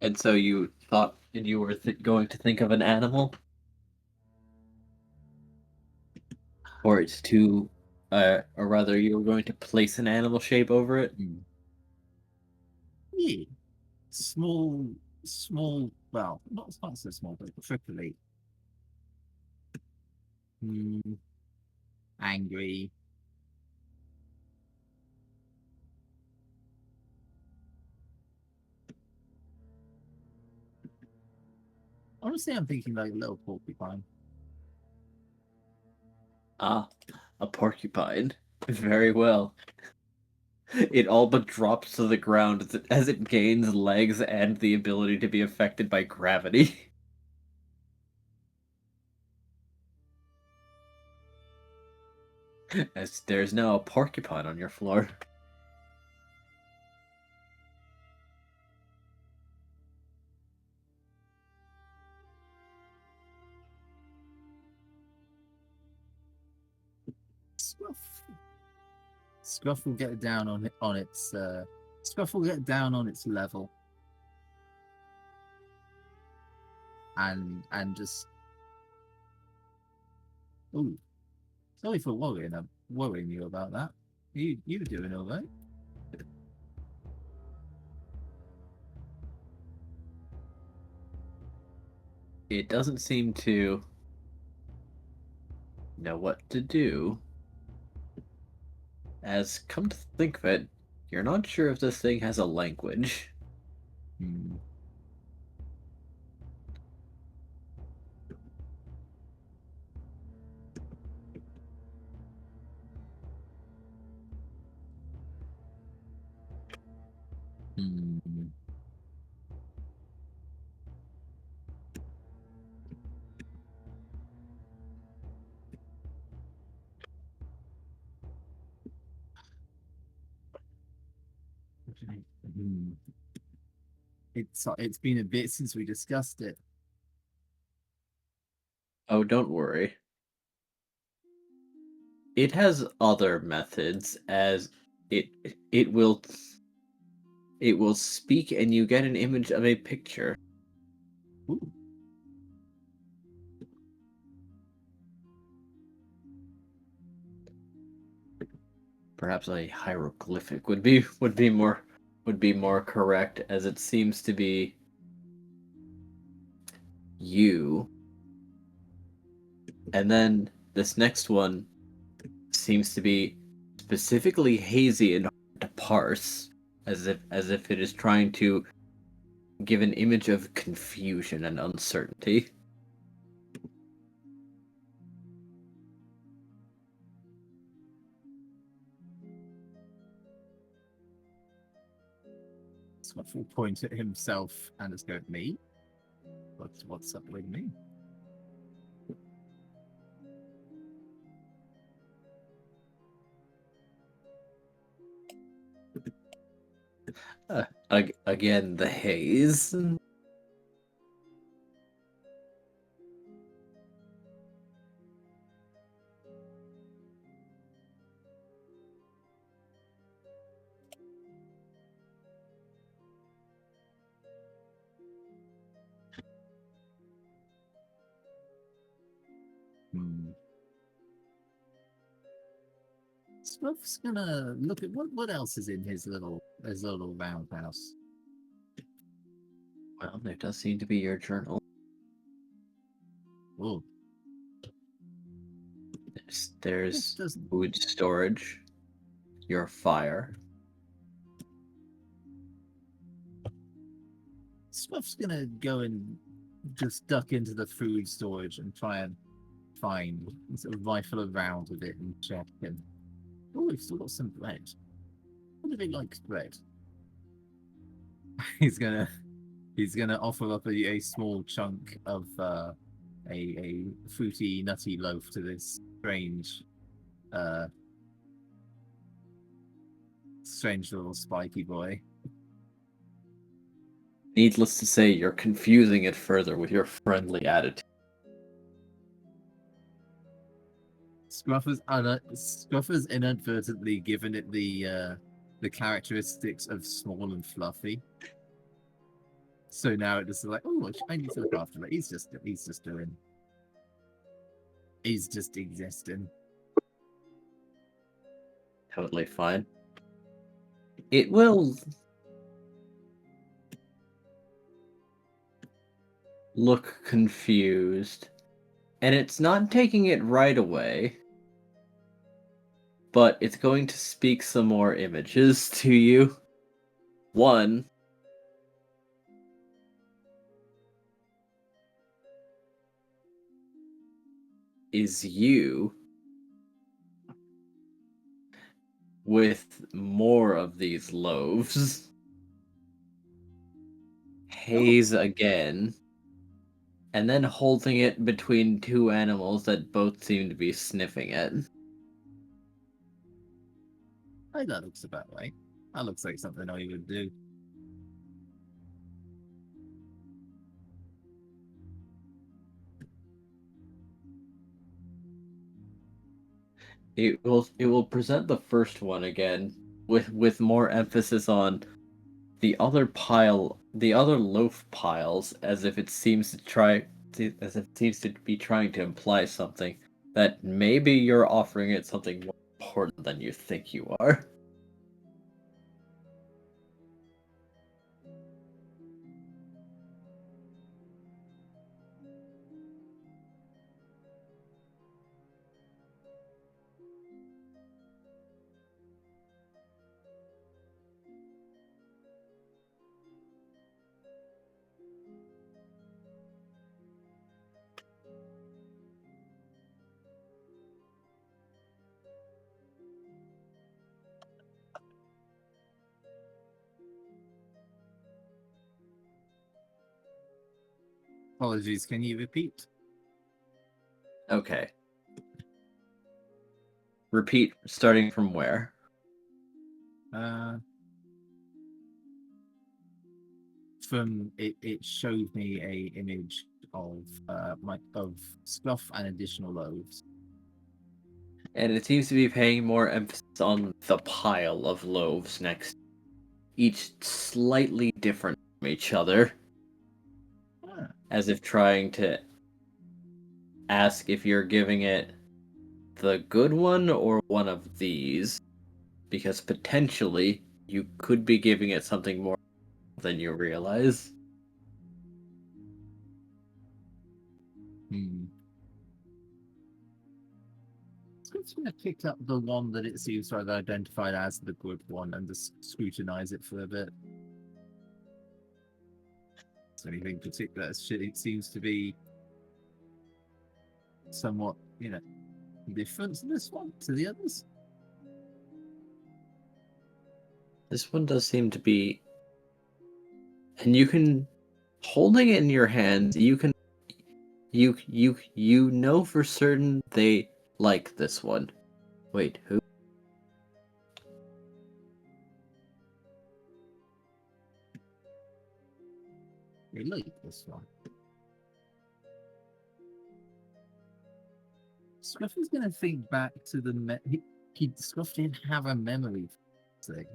And so you thought you were going to think of an animal? Or it's to, or rather, you were going to place an animal shape over it? Yeah. Small, well, not so small, but particularly angry. Honestly, I'm thinking like a little porcupine. Ah, a porcupine. Very well. It all but drops to the ground as it gains legs and the ability to be affected by gravity. As there's now a porcupine on your floor. Scruff will get down on its Scruff will get down on its level and just ooh, sorry for worrying you about that. You doing all right? It doesn't seem to know what to do. As come to think of it, you're not sure if this thing has a language. Hmm. Hmm. Hmm. It's been a bit since we discussed it. Oh, don't worry. It has other methods as it it will it will speak and you get an image of a picture. Ooh. Perhaps a hieroglyphic would be more correct as it seems to be you. And then this next one seems to be specifically hazy and hard to parse as if it is trying to give an image of confusion and uncertainty. Scruff will point at himself and just go, me? What's up with me? Again, the haze. Hmm. Scruff's gonna look at what else is in his little roundhouse. Well, there does seem to be your journal. Oh, There's doesn't. food storage, your fire. Scruff's gonna go and just duck into the food storage and try and find, sort of rifle around with it and check. And oh, we've still got some bread. What do they like bread? he's gonna offer up a small chunk of a fruity nutty loaf to this uh strange little spiky boy. Needless to say, you're confusing it further with your friendly attitude. Scruff has inadvertently given it the characteristics of small and fluffy. So now it just like, oh, I need to look after it. He's just existing. Totally fine. It will look confused, and it's not taking it right away, but it's going to speak some more images to you. One is you with more of these loaves. Haze again. And then holding it between two animals that both seem to be sniffing it. That looks about right. That looks like something I would do. It will present the first one again with more emphasis on the other loaf piles, as if it seems to be trying to imply something, that maybe you're offering it something more important than you think you are. Apologies, can you repeat? Okay. Repeat, starting from where? From it showed me a image of stuff and additional loaves. And it seems to be paying more emphasis on the pile of loaves next, each slightly different from each other. As if trying to ask if you're giving it the good one or one of these. Because potentially you could be giving it something more than you realize. So it's going to pick up the one that it seems to have identified as the good one and just scrutinize it for a bit. Is there anything particular? It seems to be somewhat, different to this one, to the others. This one does seem to be, and you can, holding it in your hands, you can, you know for certain they like this one. Wait, who? They like this one. Scruffy's going to think back to the Scruff didn't have a memory thing.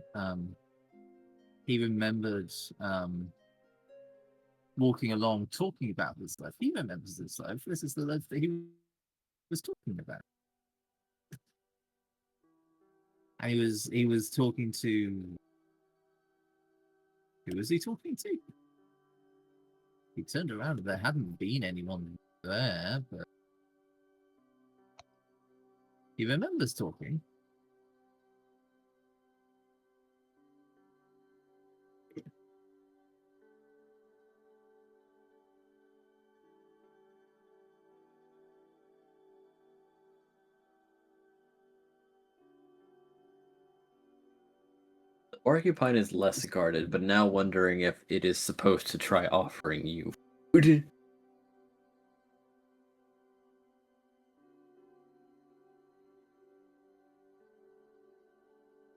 He remembered walking along talking about this life. He remembers this life. This is the life that he was talking about. And he was talking to, who was he talking to? He turned around and there hadn't been anyone there, but he remembers talking. Porcupine is less guarded, but now wondering if it is supposed to try offering you food.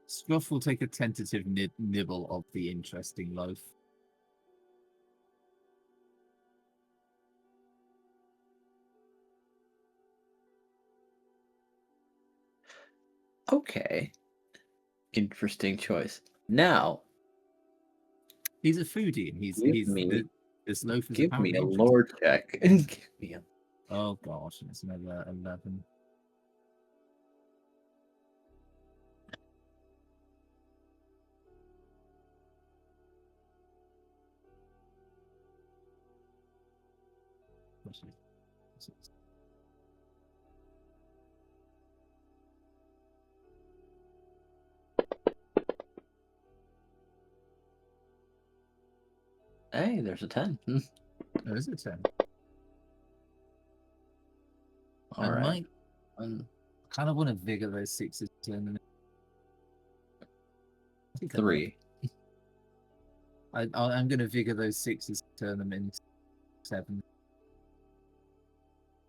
Scruff will take a tentative nibble of the interesting loaf. Okay. Interesting choice. Now, he's a foodie, and give me This loaf is Give me apparently a interesting. lore check. Give me a... Oh gosh, it's another 11. Hey, there's a 10. There is a 10. All I right. might. Kind of want to vigor those 6s in. I think 3. I'm going to vigor those 6s, turn them into 7.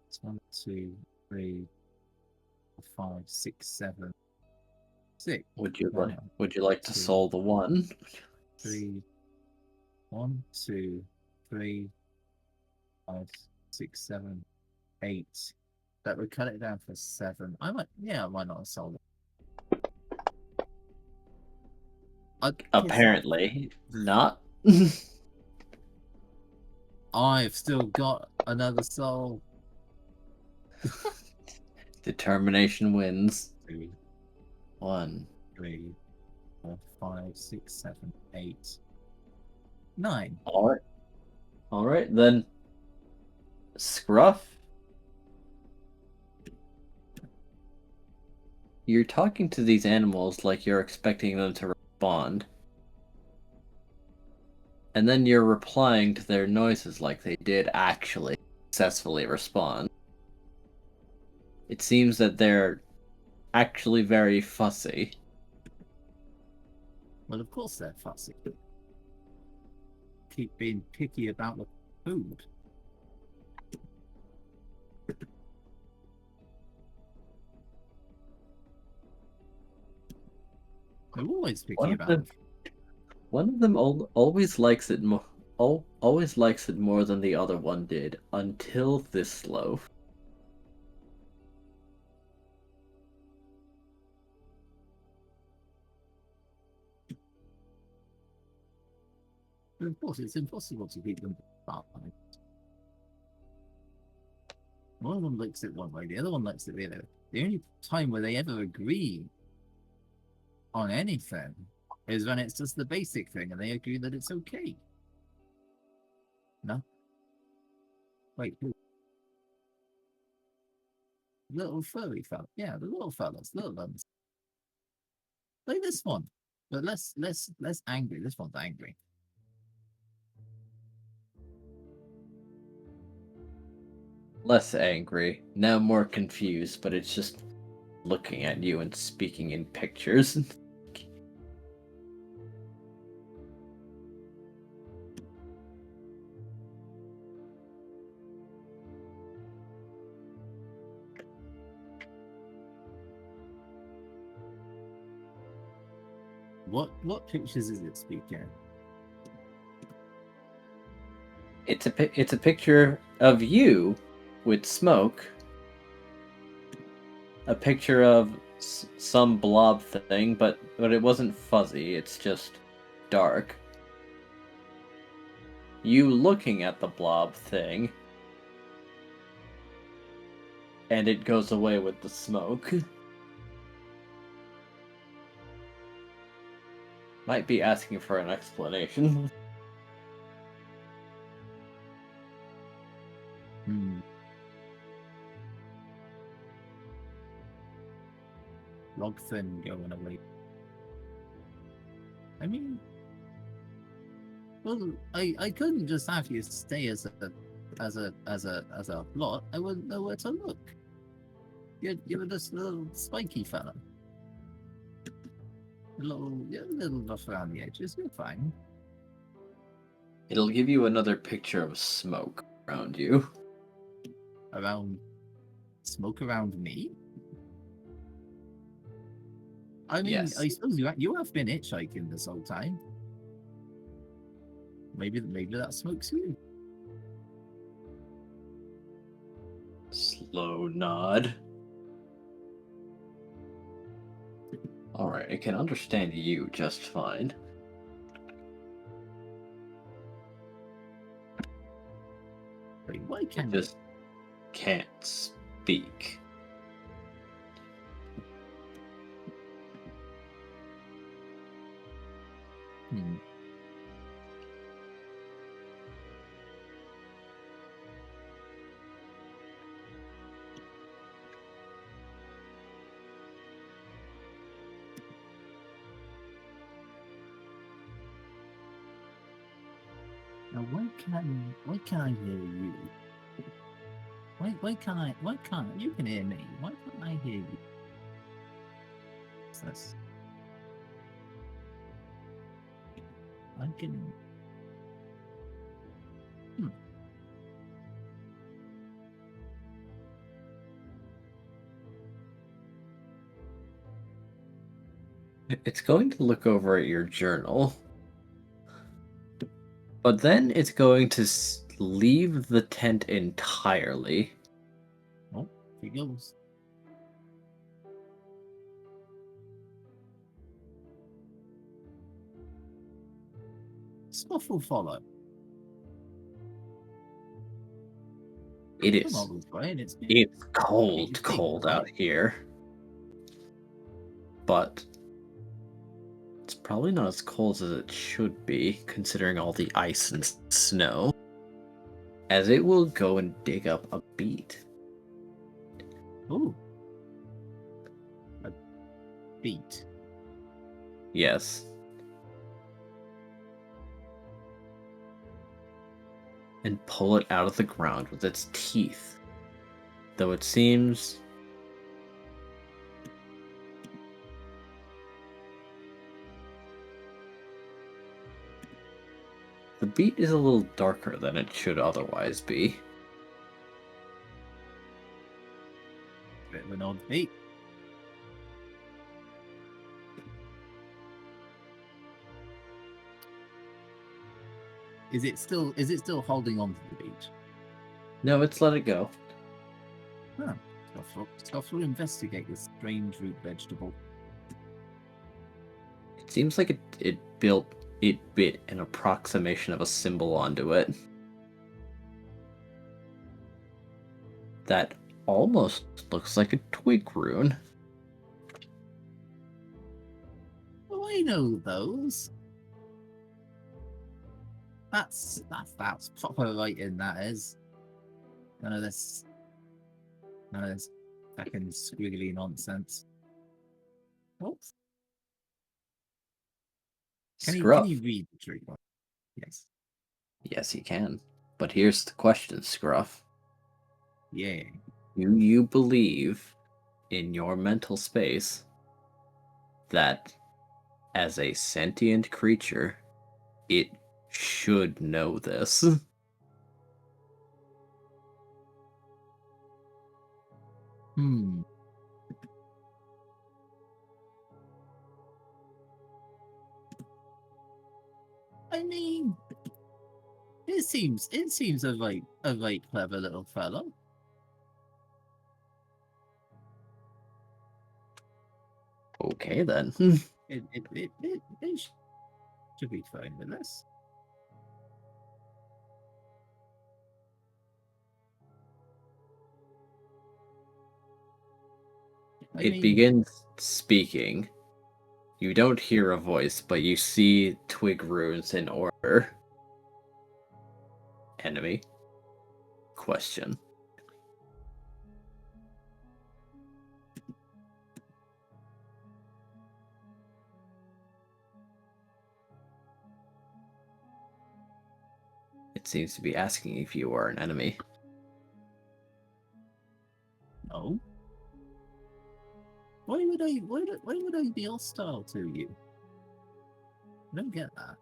It's 1, 2, 3, 4, 5, 6, 7, 6. Would you Wow. like? Would you like to Two. solve the 1? 3, 1, 2, 3, 5, 6, 7, 8. That would cut it down for 7. I might not have sold it. Apparently not. I've still got another soul. Determination wins. 2, 1. 3, 4, 5, 6, 7, 8, 9. All right then. Scruff. You're talking to these animals like you're expecting them to respond. And then you're replying to their noises like they did actually successfully respond. It seems that they're actually very fussy. Well, of course they're fussy. Keep being picky about the food. They're always picky about it. One of them always likes it more. Always likes it more than the other one did until this loaf. But of course, it's impossible to keep them apart. One of them likes it one way, the other one likes it the other. The only time where they ever agree on anything is when it's just the basic thing and they agree that it's okay. No? Wait, who? Little furry fella. Yeah, the little fellas, little ones. Like this one. But less angry. This one's angry. Less angry, now more confused, but it's just looking at you and speaking in pictures. What pictures is it speaking? It's a picture of you with smoke. A picture of some blob thing, but it wasn't fuzzy. It's just dark. You looking at the blob thing, and it goes away with the smoke. Might be asking for an explanation. Log thing going away. I mean, well, I couldn't just have you stay as a lot. I wouldn't know where to look. You were just a little spiky fella. A little rough around the edges. You're fine. It'll give you another picture of smoke around you. Smoke around me? I mean, Yes. I suppose you have been hitchhiking this whole time. Maybe that smoke's you. Slow nod. Alright, I can understand you just fine. Furry? Why It can't just can't speak. you? Now, why can't I hear you? Why can't you can hear me? Why can't I hear you? What's this? I can. It's going to look over at your journal, but then it's going to leave the tent entirely. Oh, here goes. Stuff will follow. It Come is. on, Brian. It's Cold out here. But it's probably not as cold as it should be, considering all the ice and snow. As it will go and dig up a beet. Ooh. A beet. Yes. And pull it out of the ground with its teeth. Though it seems... the beet is a little darker than it should otherwise be. Bit of an odd beet. Is it still holding on to the beet? No, it's let it go. Huh. Let's go through investigate this strange root vegetable. It seems like it bit an approximation of a symbol onto it. That almost looks like a twig rune. Oh, I know those. That's proper writing, that is. None of this fucking squiggly nonsense. Oops. Can Scruff. you read the tree? Yes. Yes, you can. But here's the question, Scruff. Yeah. Do you believe in your mental space that as a sentient creature, it should know this? Hmm. I mean, it seems a very clever little fellow. Okay then. It should be fine with this. It begins speaking. You don't hear a voice, but you see twig runes in order. Enemy. Question. It seems to be asking if you are an enemy. No. Why would I be hostile to you? I don't get that.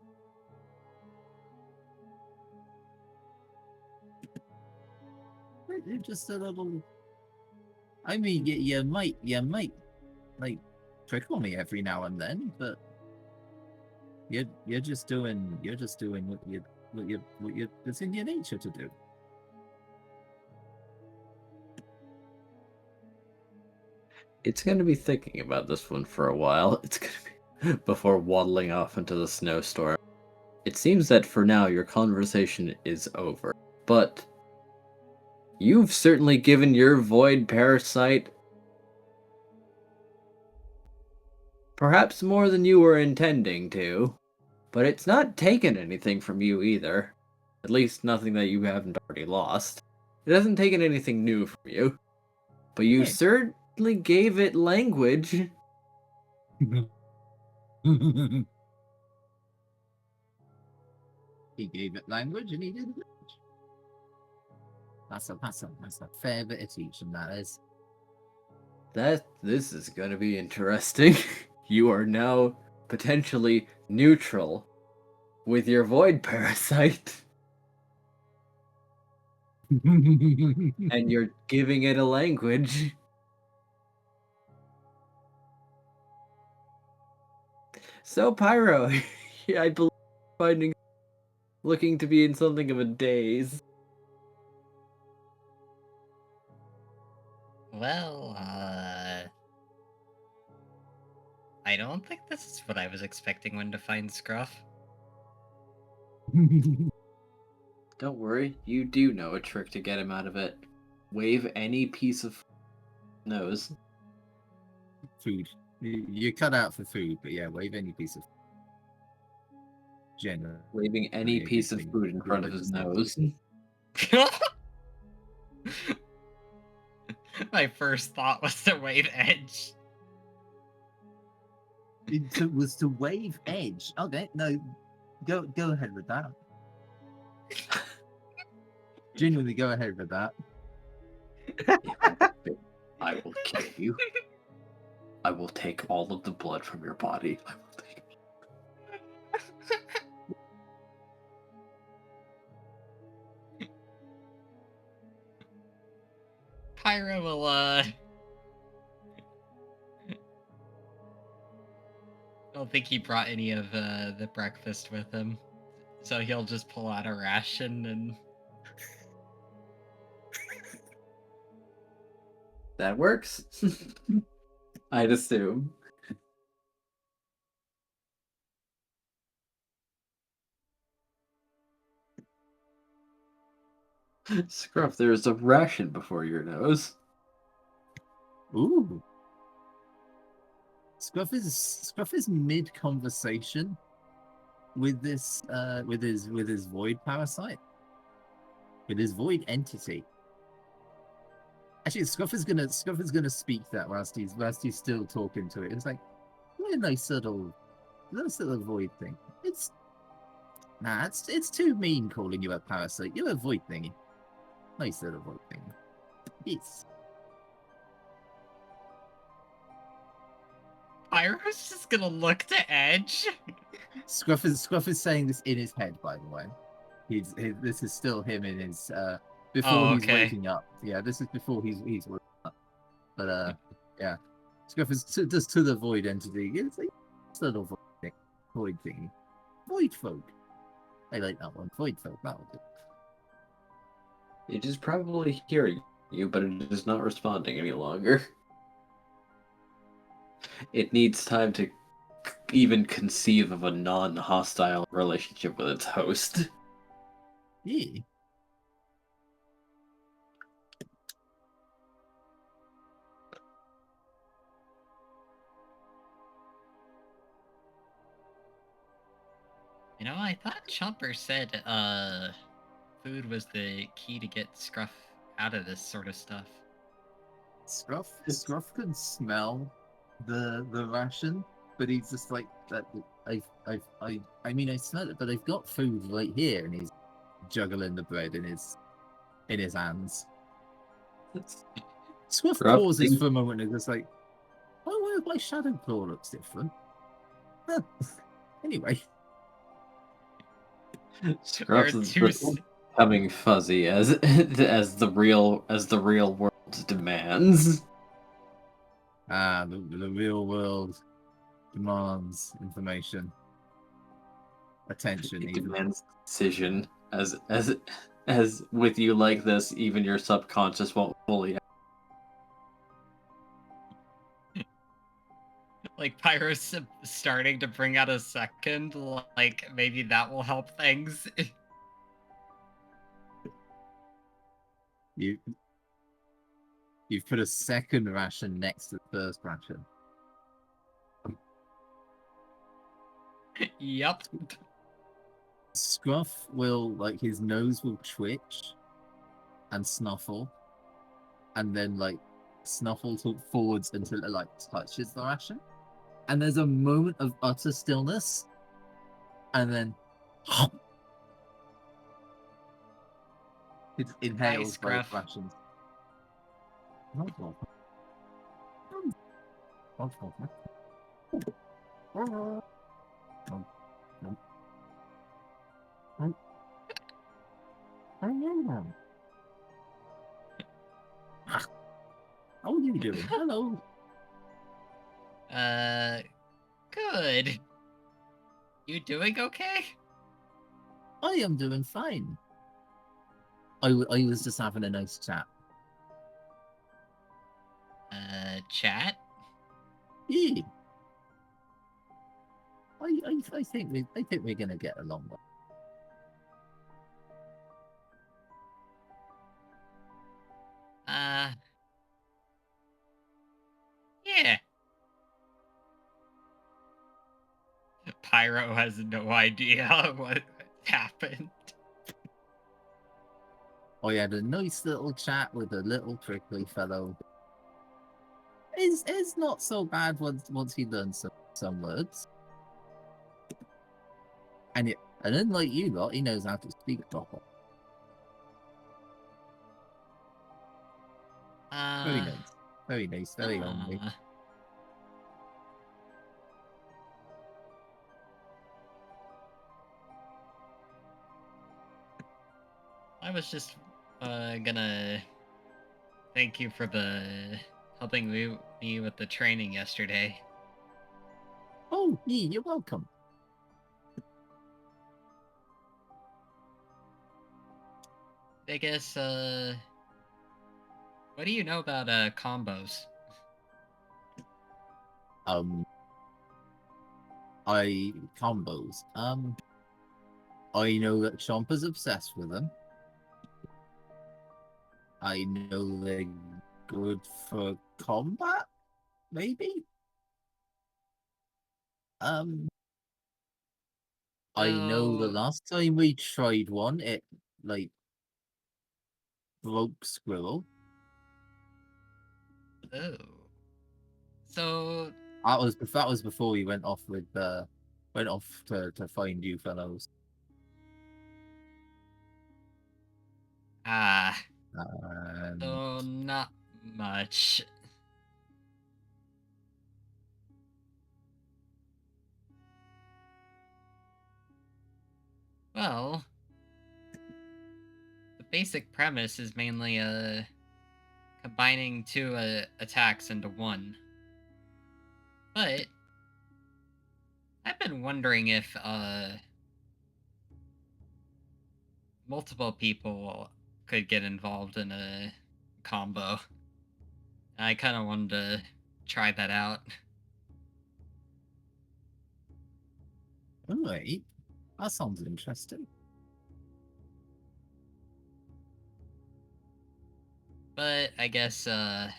You're just a little. I mean, you might like trickle me every now and then, but you're just doing what it's in your nature to do. It's going to be thinking about this one for a while. It's going to be before waddling off into the snowstorm. It seems that for now your conversation is over, but You've certainly given your void parasite perhaps more than you were intending to, but it's not taken anything from you either. At least nothing that you haven't already lost. It hasn't taken anything new from you. But you Yeah. certainly gave it language. He gave it language and he did language. That's a fair bit of teaching, that is. This is gonna be interesting. You are now potentially neutral with your void parasite. And you're giving it a language. So Pyro, I believe finding looking to be in something of a daze. Well, I don't think this is what I was expecting when to find Scruff. Don't worry, you do know a trick to get him out of it. Wave any piece of nose. Food. You cut out for food, but yeah, wave any piece of general. Waving any Yeah, piece good of thing. food in front of his nose. My first thought was to wave Edge. It was to wave edge. Okay, no, go ahead with that. Genuinely, go ahead with that. I will kill you. I will take all of the blood from your body. I will take it. Pyro will, I don't think he brought any of the breakfast with him. So he'll just pull out a ration and... That works. I'd assume. Scruff, there's a ration before your nose. Ooh. Scruff is mid conversation with this with his void parasite. With his void entity. Actually, Scruff is gonna speak that whilst he's still talking to it. It's like, what a nice little void thing. It's too mean calling you a parasite. You're a void thingy. Nice little void thing. Yes. Pyro's just gonna look to Edge. Scruff is saying this in his head, by the way. This is still him in his before he's waking up. Yeah, this is before he's waking up. But yeah, Scruff is just to the void entity. It's like little void thingy. Void folk. I like that one. Void folk. That one. It is probably hearing you, but it is not responding any longer. It needs time to even conceive of a non-hostile relationship with its host. Yeah. You know, I thought Chomper said, food was the key to get Scruff out of this sort of stuff. Scruff can smell the ration, but he's just like that. I mean, I smell it, but I've got food right here, and he's juggling the bread in his hands. Scruff pauses for a moment and is like, "Oh, well, my shadow claw looks different." Huh. Anyway, Scruff is becoming fuzzy as the real world demands. The real world demands information, attention. It demands decision. As with you like this, even your subconscious won't fully. Like, Pyro's starting to bring out a second, like, maybe that will help things. You you've put a second ration next to the first ration. Yup. Scruff will his nose will twitch and snuffle, and then snuffle forwards until it touches the ration, and there's a moment of utter stillness, and then it inhales both Scruff. rations. Not welcome. Not welcome. How are you doing? Hello. Good. You doing okay? I am doing fine. I was just having a nice chat. Chat? Yeah. I think we're gonna get along well. Yeah. Pyro has no idea what happened. I had a nice little chat with a little prickly fellow. It's not so bad once he learns some words. And unlike you lot, he knows how to speak proper. Very nice. Very nice. Very homely. I was just gonna thank you for helping me with the training yesterday. Oh, yeah, you're welcome. I guess what do you know about combos? Combos. I know that Chompa's obsessed with them. I know they're good for combat, maybe? I know the So- last time we tried one, it, broke Squirrel. Oh. So That was before we went off to find you fellows. so not much. Well, the basic premise is mainly combining two attacks into one. But I've been wondering if multiple people could get involved in a combo. I kind of wanted to try that out. Alright. That sounds interesting. But I guess to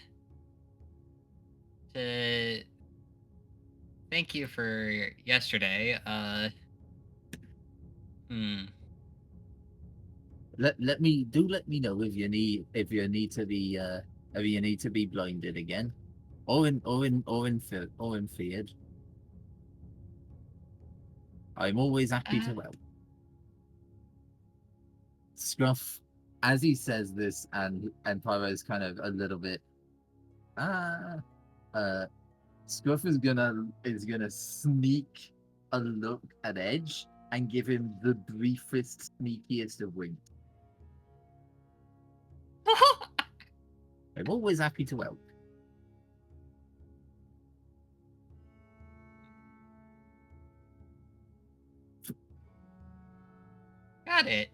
thank you for yesterday. Let me know if you need to be blinded again. Or in feared. I'm always happy to help. Scruff, as he says this, and Pyro's kind of a little bit Scruff is gonna sneak a look at Edge and give him the briefest, sneakiest of winks. I'm always happy to help. Got it.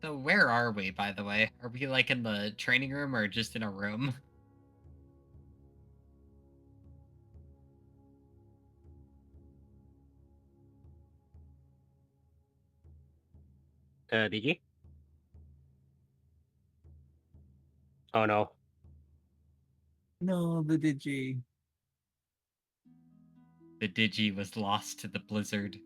So where are we, by the way? Are we in the training room or just in a room? DG? Oh no. No, the Digi. The Digi was lost to the blizzard.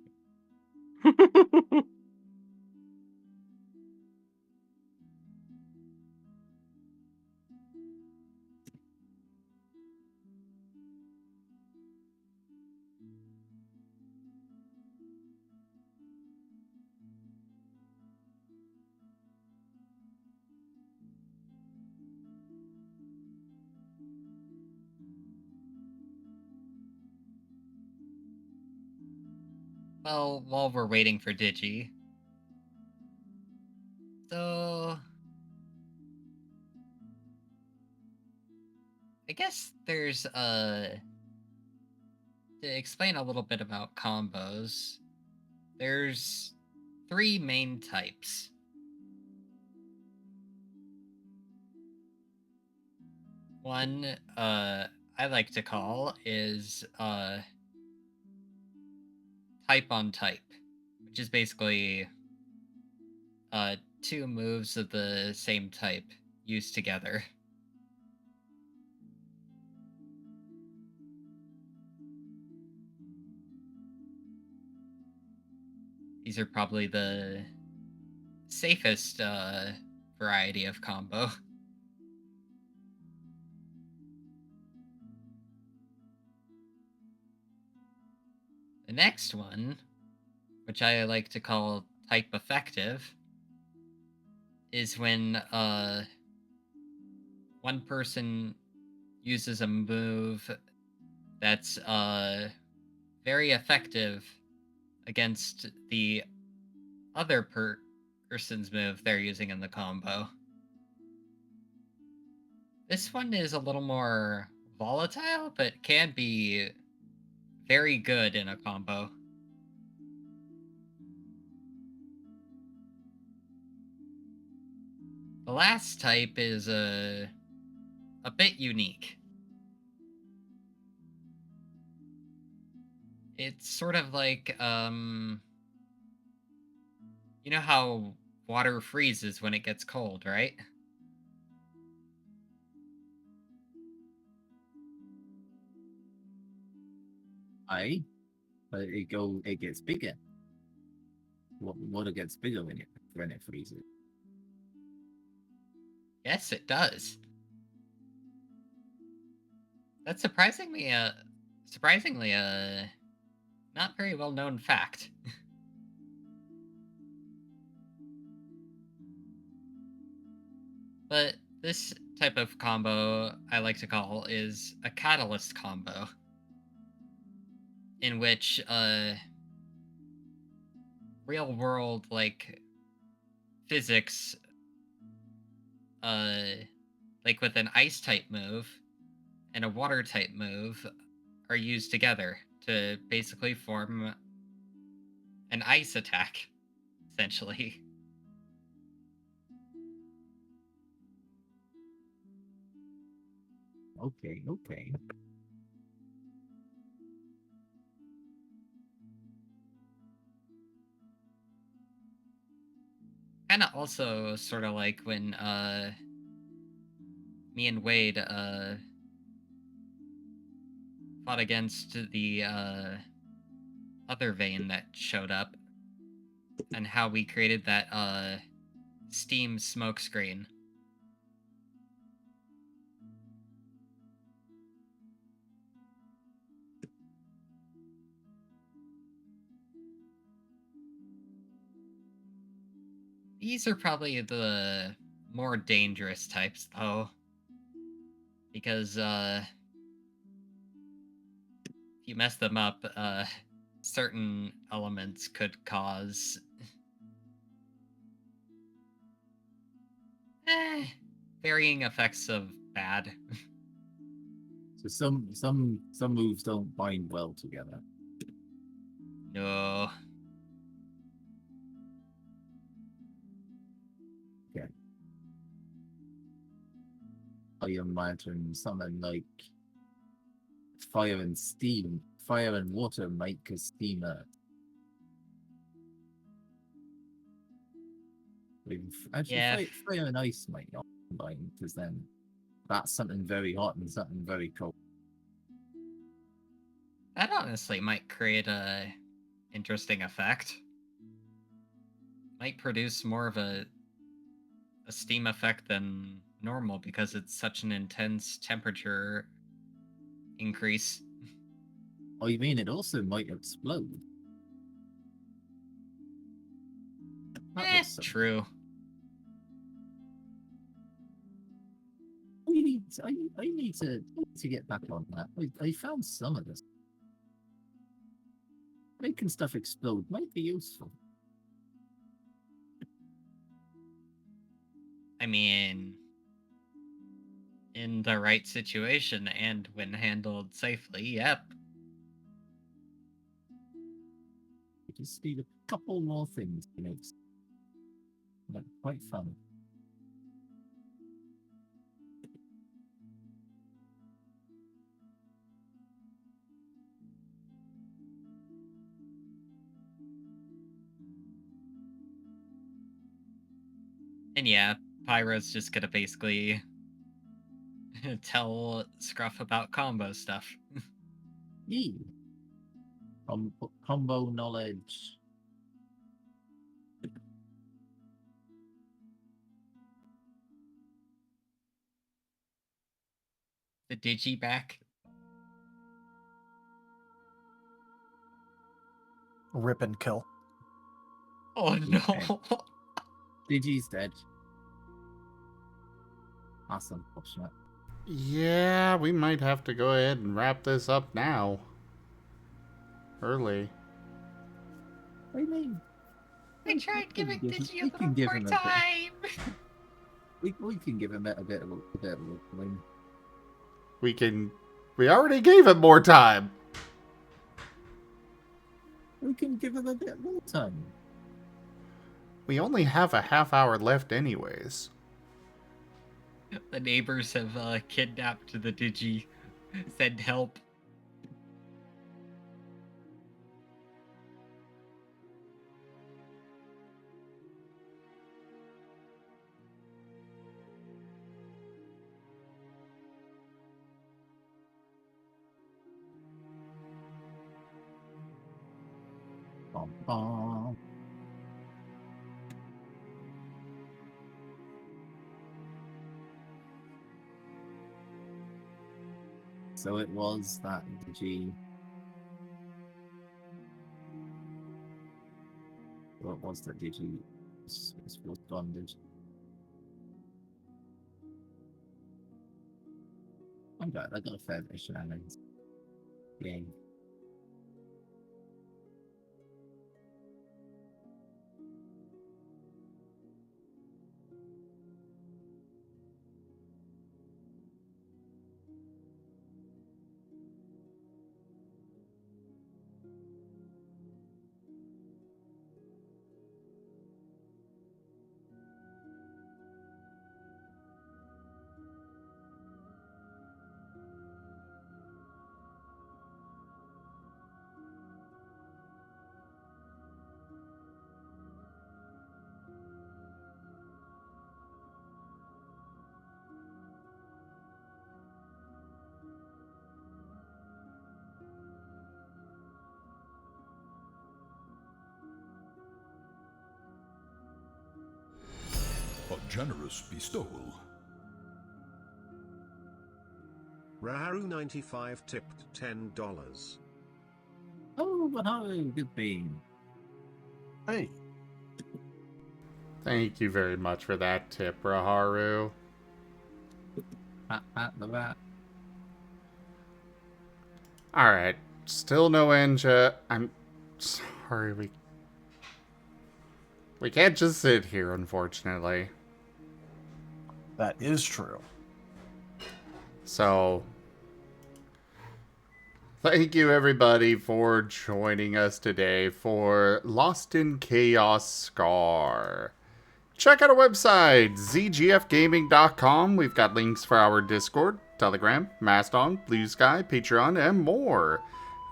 Well, while we're waiting for Digi. So I guess there's to explain a little bit about combos, there's 3 main types. One I like to call is type on type, which is basically 2 moves of the same type used together. These are probably the safest variety of combo. The next one, which I like to call type effective, is when one person uses a move that's very effective against the other person's move they're using in the combo. This one is a little more volatile, but can be very good in a combo. The last type is a bit unique. It's sort of like, you know how water freezes when it gets cold, right? Aye, but it gets bigger. Water gets bigger when it freezes. Yes, it does. That's surprisingly not very well known fact. But this type of combo I like to call is a catalyst combo, in which real world physics, like with an ice type move and a water type move, are used together to basically form an ice attack, essentially. Okay. Kind of also sort of like when me and Wade fought against the other vein that showed up, and how we created that steam smoke screen. These are probably the more dangerous types, though, because if you mess them up, certain elements could cause varying effects of bad. So some moves don't bind well together. No. Okay. I imagine something like fire and water make a steamer. Actually, Yeah. fire and ice might not combine, because then that's something very hot and something very cold. That honestly might create a interesting effect. Might produce more of a steam effect than normal because it's such an intense temperature increase. Oh, you mean it also might explode? True. I need to get back on that. I found some of this. Making stuff explode might be useful. I mean, in the right situation and when handled safely, yep. I just need a couple more things to make like quite fun. And yeah, Pyro's just gonna basically tell Scruff about combo stuff. Yeah. Combo knowledge. The Digi back. Rip and kill. Oh no. Digi's dead. That's unfortunate. Yeah, we might have to go ahead and wrap this up now. Early. I mean, I tried giving we can Digi a give little more him a bit. time. we can give him a bit of a win. We already gave him more time. We can give him a bit more time. We only have a half hour left anyways. The neighbors have kidnapped the Digi. Send help. Bum, bum. So it was that Digi. What was that Digi? Was bondage. I got a fair bit of shenanigans. Yay. A generous bestowal. Raharu 95 tipped $10. Oh, Raharu, good bean. Hey. Thank you very much for that tip, Raharu. Pat, pat the rat. Alright, still no Enja. I'm sorry, we can't just sit here, unfortunately. That is true. So, thank you everybody for joining us today for Lost in Chaos Scar. Check out our website, zgfgaming.com. We've got links for our Discord, Telegram, Mastodon, Blue Sky, Patreon, and more.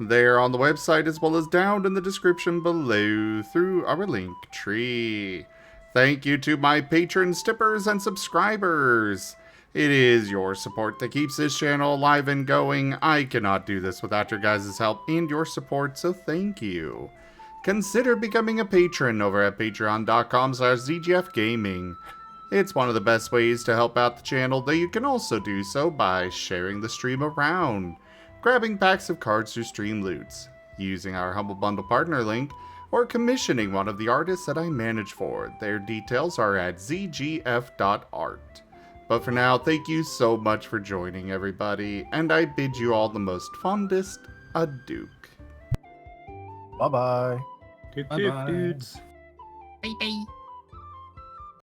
They're on the website as well as down in the description below through our link tree. Thank you to my patrons, tippers, and subscribers. It is your support that keeps this channel alive and going. I cannot do this without your guys' help and your support, so thank you. Consider becoming a patron over at patreon.com/zgfgaming. It's one of the best ways to help out the channel, though you can also do so by sharing the stream around, grabbing packs of cards through stream loots, using our Humble Bundle partner link, or commissioning one of the artists that I manage for. Their details are at zgf.art. But for now, thank you so much for joining, everybody, and I bid you all the most fondest adieu. Bye bye. Dude, Bye-bye. dudes. Bye bye.